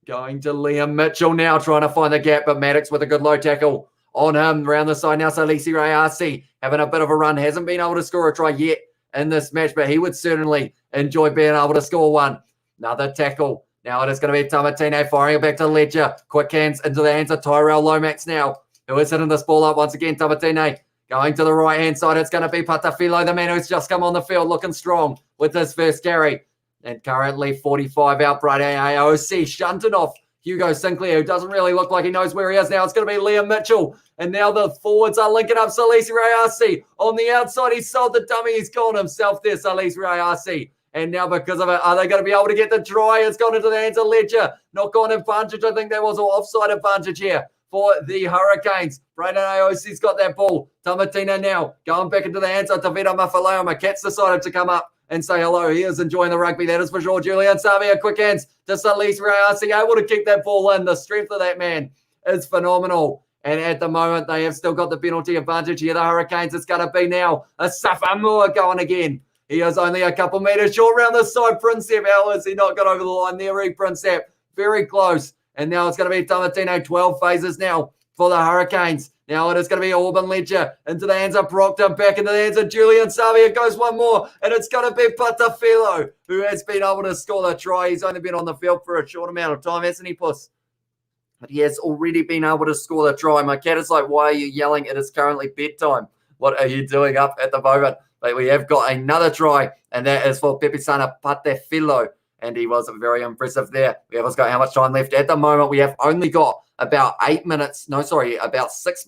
going to Liam Mitchell now, trying to find the gap, but Maddox with a good low tackle on him. Round the side now, Salisi Rayasi having a bit of a run. Hasn't been able to score a try yet in this match, but he would certainly enjoy being able to score one. Another tackle. Now it is going to be Tamatine firing it back to Ledger. Quick hands into the hands of Tyrell Lomax now, who is hitting this ball up once again. Tamatine going to the right-hand side. It's going to be Patafilo, the man who's just come on the field looking strong with his first carry. And currently 45 out, Bright AOC shunting off Hugo Sinclair, who doesn't really look like he knows where he is now. It's going to be Liam Mitchell. And now the forwards are linking up. Salisi Rayasi on the outside. He sold the dummy. He's gone himself there, Salisi Rayasi. And now because of it, are they going to be able to get the try? It's gone into the hands of Ledger. Not gone advantage. I think that was an offside advantage here for the Hurricanes. Brayden Aosi's got that ball. Tamatina now going back into the hands of Tavita Mafaleoma. Cat's decided to come up and say hello. He is enjoying the rugby. That is for sure. Julian Savia, quick hands to Salisi Rayasi, able to kick that ball in. The strength of that man is phenomenal. And at the moment, they have still got the penalty advantage here. The Hurricanes, it's going to be now a Safamua going again. He is only a couple metres short round the side. Princep, how has he not got over the line there? Princep, very close. And now it's going to be Tamatino, 12 phases now for the Hurricanes. Now it is going to be Auburn Ledger into the hands of Proctor, back into the hands of Julian Savia. Goes one more, and it's going to be Patafilo, who has been able to score the try. He's only been on the field for a short amount of time, hasn't he, Puss? But he has already been able to score the try. My cat is like, why are you yelling? It is currently bedtime. What are you doing up at the moment? But we have got another try, and that is for Pepisana Patefilo, and he was very impressive there. We have got how much time left? At the moment, we have only got about 6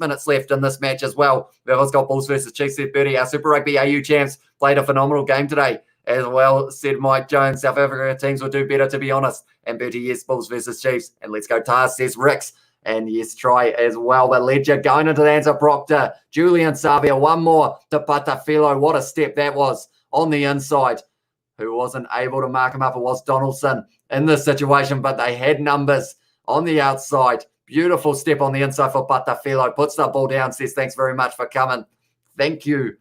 minutes left in this match as well. We have got Bulls versus Chiefs. Said Birdie, our Super Rugby AU champs played a phenomenal game today as well, said Mike Jones. South Africa teams will do better, to be honest. And Birdie, yes, Bulls versus Chiefs. And let's go Tars, says Ricks. And yes, try as well. But Ledger going into the hands of Proctor. Julian Savia, one more to Patafilo. What a step that was on the inside. Who wasn't able to mark him up? It was Donaldson in this situation, but they had numbers on the outside. Beautiful step on the inside for Patafilo. Puts the ball down, says thanks very much for coming. Thank you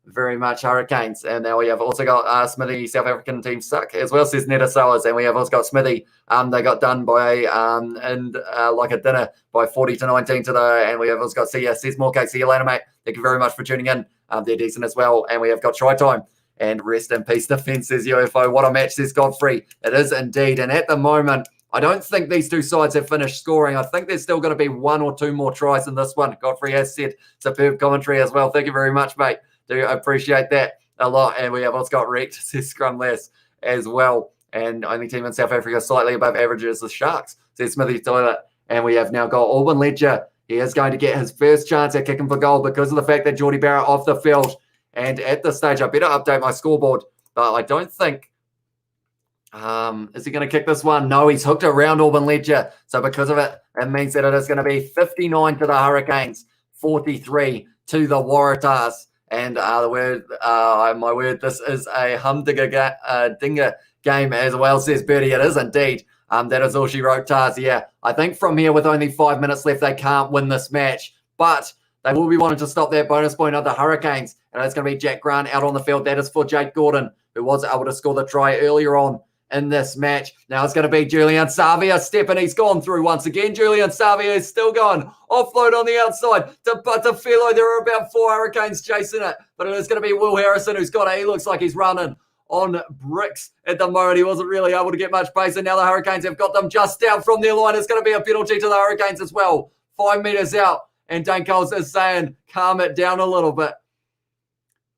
very much, Hurricanes. And now we have also got Smithy, South African team suck as well, says Netta Sowers. And we have also got Smithy. They got done by like a dinner by 40-19 to the, and we have also got see ya, says Moorcake. See you later, mate. Thank you very much for tuning in. They're decent as well. And we have got try time. And rest in peace, defense, says UFO. What a match, says Godfrey. It is indeed. And at the moment, I don't think these two sides have finished scoring. I think there's still going to be one or two more tries in this one. Godfrey has said superb commentary as well. Thank you very much, mate. Do appreciate that a lot. And we have also got wrecked, says Scrumless as well. And only team in South Africa slightly above average is the Sharks, says Smithy Toilet. And we have now got Auburn Ledger. He is going to get his first chance at kicking for goal because of the fact that Geordie Barrett off the field. And at this stage, I better update my scoreboard. But I don't think... is he going to kick this one? No, he's hooked around Auburn Ledger. So because of it, it means that it is going to be 59 to the Hurricanes, 43 to the Waratahs. And my word, this is a humdinger dinger game as well, says Bertie. It is indeed. That is all she wrote, Tars. Yeah, I think from here with only 5 minutes left, they can't win this match. But they will be wanting to stop that bonus point of the Hurricanes. And it's going to be Jack Grant out on the field. That is for Jake Gordon, who was able to score the try earlier on in this match. Now it's going to be Julian Savia stepping. He's gone through once again. Julian Savia is still going. Offload on the outside to Butterfellow. There are about 4 Hurricanes chasing it. But it is going to be Will Harrison who's got it. He looks like he's running on bricks at the moment. He wasn't really able to get much pace. And now the Hurricanes have got them just down from their line. It's going to be a penalty to the Hurricanes as well. 5 meters out. And Dane Coles is saying, calm it down a little bit.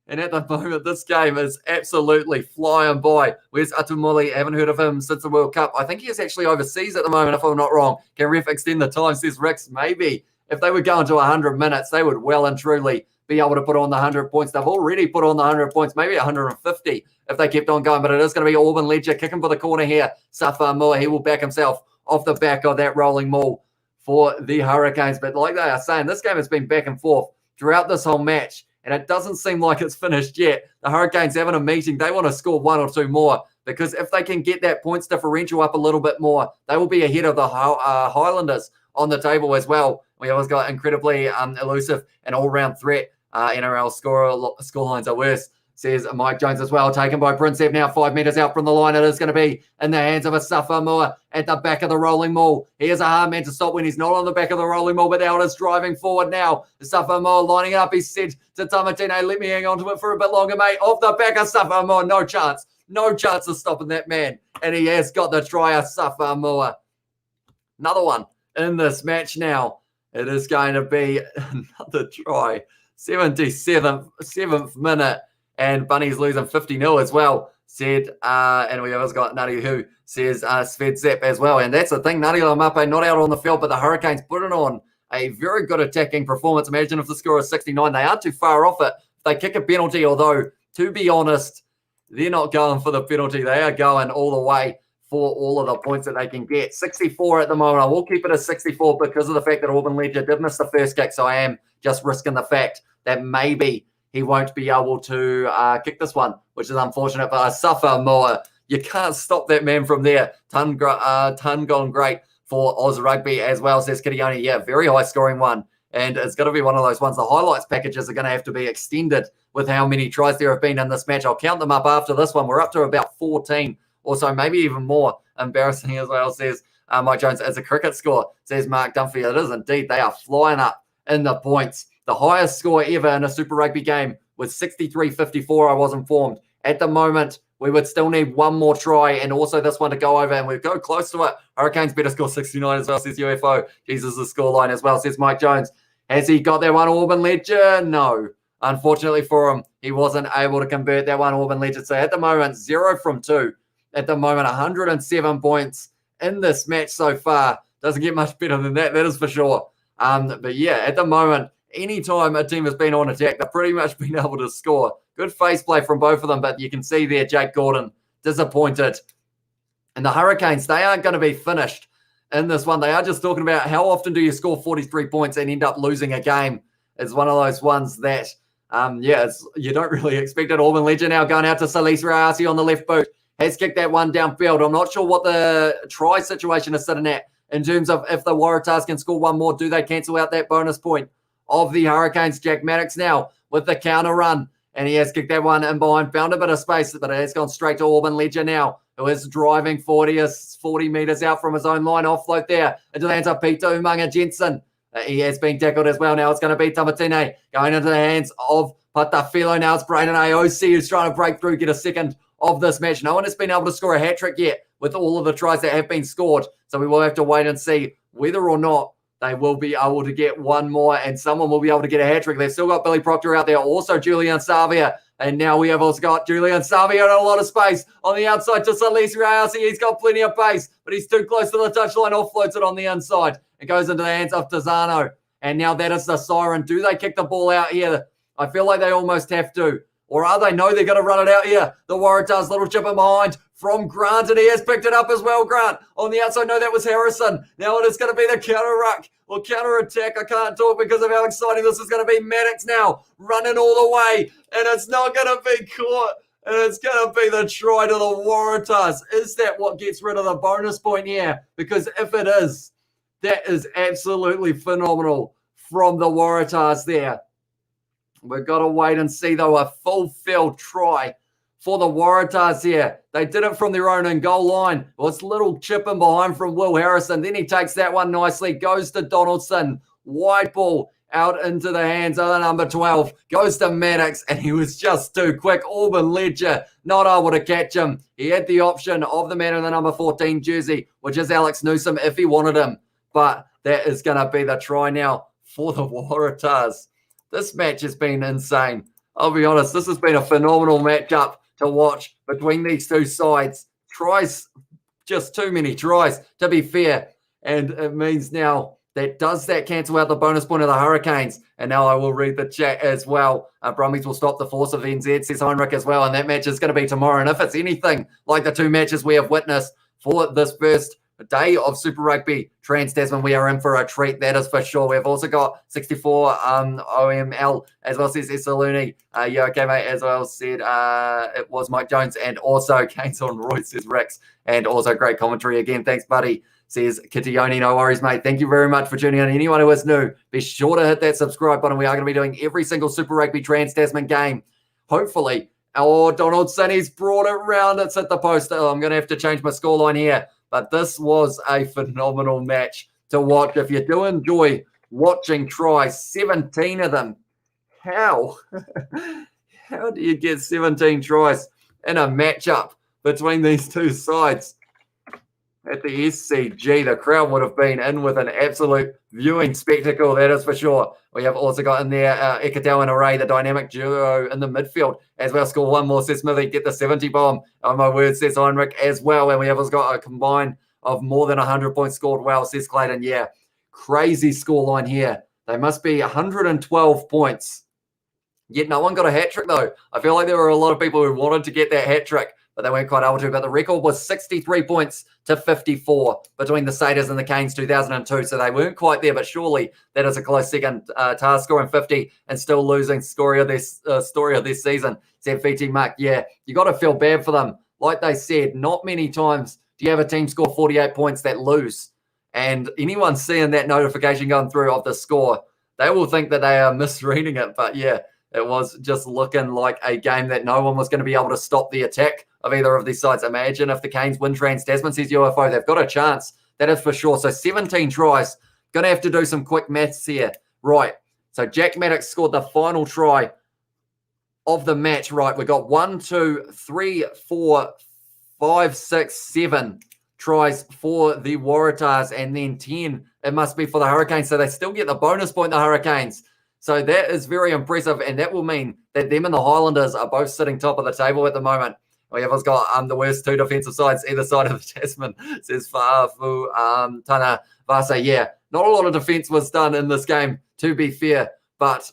And at the moment, this game is absolutely flying by. Where's Atumuli? I haven't heard of him since the World Cup. I think he is actually overseas at the moment, if I'm not wrong. Can ref extend the time, says Rix? Maybe. If they were going to 100 minutes, they would well and truly be able to put on the 100 points. They've already put on the 100 points, maybe 150 if they kept on going. But it is going to be Auburn Ledger kicking for the corner here. Safa Moore, he will back himself off the back of that rolling maul for the Hurricanes. But like they are saying, this game has been back and forth throughout this whole match. And it doesn't seem like it's finished yet. The Hurricanes having a meeting. They want to score 1 or 2 more because if they can get that points differential up a little bit more, they will be ahead of the Highlanders on the table as well. We always got incredibly elusive and all-round threat. NRL scorelines are worse, says Mike Jones as well. Taken by Princep now 5 meters out from the line. It is going to be in the hands of a Safa Moore at the back of the rolling maul. He is a hard man to stop when he's not on the back of the rolling maul, but now it is driving forward now. Safa Moore lining up. He said to Tamatine, let me hang on to it for a bit longer, mate. Off the back of Safa Moore. No chance. No chance of stopping that man. And he has got the try of Safa Moore. Another one in this match now. It is going to be another try. 77th minute. And Bunny's losing 50-0 as well, said, and we always got Nutty who says Sved Zep as well. And that's the thing, Nutty Lamape not out on the field, but the Hurricanes putting on a very good attacking performance. Imagine if the score is 69. They aren't too far off it. They kick a penalty, although, to be honest, they're not going for the penalty. They are going all the way for all of the points that they can get. 64 at the moment. I will keep it at 64 because of the fact that Auburn Ledger did miss the first kick, so I am just risking the fact that maybe he won't be able to kick this one, which is unfortunate. But Safa Moore, you can't stop that man from there. Ton gone great for Oz Rugby as well, says Kitione. Yeah, very high scoring one. And it's going to be one of those ones. The highlights packages are going to have to be extended with how many tries there have been in this match. I'll count them up after this one. We're up to about 14 or so, maybe even more. Embarrassing as well, says Mike Jones. As a cricket score, says Mark Dunphy. It is indeed. They are flying up in the points. The highest score ever in a Super Rugby game was 63-54, I was informed. At the moment, we would still need one more try and also this one to go over, and we'd go close to it. Hurricanes better score 69 as well, says UFO. Jesus, the scoreline as well, says Mike Jones. Has he got that one, Auburn Ledger? No. Unfortunately for him, he wasn't able to convert that one, Auburn Ledger. So at the moment, 0 from 2. At the moment, 107 points in this match so far. Doesn't get much better than that is for sure. But yeah, at the moment, anytime a team has been on attack, they've pretty much been able to score. Good face play from both of them, but you can see there Jake Gordon disappointed. And the Hurricanes, they aren't going to be finished in this one. They are just talking about how often do you score 43 points and end up losing a game. It's one of those ones that, you don't really expect it. Auburn Ledger now going out to Salis Rayasi on the left boot. Has kicked that one downfield. I'm not sure what the try situation is sitting at in terms of if the Waratahs can score one more, do they cancel out that bonus point of the Hurricanes? Jack Maddox now with the counter run, and he has kicked that one in behind, found a bit of space, but it has gone straight to Auburn Ledger now, who is driving 40 meters out from his own line, offload there into the hands of Peter Umaga Jensen. He has been tackled as well. Now it's going to be Tamatine going into the hands of Patafilo. Now it's Braden AOC who's trying to break through, get a second of this match. No one has been able to score a hat-trick yet with all of the tries that have been scored, so we will have to wait and see whether or not they will be able to get one more and someone will be able to get a hat-trick. They've still got Billy Proctor out there. Also, Julian Savia And now we have also got Julian Sami on a lot of space on the outside to Salisi Rayasi. He's got plenty of pace, but he's too close to the touchline. Offloads it on the inside. It goes into the hands of Tazano. And now that is the siren. Do they kick the ball out here? I feel like they almost have to. Or are they? No, they're going to run it out here. The Waratahs, little chip in behind from Grant, and he has picked it up as well, Grant. On the outside, no, that was Harrison. Now it is going to be the counter-ruck or counter-attack. I can't talk because of how exciting this is going to be. Maddox now running all the way, and it's not going to be caught. And it's going to be the try to the Waratahs. Is that what gets rid of the bonus point here? Because if it is, that is absolutely phenomenal from the Waratahs there. We've got to wait and see, though, a full-field try for the Waratahs here. They did it from their own goal line. Well, it's a little chip in behind from Will Harrison. Then he takes that one nicely, goes to Donaldson. Wide ball out into the hands of the number 12. Goes to Maddox, and he was just too quick. Auburn Ledger not able to catch him. He had the option of the man in the number 14 jersey, which is Alex Newsom, if he wanted him. But that is going to be the try now for the Waratahs. This match has been insane. I'll be honest, this has been a phenomenal matchup to watch between these two sides. Tries, just too many tries, to be fair. And it means now that does that cancel out the bonus point of the Hurricanes? And now I will read the chat as well. Brumbies will stop the force of NZ, says Heinrich as well. And that match is going to be tomorrow. And if it's anything like the two matches we have witnessed for this first day of Super Rugby Trans-Tasman, we are in for a treat, that is for sure. We've also got 64 OML as well, says Essaluni. Yeah, okay, mate, as well said, it was Mike Jones, and also Kane's on Roy, says Rex, and also great commentary again. Thanks, buddy, says Kitioni. No worries, mate. Thank you very much for tuning in. Anyone who is new, be sure to hit that subscribe button. We are going to be doing every single Super Rugby Trans-Tasman game. Hopefully, Donaldson, he's brought it round. It's at the post. Oh, I'm going to have to change my scoreline here. But this was a phenomenal match to watch. If you do enjoy watching tries, 17 of them, how do you get 17 tries in a matchup between these two sides? At the SCG, the crowd would have been in with an absolute viewing spectacle, that is for sure. We have also got in there Ekadal and Array, the dynamic duo in the midfield, as well. Score one more, says Smithy, get the 70 bomb. On my word, says Heinrich as well. And we have also got a combine of more than 100 points scored well, says Clayton. Yeah, crazy scoreline here. They must be 112 points. Yet no one got a hat-trick, though. I feel like there were a lot of people who wanted to get that hat-trick, but they weren't quite able to. But the record was 63 points to 54 between the Satyrs and the Canes 2002. So they weren't quite there, but surely that is a close second task, scoring 50 and still losing story of this season. Said VT Mark, yeah, you got to feel bad for them. Like they said, not many times do you have a team score 48 points that lose. And anyone seeing that notification going through of the score, they will think that they are misreading it. But yeah, it was just looking like a game that no one was going to be able to stop the attack of either of these sides. Imagine if the Canes win Trans-Tasman, says UFO. They've got a chance. That is for sure. So 17 tries. Going to have to do some quick maths here. Right. So Jack Maddox scored the final try of the match. Right. We've got 1, 2, 3, 4, 5, 6, 7 tries for the Waratahs, and then 10 it must be for the Hurricanes. So they still get the bonus point, the Hurricanes. So that is very impressive, and that will mean that them and the Highlanders are both sitting top of the table at the moment. We have got the worst two defensive sides either side of the Tasman, says Fa'afu Tana Vasa. Yeah, not a lot of defense was done in this game, to be fair. But,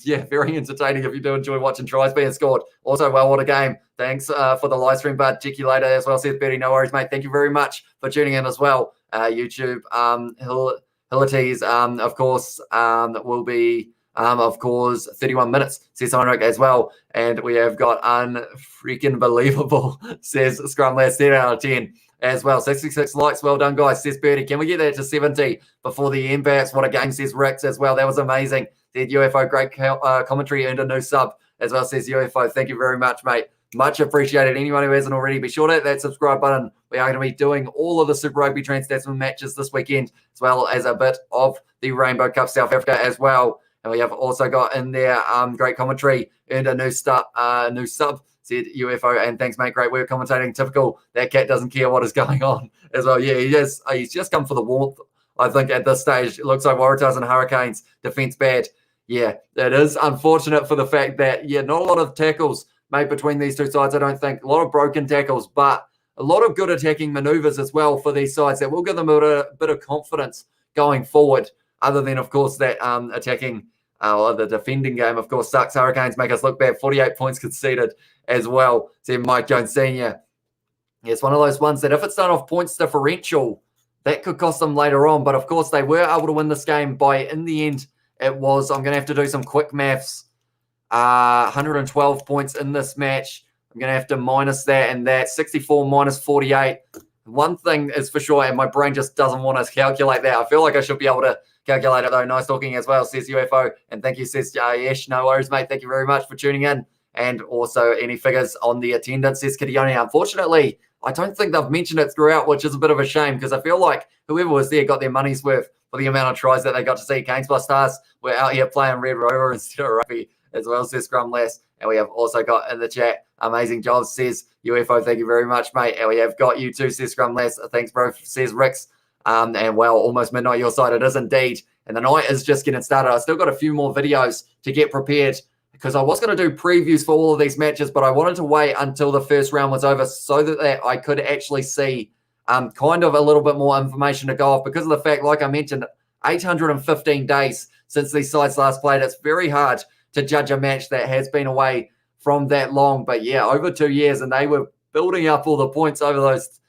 yeah, very entertaining if you do enjoy watching tries being scored. Also, well, what a game. Thanks for the live stream, bud. Check you later as well, Seth Betty. No worries, mate. Thank you very much for tuning in as well. YouTube, Hilites, of course, will be... of course, 31 minutes, says Heinrich as well. And we have got unfreaking believable, says Scrum Last 10 out of 10 as well. 66 likes. Well done, guys, says Birdie. Can we get that to 70 before the end? Perhaps what a game, says Rex as well. That was amazing. Said UFO, great commentary and a new sub as well, says UFO. Thank you very much, mate. Much appreciated. Anyone who hasn't already, be sure to hit that subscribe button. We are going to be doing all of the Super Rugby Trans-Tasman matches this weekend, as well as a bit of the Rainbow Cup South Africa as well. And we have also got in there great commentary and a new sub, said UFO. And thanks, mate. Great work commentating. Typical. That cat doesn't care what is going on as well. Yeah, he's just come for the warmth, I think, at this stage. It looks like Waratahs and Hurricanes defense bad. Yeah, it is unfortunate for the fact that, not a lot of tackles made between these two sides, I don't think. A lot of broken tackles, but a lot of good attacking maneuvers as well for these sides that will give them a bit of confidence going forward, other than, of course, that attacking or the defending game, of course, sucks. Hurricanes make us look bad. 48 points conceded as well. See Mike Jones Sr. It's one of those ones that if it's done off points differential, that could cost them later on. But, of course, they were able to win this game by, in the end, it was, I'm going to have to do some quick maths, 112 points in this match. I'm going to have to minus that and that. 64 minus 48. One thing is for sure, and my brain just doesn't want to calculate that. I feel like I should be able to calculate it, though. Nice talking as well, says UFO. And thank you, says Yesh. No worries, mate. Thank you very much for tuning in. And also any figures on the attendance, says Kitione. Unfortunately, I don't think they've mentioned it throughout, which is a bit of a shame because I feel like whoever was there got their money's worth for the amount of tries that they got to see. Canes plus Stars were out here playing Red Rover instead of rugby as well, says Scrum Lass. And we have also got in the chat, amazing job, says UFO. Thank you very much, mate. And we have got you too, says Scrum Lass. Thanks, bro, says Ricks. And well, almost midnight your side. It is indeed. And the night is just getting started. I still got a few more videos to get prepared because I was going to do previews for all of these matches, but I wanted to wait until the first round was over so that I could actually see kind of a little bit more information to go off because of the fact, like I mentioned, 815 days since these sides last played. It's very hard to judge a match that has been away from that long. But yeah, over 2 years, and they were building up all the points over those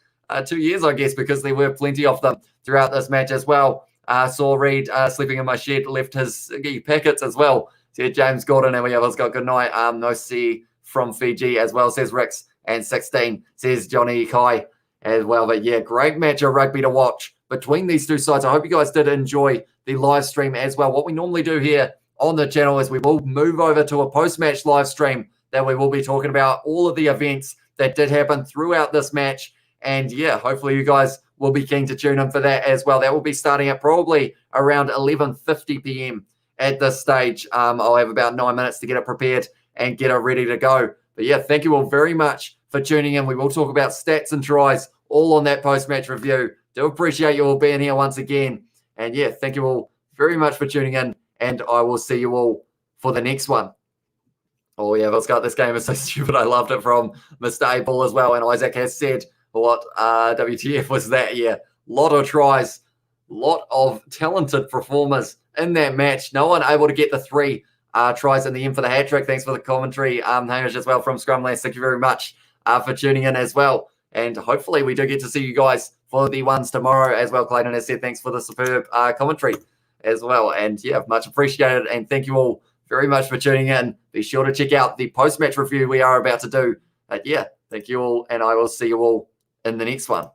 2 years, I guess, because there were plenty of them throughout this match as well. Saw Reed sleeping in my shed, left his packets as well. Said James Gordon, and we have got good night. No C from Fiji as well, says Ricks. And 16 says Johnny Kai as well. But yeah, great match of rugby to watch between these two sides. I hope you guys did enjoy the live stream as well. What we normally do here on the channel is we will move over to a post-match live stream that we will be talking about all of the events that did happen throughout this match. And yeah, hopefully you guys will be keen to tune in for that as well. That will be starting at probably around 11:50 p.m. at this stage. I'll have about 9 minutes to get it prepared and get it ready to go. But yeah, thank you all very much for tuning in. We will talk about stats and tries all on that post-match review. Do appreciate you all being here once again. And yeah, thank you all very much for tuning in. And I will see you all for the next one. Oh yeah, let's go. This game is so stupid. I loved it from Mr. Abel as well. And Isaac has said, what WTF was that? Yeah, lot of tries, lot of talented performers in that match. No one able to get the 3 tries in the end for the hat trick. Thanks for the commentary, Hamish, as well from Scrumlands. Thank you very much for tuning in as well. And hopefully we do get to see you guys for the ones tomorrow as well. Clayton has said thanks for the superb commentary as well. And yeah, much appreciated. And thank you all very much for tuning in. Be sure to check out the post-match review we are about to do. Yeah, thank you all. And I will see you all in the next one.